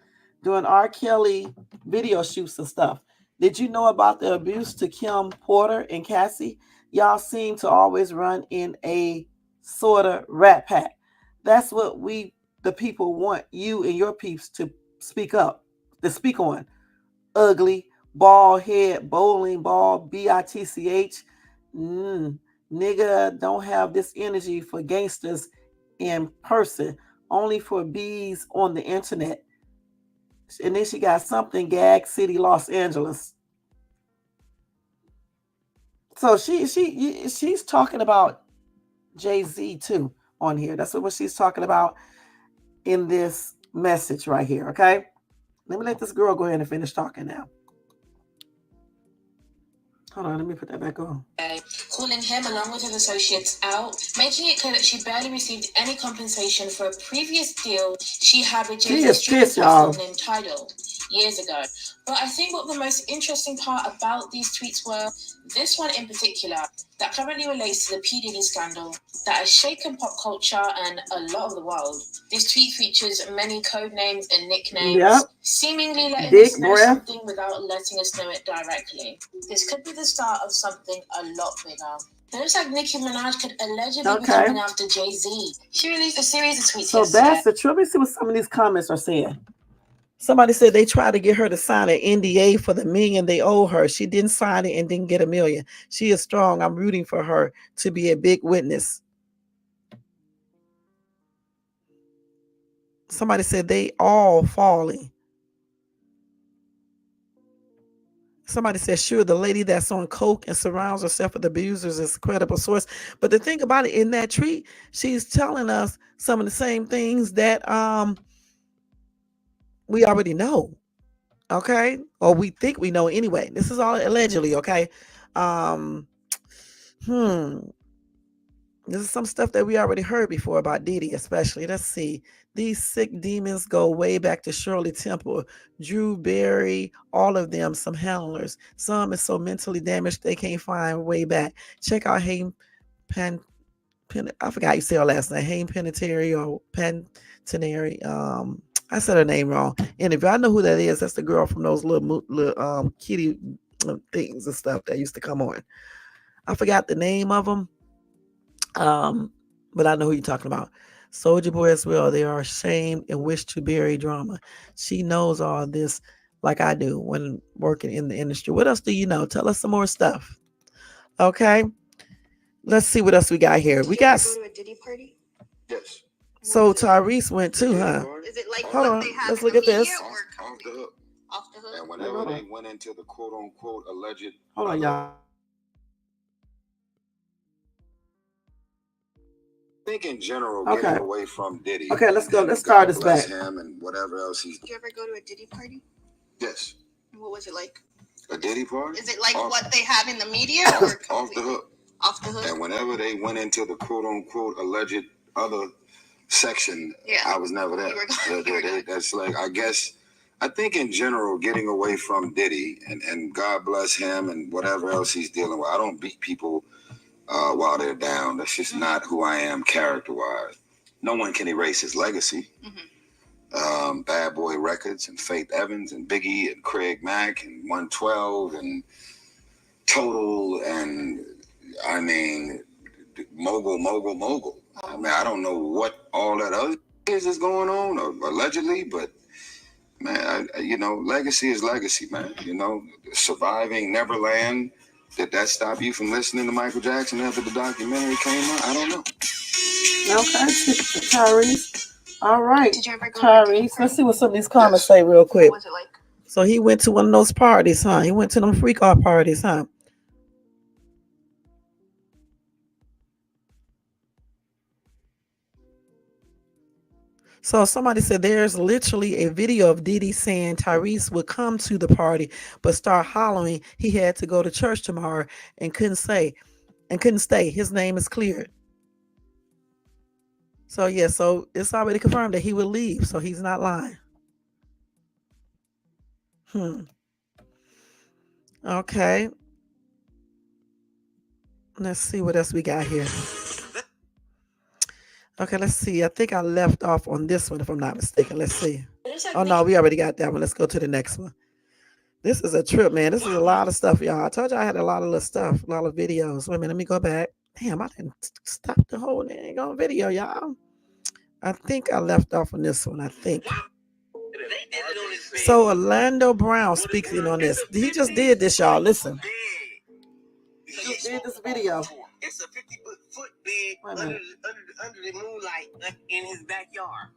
Doing R. Kelly video shoots and stuff. Did you know about the abuse to Kim Porter and Cassie? Y'all seem to always run in a sort of rat pack. That's what we, the people, want you and your peeps to speak up, to speak on. Ugly, bald head, bowling ball, BITCH. Nigga don't have this energy for gangsters in person, only for bees on the internet. And then she got something Gag City, Los Angeles. So she's talking about Jay-Z too on here. That's what she's talking about in this message right here, okay? Let me let this girl go ahead and finish talking now. Hold on, let me put that back on. Calling him along with his associates out, making it clear that she barely received any compensation for a previous deal she had with Jay-Z's streaming platform named Tidal years ago. But I think what the most interesting part about these tweets were, this one in particular, that currently relates to the P. Diddy scandal that has shaken pop culture and a lot of the world. This tweet features many code names and nicknames, seemingly letting us know something without letting us know it directly. This could be the start of something a lot bigger. It looks like Nicki Minaj could allegedly be coming after Jay-Z. She released a series of tweets yesterday. That's the truth. Let me see what some of these comments are saying. Somebody said they tried to get her to sign an NDA for the $1 million they owe her. She didn't sign it and didn't get $1 million. She is strong. I'm rooting for her to be a big witness. Somebody said they all falling. Somebody said, sure, the lady that's on coke and surrounds herself with abusers is a credible source. But the thing about it, in that tweet, she's telling us some of the same things that we already know. Okay? Or we think we know anyway. This is all allegedly, okay? This is some stuff that we already heard before about Diddy, especially. Let's see. These sick demons go way back to Shirley Temple, Drew Barry, all of them, some handlers. Some is so mentally damaged they can't find way back. Check out Hayden I forgot how you say her last name. Hayden Penitentiary or Penitentiary. I said her name wrong. And if I know who that is, that's the girl from those little kitty things and stuff that used to come on. I forgot the name of them. But I know who you're talking about. Soldier Boy as well. They are ashamed and wish to bury drama. She knows all this like I do when working in the industry. What else do you know? Tell us some more stuff. Okay. Let's see what else we got here. We got. Go to a Diddy party? Yes. So Tyrese went too, huh? Is it like Hold on. Let's look at this. Off the hook. Off the hook? And whenever they went into the quote unquote alleged. Hold on, y'all. I think in general, getting away from Diddy. Okay, let's go. Let's start this back. Him and whatever else he's. Did you ever go to a Diddy party? Yes. What was it like? A Diddy party? Is it like what they have in the media? Or off the hook. Off the hook. And whenever they went into the quote unquote alleged other section, I was never there. That's like, I guess, I think in general, getting away from Diddy and God bless him and whatever else he's dealing with. I don't beat people while they're down. That's just not who I am character-wise. No one can erase his legacy. Bad Boy Records and Faith Evans and Biggie and Craig Mack and 112 and Total and, I mean, mogul. I mean, I don't know what all that other is going on, or allegedly, but man, legacy is legacy, man. Surviving Neverland. Did that stop you from listening to Michael Jackson after the documentary came out? I don't know. Okay, Tyrese. All right, Tyrese. Let's see what some of these comments say real quick. What was it like? So he went to one of those parties, huh? He went to them freak out parties, huh? So somebody said there's literally a video of Diddy saying Tyrese would come to the party, but start hollering he had to go to church tomorrow and couldn't stay. His name is cleared. So yeah, so it's already confirmed that he will leave. So he's not lying. Okay. Let's see what else we got here. Okay, let's see. I think I left off on this one, if I'm not mistaken. Let's see. Oh, no, we already got that one. Let's go to the next one. This is a trip, man. This is a lot of stuff, y'all. I told you I had a lot of little stuff, a lot of videos. Wait a minute, let me go back. Damn, I didn't stop the whole dang on video, y'all. I think I left off on this one. I think. So Orlando Brown speaking on this. He just did this, y'all. Listen. He just did this video. It's a 50-foot bed under the moonlight in his backyard.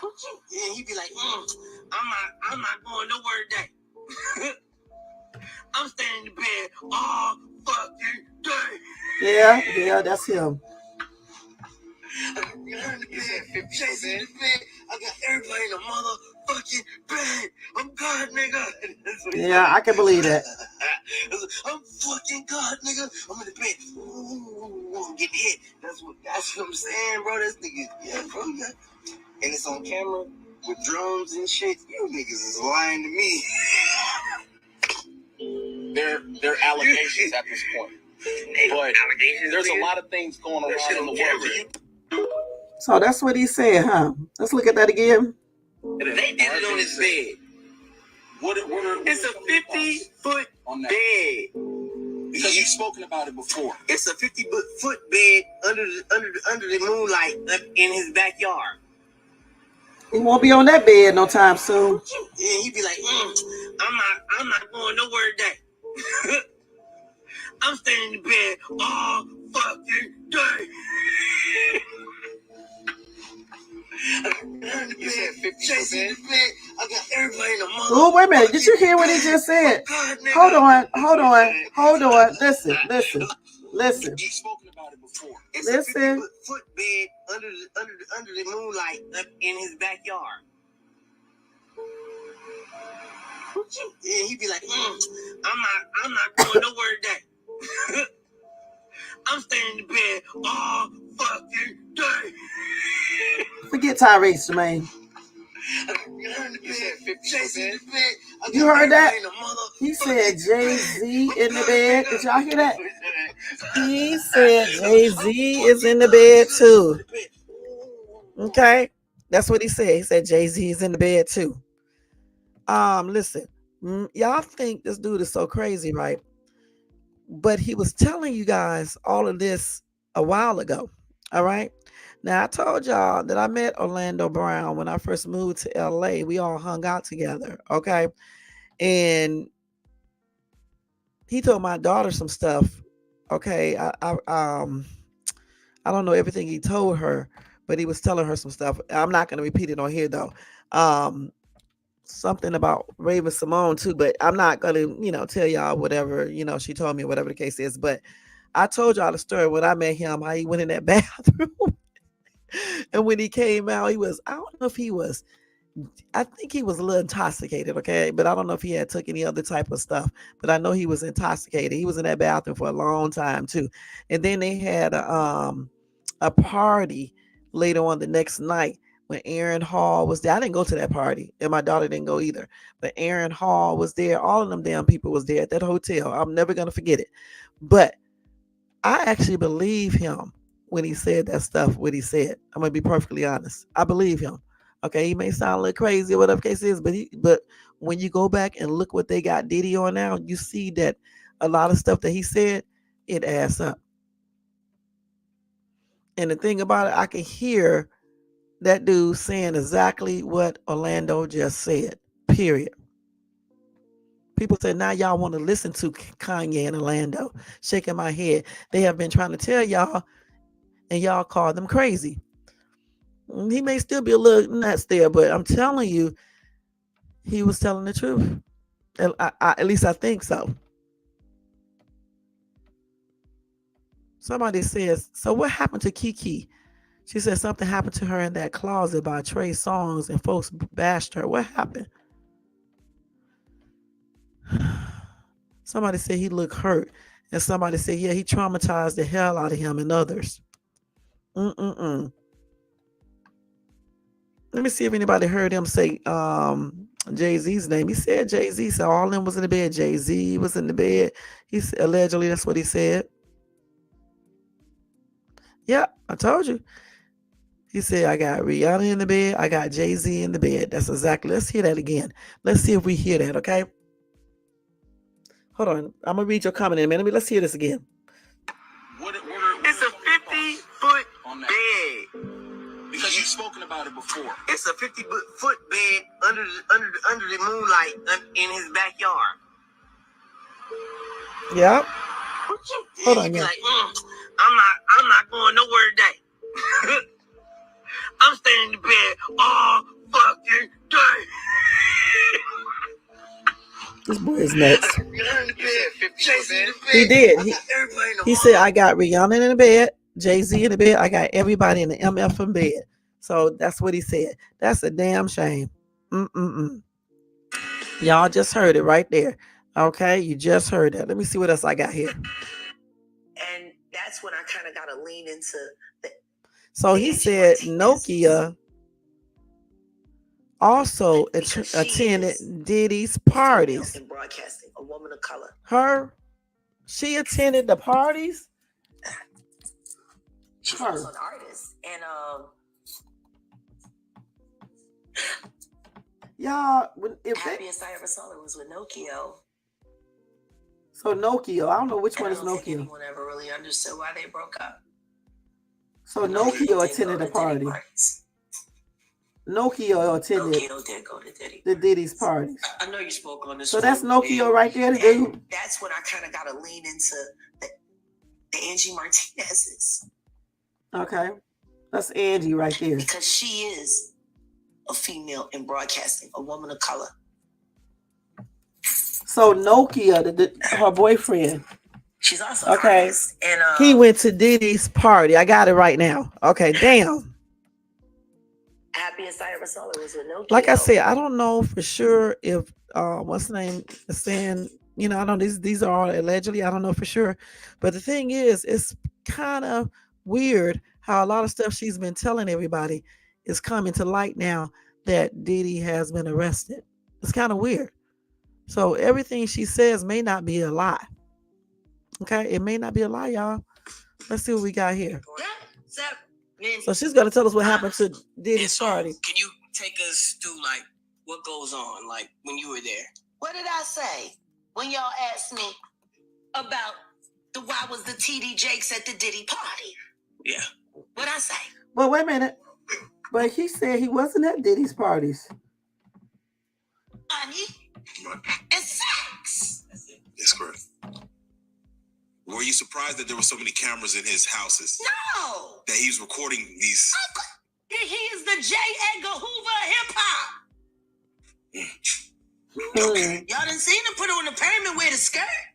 And he'd be like, I'm not going nowhere today. I'm staying in the bed all fucking day. Yeah, that's him. You said 50 in the bed. I got everybody in the motherfucking bed. I'm God, nigga. Yeah, I can believe that. I'm fucking God, nigga. I'm in the bed. Ooh, I'm getting hit. That's what I'm saying, bro. This nigga, yeah, bro. Yeah. And it's on camera with drones and shit. You niggas is lying to me. They're allegations at this point. But there's a lot of things going around in the world. So that's what he said, huh? Let's look at that again. They did it on his bed. It's a 50-foot bed. Because you've spoken about it before. It's a 50-foot bed under the moonlight in his backyard. He won't be on that bed no time soon. Yeah, he'd be like, I'm not going nowhere today. I'm staying in the bed all fucking day. You said 50 in the bed. I got everybody in the mother. Oh, wait a minute. Did you hear what he just said? Hold on. Listen. You've spoken about it before. It's a 50-foot bed under the moonlight in his backyard. Yeah, he'd be like, I'm not going nowhere today. I'm staying in the bed all fucking day. Forget Tyrese, Jermaine. You heard that? He said Jay-Z in the bed. Did y'all hear that? He said Jay-Z is in the bed too. Okay? That's what he said. He said Jay-Z is in the bed too. Listen. Y'all think this dude is so crazy, right? But he was telling you guys all of this a while ago. All right? Now, I told y'all that I met Orlando Brown when I first moved to LA. We all hung out together, okay? And he told my daughter some stuff, okay? I don't know everything he told her, but he was telling her some stuff. I'm not going to repeat it on here, though. Something about Raven Simone, too, but I'm not going to, tell y'all whatever, she told me, whatever the case is. But I told y'all the story when I met him, how he went in that bathroom. And when he came out, I don't know if I think he was a little intoxicated, okay? But I don't know if he had took any other type of stuff. But I know he was intoxicated. He was in that bathroom for a long time, too. And then they had a party later on the next night when Aaron Hall was there. I didn't go to that party, and my daughter didn't go either. But Aaron Hall was there. All of them damn people was there at that hotel. I'm never going to forget it. But I actually believe him when he said that stuff, what he said. I'm going to be perfectly honest. I believe him. Okay, he may sound a little crazy or whatever the case is, but when you go back and look what they got Diddy on now, you see that a lot of stuff that he said, it adds up. And the thing about it, I can hear that dude saying exactly what Orlando just said, period. People say, now y'all want to listen to Kanye and Orlando. Shaking my head. They have been trying to tell y'all, and y'all call them crazy. He may still be a little nuts there, but I'm telling you, he was telling the truth. At least I think so. Somebody says, so what happened to Kiki? She said something happened to her in that closet by Trey Songz and folks bashed her. What happened? Somebody said he looked hurt. And somebody said, yeah, he traumatized the hell out of him and others. Let me see if anybody heard him say Jay-Z's name. He said Jay-Z. So all of them was in the bed. Jay-Z was in the bed. He said, allegedly, that's what he said. Yeah, I told you. He said, I got Rihanna in the bed. I got Jay-Z in the bed. That's exactly. Let's hear that again. Let's see if we hear that, okay? Hold on. I'm going to read your comment in a minute. Let's hear this again. It's a 50-foot bed. Because you've spoken about it before. It's a 50-foot bed under the moonlight in his backyard. Yep. Hold on, He'd be yeah. like, I'm not going nowhere today. I'm staying in the bed all fucking day. This boy is nuts. He did. He said, I got Rihanna in the bed, Jay-Z in the bed. I got everybody in the MF in bed. So that's what he said. That's a damn shame. Y'all just heard it right there. Okay, you just heard that. Let me see what else I got here. And that's when I kind of got to lean into the. So he said Nokia also attended Diddy's parties. In broadcasting, a woman of color. She attended the parties. She's also an artist, and y'all, happiest I ever saw her was with Nokia. So Nokia, I don't know which one is I don't think Nokia. anyone ever really understood why they broke up. So Nokia attended the party. Nokia attended did go to Diddy. The Diddy's parties. I know you spoke on this. So that's Nokia right there, the dude. That's when I kind of got to lean into the Angie Martinez's. Okay, that's Angie right there. Because she is a female in broadcasting, a woman of color. So Nokia, her boyfriend. She's also an artist, and he went to Diddy's party. I got it right now. Okay, damn. Happiest I ever saw her was with Nokia. Like I said, I don't know for sure if what's the name is saying. You know, I know these are all allegedly. I don't know for sure, but the thing is, it's kind of weird how a lot of stuff she's been telling everybody is coming to light now that Diddy has been arrested. It's kind of weird. So everything she says may not be a lie. Okay, it may not be a lie, y'all. Let's see what we got here. So she's gonna tell us what happened to Diddy's party. Can you take us through like what goes on, like when you were there? What did I say when y'all asked me about why was the TD Jakes at the Diddy party? Yeah. What'd I say? Well, wait a minute. But he said he wasn't at Diddy's parties. Money and sex. That's correct. Were you surprised that there were so many cameras in his houses? No. That he was recording these? He is the J. Edgar Hoover of hip hop. Okay. Y'all done seen him put on the pyramid with a skirt.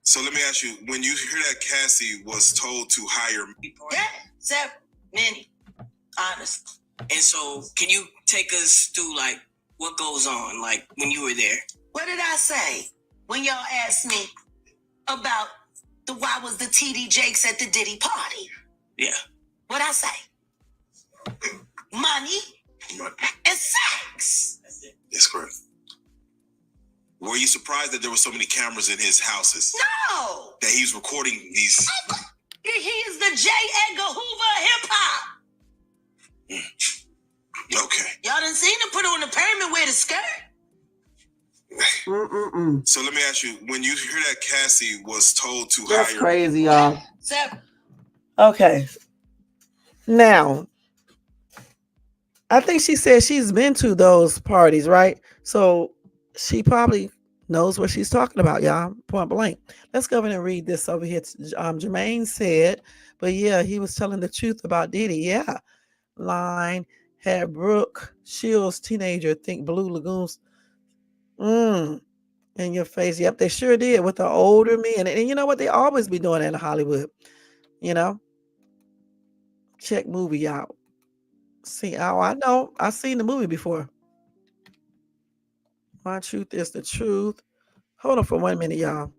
So let me ask you, when you hear that Cassie was told to hire... Yeah, seven, many, honest. And so, can you take us through, like, what goes on, like, when you were there? What did I say when y'all asked me about why was the TD Jakes at the Diddy party? Yeah. What'd I say? Money and sex. That's correct. Were you surprised that there were so many cameras in his houses? No. That he was recording these... He is the J. Edgar Hoover of hip hop. Okay. Y'all done seen him put on the pyramid with a skirt. So let me ask you, when you hear that Cassie was told to That's hire... crazy, y'all. Seven. Okay. Now, I think she said she's been to those parties, right? So she probably knows what she's talking about, y'all. Point blank. Let's go ahead and read this over here. Jermaine said, but yeah, he was telling the truth about Diddy. Yeah. Line had Brooke Shields, teenager, think Blue Lagoons. In your face. Yep, they sure did with the older men. And you know what? They always be doing that in Hollywood. You know? Check movie out. See, I know. I've seen the movie before. My truth is the truth. Hold on for 1 minute, y'all.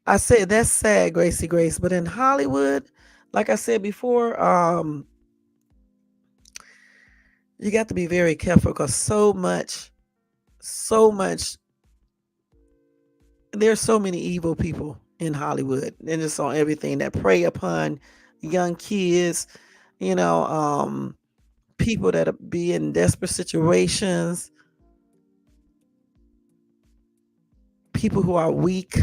I said that's sad, Gracie Grace. But in Hollywood, like I said before, you got to be very careful because so much, there's so many evil people in Hollywood and it's on everything that prey upon young kids, you know, people that be in desperate situations, people who are weak,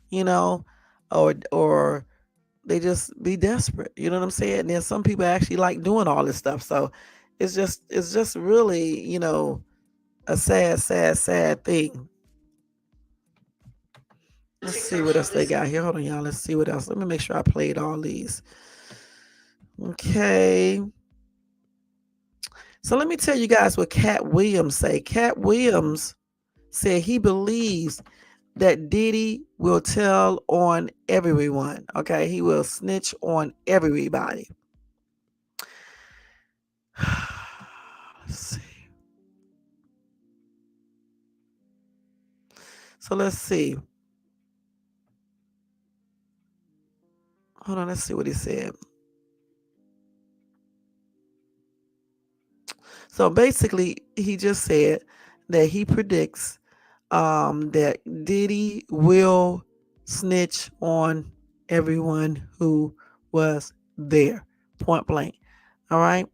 you know, or they just be desperate. You know what I'm saying? And then some people actually like doing all this stuff. So it's just really, a sad thing. Let's see what else they got here. Hold on, y'all. Let's see what else. Let me make sure I played all these. Okay. So let me tell you guys what Cat Williams say. Cat Williams said he believes that Diddy will tell on everyone. Okay, he will snitch on everybody. Let's see. So let's see. Hold on, let's see what he said. So basically, he just said that he predicts that Diddy will snitch on everyone who was there, point blank. All right.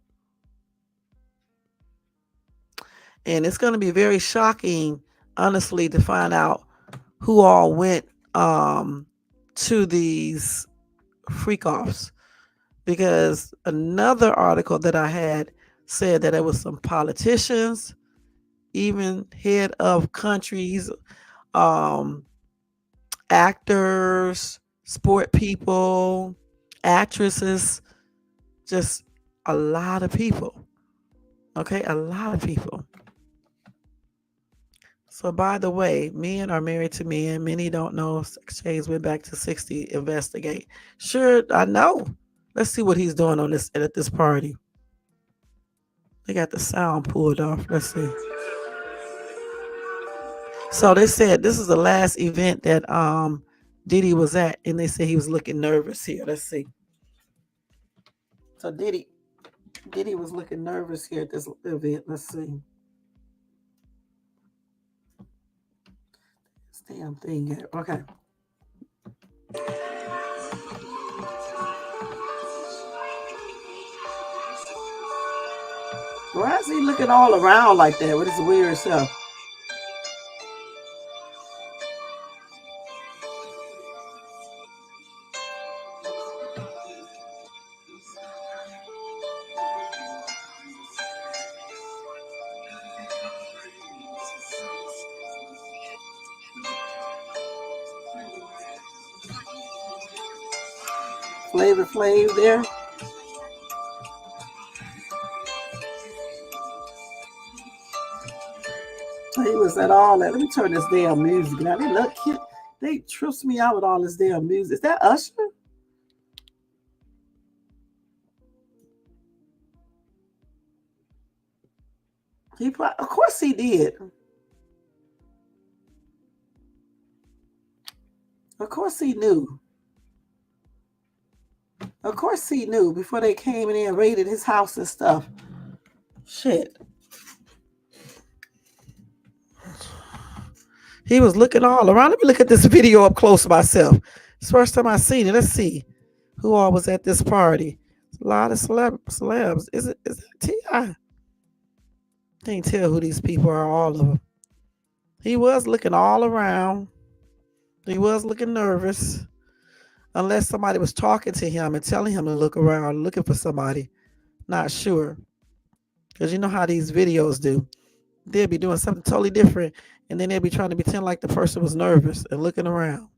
And it's going to be very shocking, honestly, to find out who all went to these freak offs. Because another article that I had said that there was some politicians, even head of countries, actors, sport people, actresses, just a lot of people. Okay, a lot of people. So, by the way, men are married to men. Many don't know sex change went back to 60. Investigate. Sure, I know. Let's see what he's doing on this at this party. They got the sound pulled off. Let's see. So they said this is the last event that Diddy was at, and they said he was looking nervous here. Let's see. So Diddy was looking nervous here at this event. Let's see. This damn thing here. Okay. Why is he looking all around like that with his weird stuff? Flavor Flav there. He was at all that. Let me turn this damn music down. They look cute. They trips me out with all this damn music. Is that Usher? Of course he did. Of course he knew. Of course he knew before they came in there and raided his house and stuff. Shit. He was looking all around. Let me look at this video up close myself. It's the first time I seen it. Let's see who all was at this party. A lot of celebs. Is it T.I.? Can't tell who these people are, all of them. He was looking all around. He was looking nervous. Unless somebody was talking to him and telling him to look around, looking for somebody. Not sure. Because you know how these videos do. They'll be doing something totally different, and then they'll be trying to pretend like the person was nervous and looking around.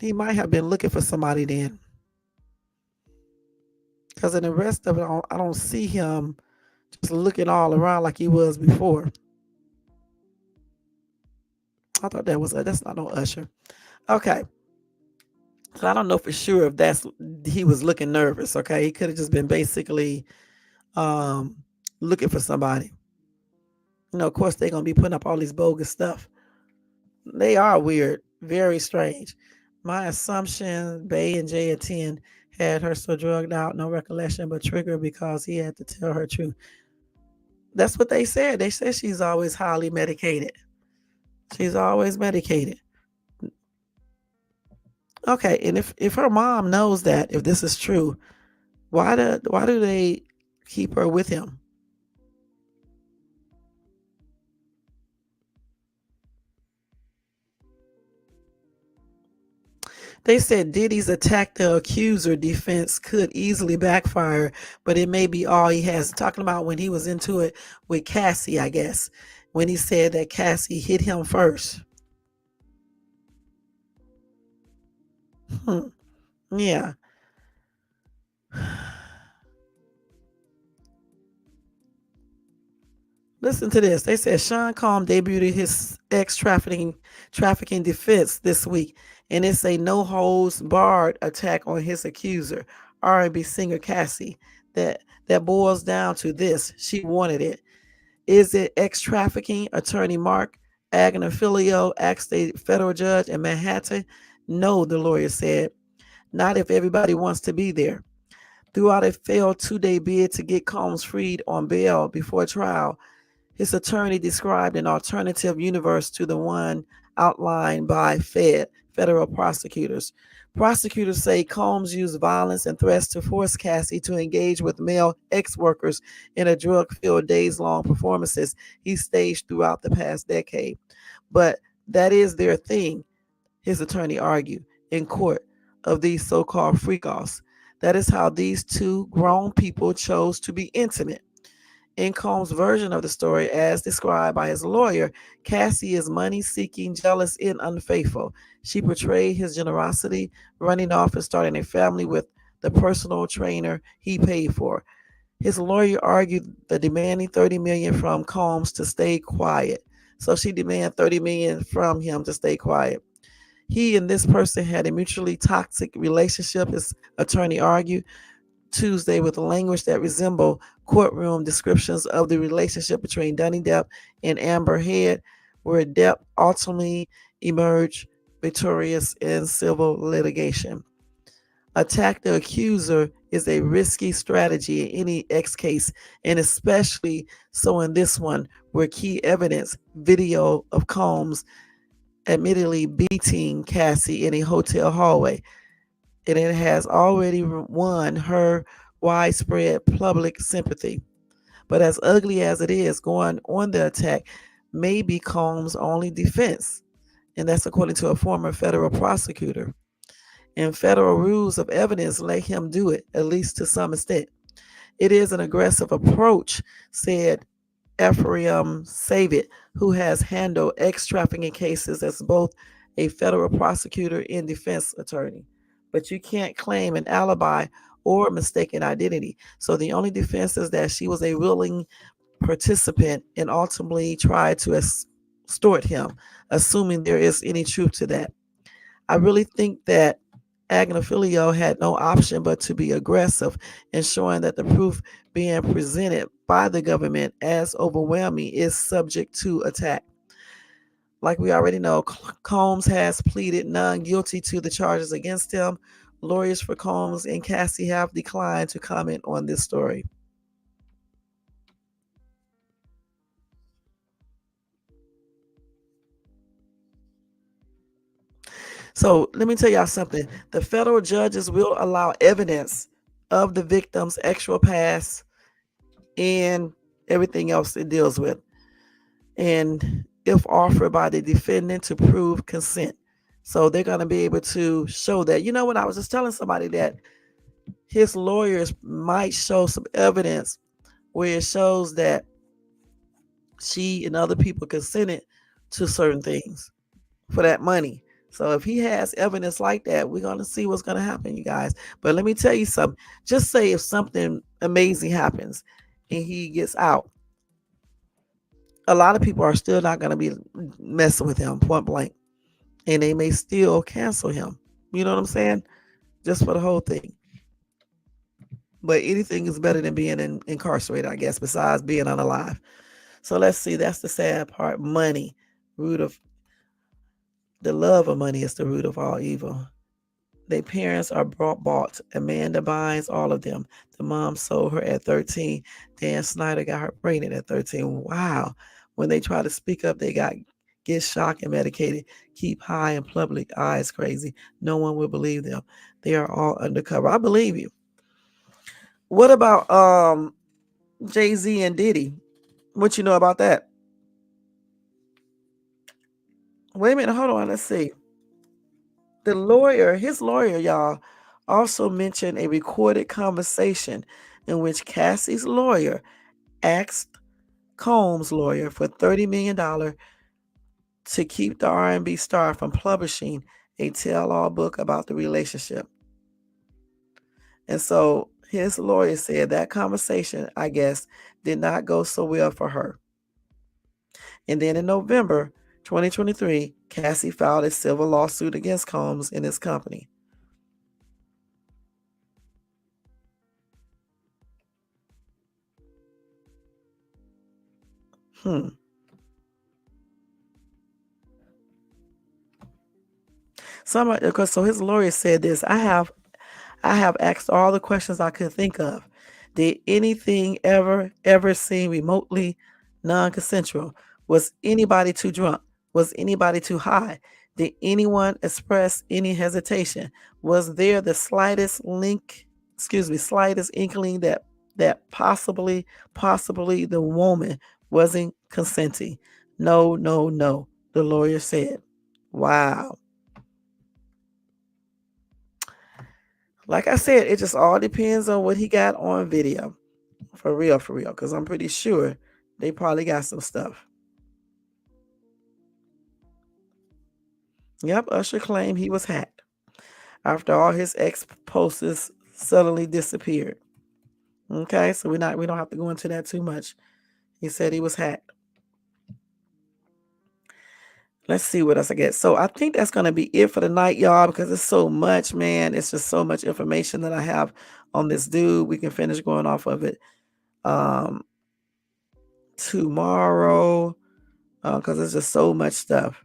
He might have been looking for somebody then. Because in the rest of it, I don't see him just looking all around like he was before. I thought that's not no Usher. Okay. So I don't know for sure if he was looking nervous. Okay. He could have just been basically looking for somebody. Of course, they're going to be putting up all these bogus stuff. They are weird. Very strange. My assumption, Bay and Jay at 10 had her so drugged out, no recollection, but triggered because he had to tell her truth. That's what they said. They said she's always highly medicated. She's always medicated. Okay, and if her mom knows that, if this is true, why do they keep her with him? They said Diddy's attack the accuser defense could easily backfire, but it may be all he has. Talking about when he was into it with Cassie, I guess, when he said that Cassie hit him first. Yeah. Listen to this. They said Sean Combs debuted his trafficking defense this week, and it's a no holds barred attack on his accuser, R&B singer Cassie. That boils down to this: she wanted it. Is it ex trafficking? Attorney Mark Agnafilio asked a federal judge in Manhattan. No, the lawyer said. Not if everybody wants to be there. Throughout a failed 2-day bid to get Combs freed on bail before trial, his attorney described an alternative universe to the one outlined by federal prosecutors. Prosecutors say Combs used violence and threats to force Cassie to engage with male ex-workers in a drug-filled days-long performances he staged throughout the past decade. But that is their thing, his attorney argued in court of these so-called freak-offs. That is how these two grown people chose to be intimate. In Combs' version of the story, as described by his lawyer, Cassie is money seeking, jealous, and unfaithful. She portrayed his generosity, running off and starting a family with the personal trainer he paid for. His lawyer argued the demanding $30 million from Combs to stay quiet. So she demanded $30 million from him to stay quiet. He and this person had a mutually toxic relationship, his attorney argued Tuesday with language that resembled courtroom descriptions of the relationship between Johnny Depp and Amber Heard, where Depp ultimately emerged victorious in civil litigation. Attack the accuser is a risky strategy in any X case, and especially so in this one, where key evidence, video of Combs admittedly beating Cassie in a hotel hallway, and it has already won her widespread public sympathy. But as ugly as it is, going on the attack may be Combs' only defense, and that's according to a former federal prosecutor. And federal rules of evidence let him do it, at least to some extent. It is an aggressive approach, said Ephraim Savitt, who has handled ex-trafficking cases as both a federal prosecutor and defense attorney. But you can't claim an alibi or mistaken identity. So the only defense is that she was a willing participant and ultimately tried to extort him, assuming there is any truth to that. I really think that Agnafilio had no option but to be aggressive, ensuring that the proof being presented by the government as overwhelming is subject to attack. Like we already know, Combs has pleaded non-guilty to the charges against him. Lawyers for Combs and Cassie have declined to comment on this story. So let me tell y'all something. The federal judges will allow evidence of the victim's actual past and everything else it deals with, and if offered by the defendant to prove consent. So they're going to be able to show that. You know what? I was just telling somebody that his lawyers might show some evidence where it shows that she and other people consented to certain things for that money. So if he has evidence like that, we're going to see what's going to happen, you guys. But let me tell you something. Just say if something amazing happens and he gets out, a lot of people are still not going to be messing with him point blank. And they may still cancel him. You know what I'm saying? Just for the whole thing. But anything is better than being incarcerated, I guess, besides being unalive. So let's see. That's the sad part. Money. Root of The love of money is the root of all evil. Their parents are bought. Amanda Bynes, all of them. The mom sold her at 13. Dan Snyder got her pregnant at 13. Wow. When they try to speak up, they get shocked and medicated. Keep high in public eyes crazy. No one will believe them. They are all undercover. I believe you. What about Jay-Z and Diddy? What you know about that? Wait a minute, hold on, let's see. His lawyer, y'all, also mentioned a recorded conversation in which Cassie's lawyer asked Combs' lawyer for $30 million to keep the R&B star from publishing a tell-all book about the relationship. And so his lawyer said that conversation, I guess, did not go so well for her. And then in November 2023, Cassie filed a civil lawsuit against Combs and his company. So his lawyer said this: I have asked all the questions I could think of. Did anything ever seem remotely non-consensual? Was anybody too drunk? Was anybody too high? Did anyone express any hesitation? Was there the slightest inkling that possibly the woman wasn't consenting? No, the lawyer said. Wow. Like I said, it just all depends on what he got on video. For real, because I'm pretty sure they probably got some stuff. Yep, Usher claimed he was hacked after all his ex-posts suddenly disappeared. Okay, so we don't have to go into that too much. He said he was hacked. Let's see what else I get. So I think that's going to be it for the night, y'all, because it's so much, man. It's just so much information that I have on this dude. We can finish going off of it tomorrow because there's just so much stuff.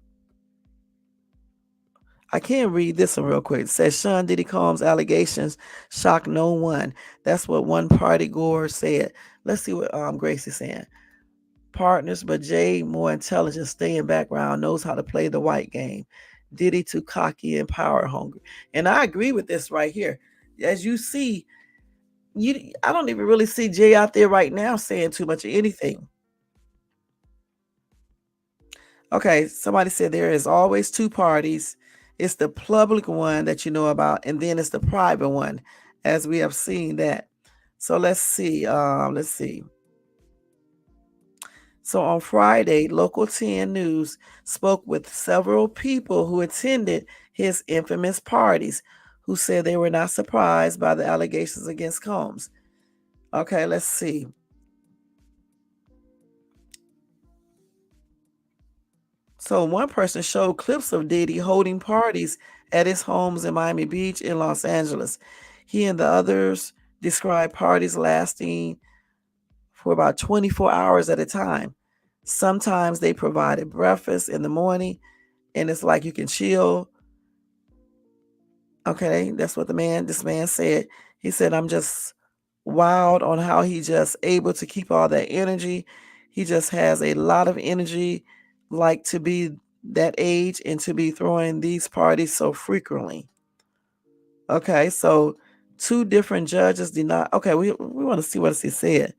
I can't read this one real quick. It says Sean Diddy Combs' allegations shock no one. That's what one party goer said. Let's see what Gracie's saying. Partners, but Jay, more intelligent, stay in background, knows how to play the white game. Diddy too cocky and power hungry. And I agree with this right here. As you see, I don't even really see Jay out there right now saying too much of anything. Okay, somebody said there is always two parties. It's the public one that you know about, and then it's the private one, as we have seen that. So let's see. So on Friday, Local 10 News spoke with several people who attended his infamous parties, who said they were not surprised by the allegations against Combs. Okay, let's see. So one person showed clips of Diddy holding parties at his homes in Miami Beach in Los Angeles. He and the others described parties lasting for about 24 hours at a time. Sometimes they provided breakfast in the morning, and it's like you can chill. Okay, that's what this man said. He said, I'm just wild on how he just able to keep all that energy. He just has a lot of energy, like to be that age and to be throwing these parties so frequently. Okay, so two different judges did not. Okay, we want to see what he said.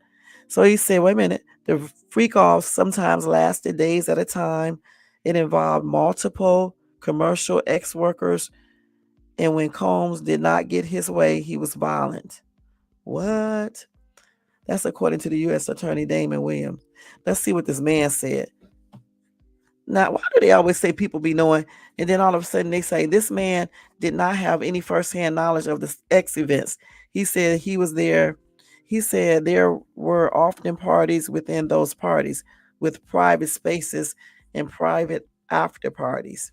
So he said, wait a minute, the freak-offs sometimes lasted days at a time. It involved multiple commercial ex-workers, and when Combs did not get his way, he was violent. What? That's according to the U.S. Attorney Damon Williams. Let's see what this man said. Now, why do they always say people be knowing, and then all of a sudden they say this man did not have any firsthand knowledge of the X events? He said he was there. He said there were often parties within those parties with private spaces and private after parties.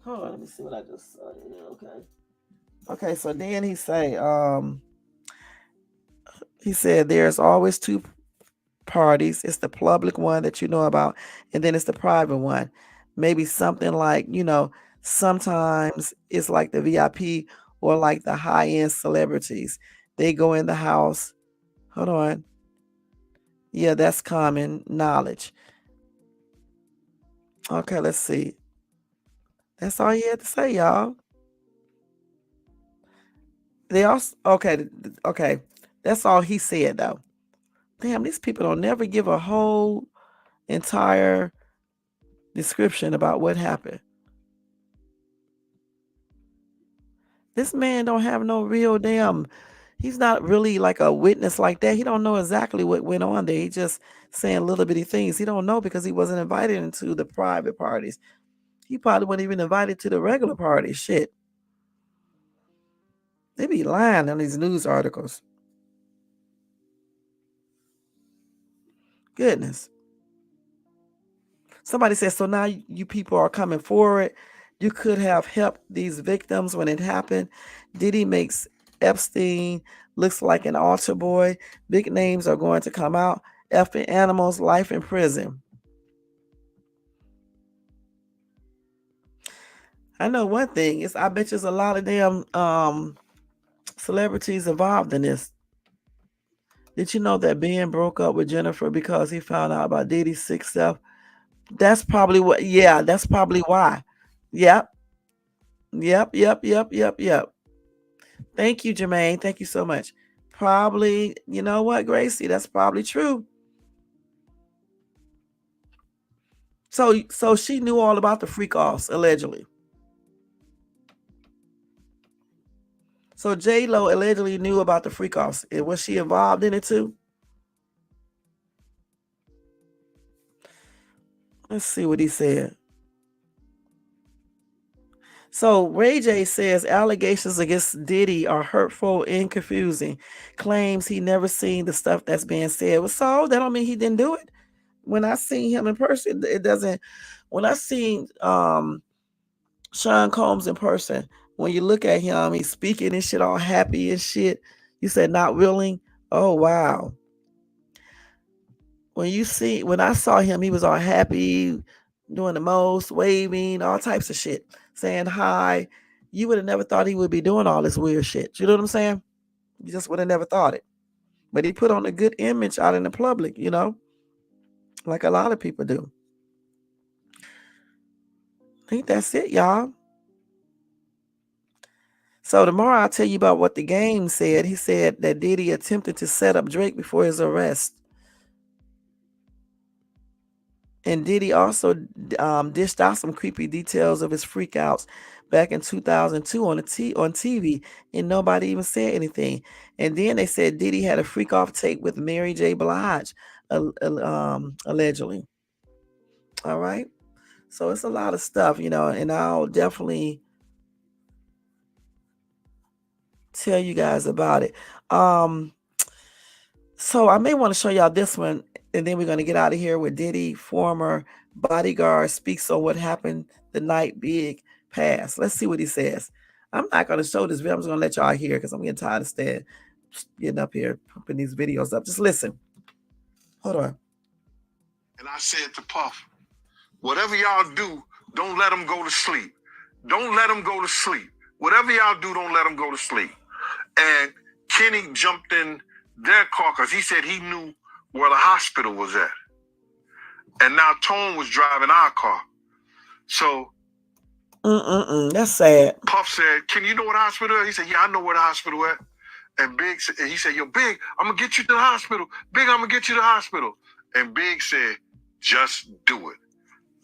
Hold on, let me see what I just saw here. Okay, so then he said there's always two parties. It's the public one that you know about, and then it's the private one. Maybe something like, sometimes it's like the VIP or like the high-end celebrities. They go in the house. Hold on. Yeah, that's common knowledge. Okay, let's see. That's all he had to say, y'all. They also okay. That's all he said though. Damn, these people don't never give a whole entire description about what happened. This man don't have no real damn. He's not really like a witness like that. He don't know exactly what went on there. He just saying little bitty things. He don't know because he wasn't invited into the private parties. He probably wasn't even invited to the regular parties. Shit. They be lying on these news articles. Goodness. Somebody says, so now you people are coming forward. You could have helped these victims when it happened. Diddy makes Epstein looks like an altar boy. Big names are going to come out. Effing animals, life in prison. I know one thing is I bet there's a lot of damn celebrities involved in this. Did you know that Ben broke up with Jennifer because he found out about Diddy's sick stuff? That's probably what. Yeah, that's probably why. Yep. Yep. Thank you, Jermaine. Thank you so much. Probably, you know what, Gracie? That's probably true. So she knew all about the freak offs, allegedly. So J-Lo allegedly knew about the freak offs. Was she involved in it too? Let's see what he said. So Ray J says allegations against Diddy are hurtful and confusing. Claims he never seen the stuff that's being said. Well, so that don't mean he didn't do it. When I seen him in person, it doesn't. When I seen Sean Combs in person, when you look at him, he's speaking and shit all happy and shit. You said not willing. Oh wow. When I saw him, he was all happy, doing the most, waving, all types of shit, saying hi. You would have never thought he would be doing all this weird shit. You know what I'm saying? You just would have never thought it. But he put on a good image out in the public, like a lot of people do. I think that's it, y'all. So tomorrow I'll tell you about what the game said. He said that Diddy attempted to set up Drake before his arrest. And Diddy also dished out some creepy details of his freakouts back in 2002 on TV, and nobody even said anything. And then they said Diddy had a freak off tape with Mary J. Blige, allegedly. All right. So it's a lot of stuff, and I'll definitely tell you guys about it. So I may want to show y'all this one, and then we're going to get out of here with Diddy, former bodyguard, speaks on what happened the night Big passed. Let's see what he says. I'm not going to show this video. I'm just going to let y'all hear because I'm getting tired of getting up here, pumping these videos up. Just listen. Hold on. And I said to Puff, whatever y'all do, don't let them go to sleep. Don't let them go to sleep. Whatever y'all do, don't let them go to sleep. And Kenny jumped in their car because he said he knew where the hospital was at. And now Tone was driving our car. So that's sad. Puff said, "Can you know what the hospital is?" He said, "Yeah, I know where the hospital is." And he said, "Yo, Big, I'm gonna get you to the hospital. Big, I'm gonna get you to the hospital." And Big said, "Just do it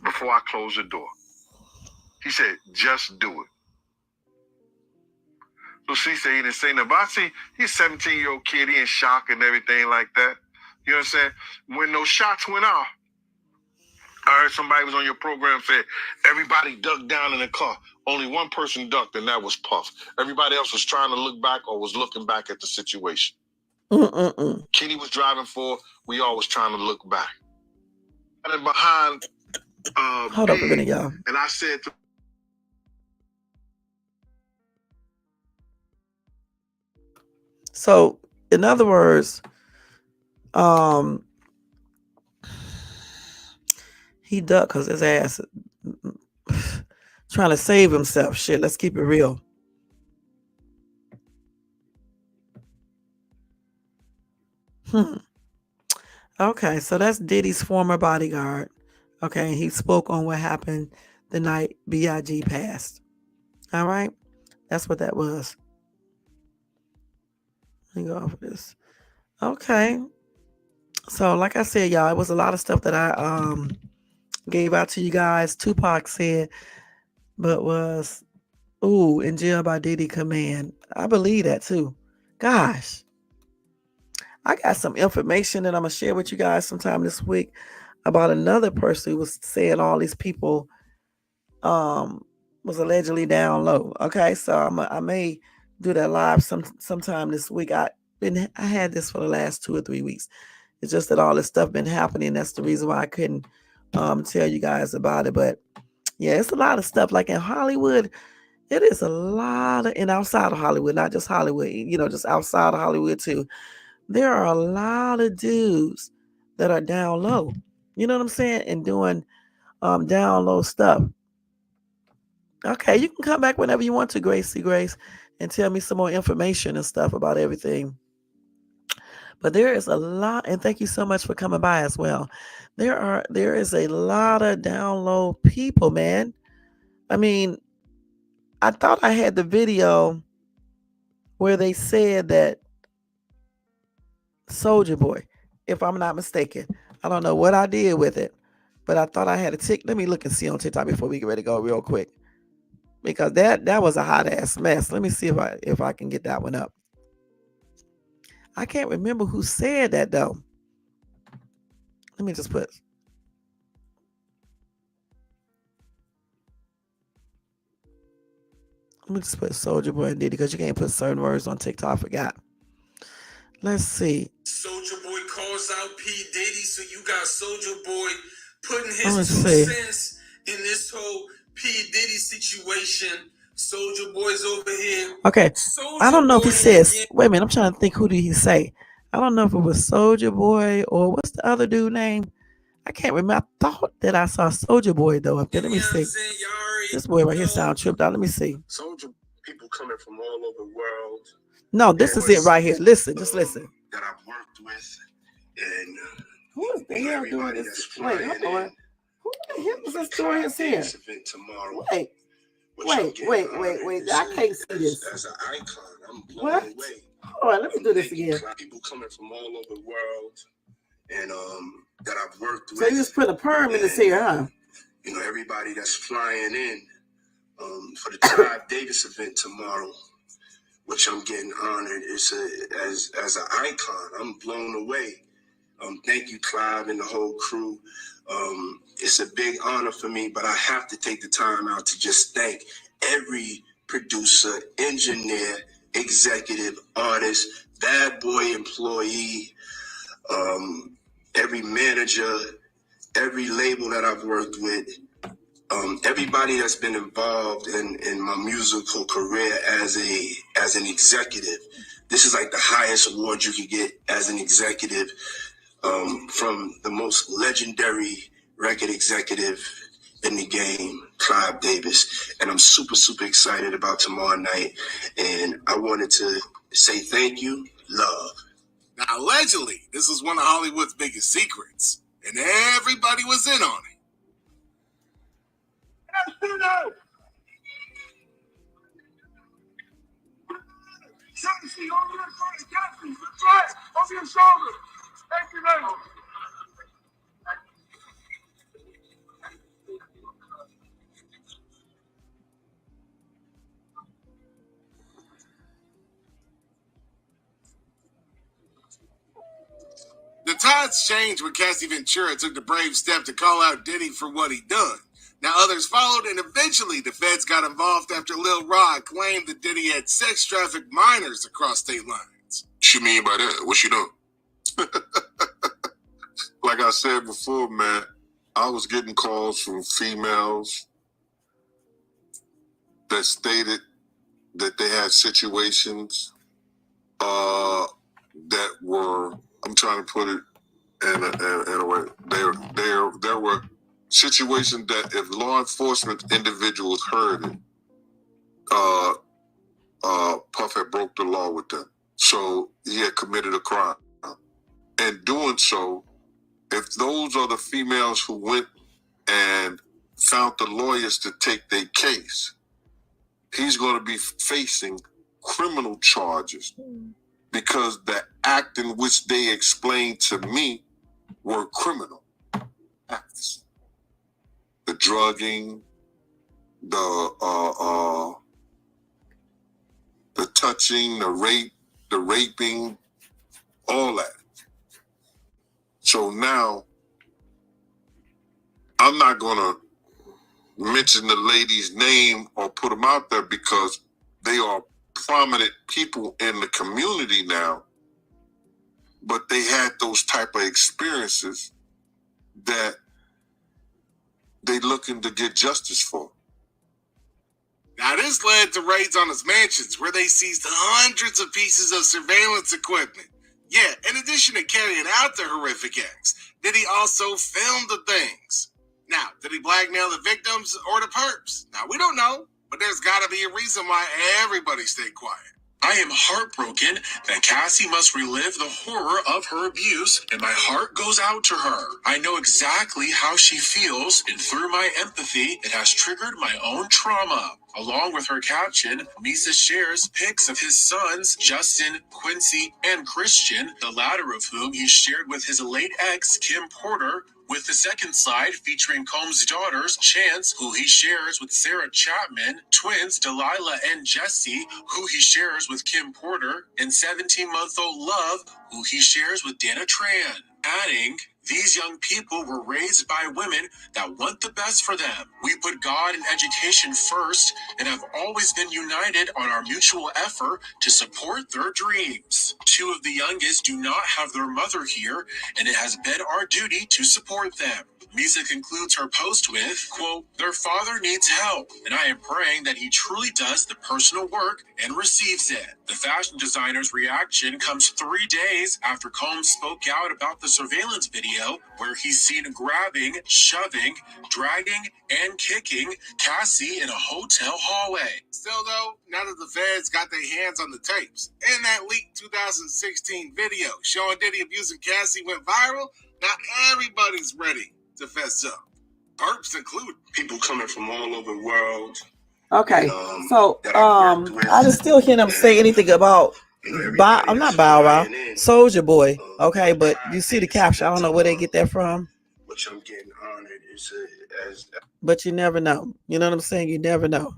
before I close the door." He said, "Just do it." So she said he didn't say nothing. But I see he's a 17-year-old kid, he in shock and everything like that. You know what I'm saying? When those shots went off, I heard somebody was on your program said everybody ducked down in the car. Only one person ducked, and that was Puff. Everybody else was trying to look back or was looking back at the situation. Kenny was driving forward. We all was trying to look back. And behind Hold up a minute, y'all. And I said to So, in other words, He ducked because his ass trying to save himself. Shit, let's keep it real. Okay, so that's Diddy's former bodyguard. Okay, he spoke on what happened the night B.I.G. passed. All right, that's what that was. Let me go off of this. Okay, so like I said, y'all, it was a lot of stuff that I gave out to you guys. Tupac said, but was in jail by Diddy command. I believe that too. Gosh, I got some information that I'm gonna share with you guys sometime this week about another person who was saying all these people was allegedly down low. Okay, so I may do that live sometime this week. I had this for the last 2 or 3 weeks. It's just that all this stuff been happening. That's the reason why I couldn't tell you guys about it. But yeah, it's a lot of stuff. Like in Hollywood, it is a lot of, and outside of Hollywood, not just Hollywood, just outside of Hollywood too. There are a lot of dudes that are down low. You know what I'm saying? And doing down low stuff. Okay, you can come back whenever you want to, Grace, and tell me some more information and stuff about everything. But there is a lot, and thank you so much for coming by as well. There is a lot of down low people, man. I mean, I thought I had the video where they said that Soldier Boy, if I'm not mistaken. I don't know what I did with it, but I thought I had a tick. Let me look and see on TikTok before we get ready to go real quick. Because that was a hot ass mess. Let me see if I can get that one up. I can't remember who said that though. Let me just put. Let me just put Soldier Boy and Diddy because you can't put certain words on TikTok. I forgot. Let's see. Soldier Boy calls out P. Diddy, so you got Soldier Boy putting his 2 cents in this whole P. Diddy situation. Soldier Boy's over here. Okay. I don't know if he says. Wait a minute. I'm trying to think. Who did he say? I don't know if it was Soldier Boy or what's the other dude name? I can't remember. I thought that I saw Soldier Boy though up there. Let me see. This boy right here sound tripped out. Let me see. Soldier people coming from all over the world. No, this is it right here. Listen, just listen. That I've worked with, and who is the hell doing this? Wait, hold on. Who the hell is this doing this here? Wait. I can't see this. As an icon, I'm blown what? Away. Hold on, let me do this again. People coming from all over the world, and that I've worked with. So you just put a perm in this here, huh? You know, everybody that's flying in for the Clive Davis event tomorrow, which I'm getting honored. It's as an icon. I'm blown away. Thank you, Clive, and the whole crew. It's a big honor for me, but I have to take the time out to just thank every producer, engineer, executive, artist, bad boy employee, every manager, every label that I've worked with, everybody that's been involved in my musical career as an executive. This is like the highest award you could get as an executive, from the most legendary record executive in the game, Clive Davis. And I'm super, super excited about tomorrow night. And I wanted to say thank you, love. Now, allegedly, this is one of Hollywood's biggest secrets, and everybody was in on it. Over your shoulder. Thank you, man. The tides changed when Cassie Ventura took the brave step to call out Diddy for what he done. Now others followed, and eventually the feds got involved after Lil Rod claimed that Diddy had sex trafficked minors across state lines. What you mean by that? What you doing? Like I said before, man, I was getting calls from females that stated that they had situations that were, I'm trying to put it in a way, there were situation that if law enforcement individuals heard it, Puff had broke the law with them. So he had committed a crime. In doing so, if those are the females who went and found the lawyers to take their case, he's going to be facing criminal charges because the act in which they explained to me were criminal acts. The drugging, the touching, the rape, the raping, all that. So now, I'm not going to mention the lady's name or put them out there because they are prominent people in the community now, but they had those type of experiences that they looking to get justice for. Now, this led to raids on his mansions where they seized hundreds of pieces of surveillance equipment. Yeah, in addition to carrying out the horrific acts, Diddy also filmed the things. Now, did he blackmail the victims or the perps? Now, we don't know, but there's got to be a reason why everybody stayed quiet. I am heartbroken that Cassie must relive the horror of her abuse, and my heart goes out to her. I know exactly how she feels, and through my empathy, it has triggered my own trauma. Along with her caption, Misa shares pics of his sons, Justin, Quincy, and Christian, the latter of whom he shared with his late ex, Kim Porter, with the second slide featuring Combs' daughters, Chance, who he shares with Sarah Chapman, twins Delilah and Jesse, who he shares with Kim Porter, and 17-month-old Love, who he shares with Dana Tran. Adding, these young people were raised by women that want the best for them. We put God and education first and have always been united on our mutual effort to support their dreams. Two of the youngest do not have their mother here, and it has been our duty to support them. Misa concludes her post with, quote, their father needs help, and I am praying that he truly does the personal work and receives it. The fashion designer's reaction comes 3 days after Combs spoke out about the surveillance video where he's seen grabbing, shoving, dragging, and kicking Cassie in a hotel hallway. Still though, now that the feds got their hands on the tapes and that leaked 2016 video showing Diddy abusing Cassie went viral, now everybody's ready to fess up. Perps included. People coming from all over the world. Okay, so I just still hear them say anything about I'm not Bow Wow, Soulja Boy. Okay, but you see the caption. I don't know where they get that from. Which I'm getting honored as. But you never know. You know what I'm saying? You never know.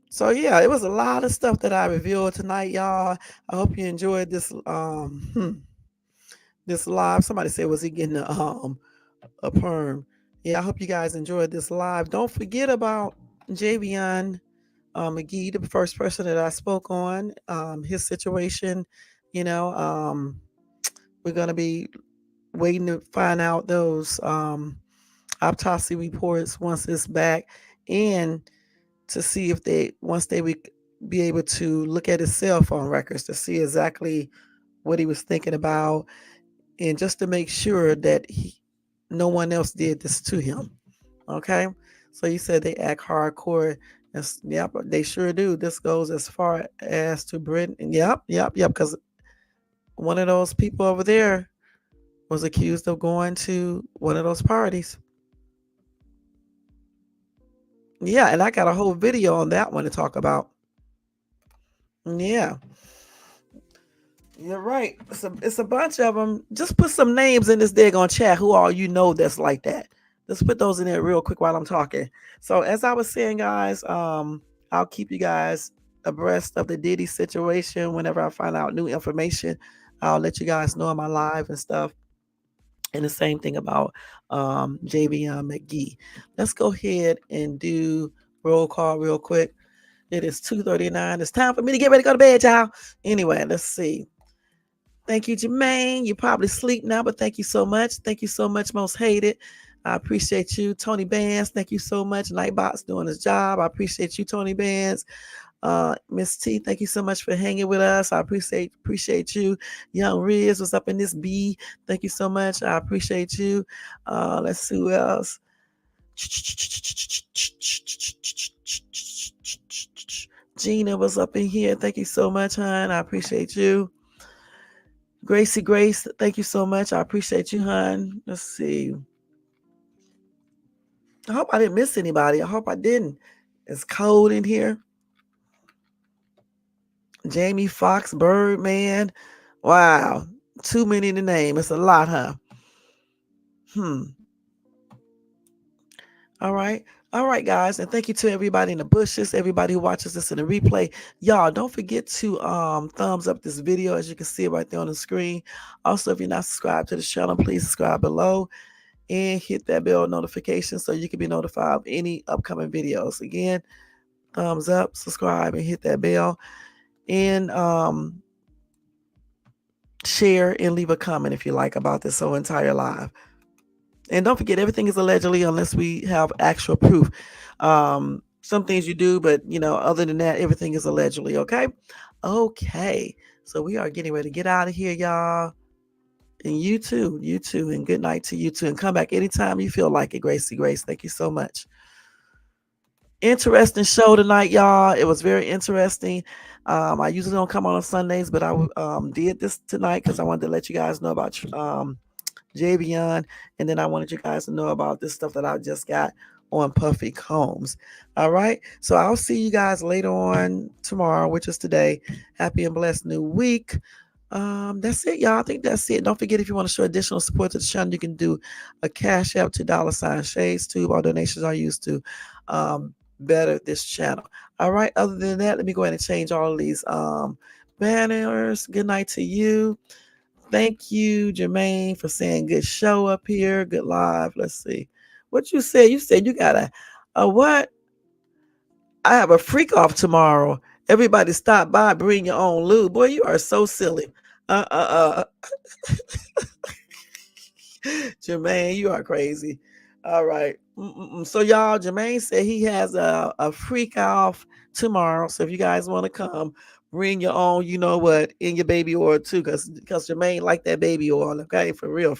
So yeah, it was a lot of stuff that I revealed tonight, y'all. I hope you enjoyed this. This live. Somebody said, was he getting a perm? Yeah, I hope you guys enjoyed this live. Don't forget about Javion Magee, the first person that I spoke on, his situation. You know, we're going to be waiting to find out those autopsy reports once it's back, and to see if once they would be able to look at his cell phone records to see exactly what he was thinking about, and just to make sure that no one else did this to him. Okay, so you said they act hardcore. Yep, they sure do. This goes as far as to Britain. Yep. Because one of those people over there was accused of going to one of those parties. Yeah, and I got a whole video on that one to talk about. Yeah. You're right. It's a bunch of them. Just put some names in this daggone chat. Who all you know that's like that? Just put those in there real quick while I'm talking. So as I was saying, guys, I'll keep you guys abreast of the Diddy situation. Whenever I find out new information, I'll let you guys know on my live and stuff. And the same thing about Javion Magee. Let's go ahead and do roll call real quick. It is 2:39. It's time for me to get ready to go to bed, y'all. Anyway, let's see. Thank you, Jermaine. You probably sleep now, but thank you so much. Thank you so much, Most Hated. I appreciate you. Tony Bands, thank you so much. Nightbot's doing his job. I appreciate you, Tony Bands. Miss T, thank you so much for hanging with us. I appreciate you. Young Riz was up in this B. Thank you so much. I appreciate you. Let's see who else. Gina was up in here. Thank you so much, hon. I appreciate you. Gracie Grace, thank you so much. I appreciate you, hon. Let's see. I hope I didn't miss anybody. I hope I didn't. It's cold in here. Jamie Foxx, Birdman. Wow. Too many to name. It's a lot, huh? All right. All right, guys. And thank you to everybody in the bushes, everybody who watches this in the replay. Y'all, don't forget to thumbs up this video, as you can see it right there on the screen. Also, if you're not subscribed to the channel, please subscribe below and hit that bell notification so you can be notified of any upcoming videos. Again, thumbs up, subscribe, and hit that bell. And share and leave a comment if you like about this whole entire live. And don't forget, everything is allegedly unless we have actual proof. Some things you do, but other than that, everything is allegedly. Okay. So we are getting ready to get out of here, y'all. And you too, and good night to you too. And come back anytime you feel like it. Gracie Grace, thank you so much. Interesting show tonight, y'all. It was very interesting. I usually don't come on Sundays, but I did this tonight because I wanted to let you guys know about Javion, and then I wanted you guys to know about this stuff that I just got on Puffy Combs. All right, so I'll see you guys later on tomorrow, which is today. Happy and blessed new week. That's it, y'all. I think that's it. Don't forget, if you want to show additional support to the channel, you can do a Cash App to $ShadesTube. All donations are used to better this channel. All right, other than that, let me go ahead and change all of these banners. Good night to you. Thank you, Jermaine, for saying good show up here. Good live. Let's see. What you said? You said you got a what? I have a freak off tomorrow. Everybody stop by, bring your own lube. Boy, you are so silly. Jermaine, you are crazy. All right. So y'all, Jermaine said he has a freak off tomorrow. So if you guys want to come, bring your own, you know what, in your baby oil too, because Jermaine like that baby oil. Okay, for real.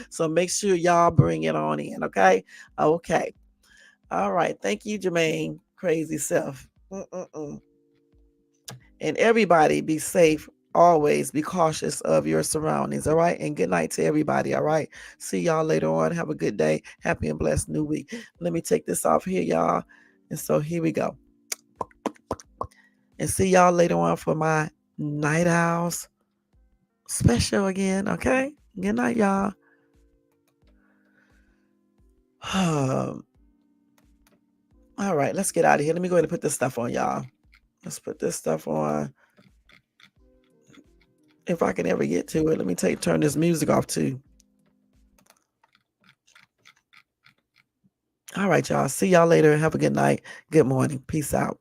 So make sure y'all bring it on in. Okay. All right. Thank you, Jermaine. Crazy self. And everybody be safe. Always be cautious of your surroundings. All right. And good night to everybody. All right. See y'all later on. Have a good day. Happy and blessed new week. Let me take this off here, y'all. And so here we go. And see y'all later on for my Night Owls special again. Okay. Good night, y'all. All right. Let's get out of here. Let me go ahead and put this stuff on, y'all. Let's put this stuff on. If I can ever get to it, let me turn this music off too. All right, y'all. See y'all later. Have a good night. Good morning. Peace out.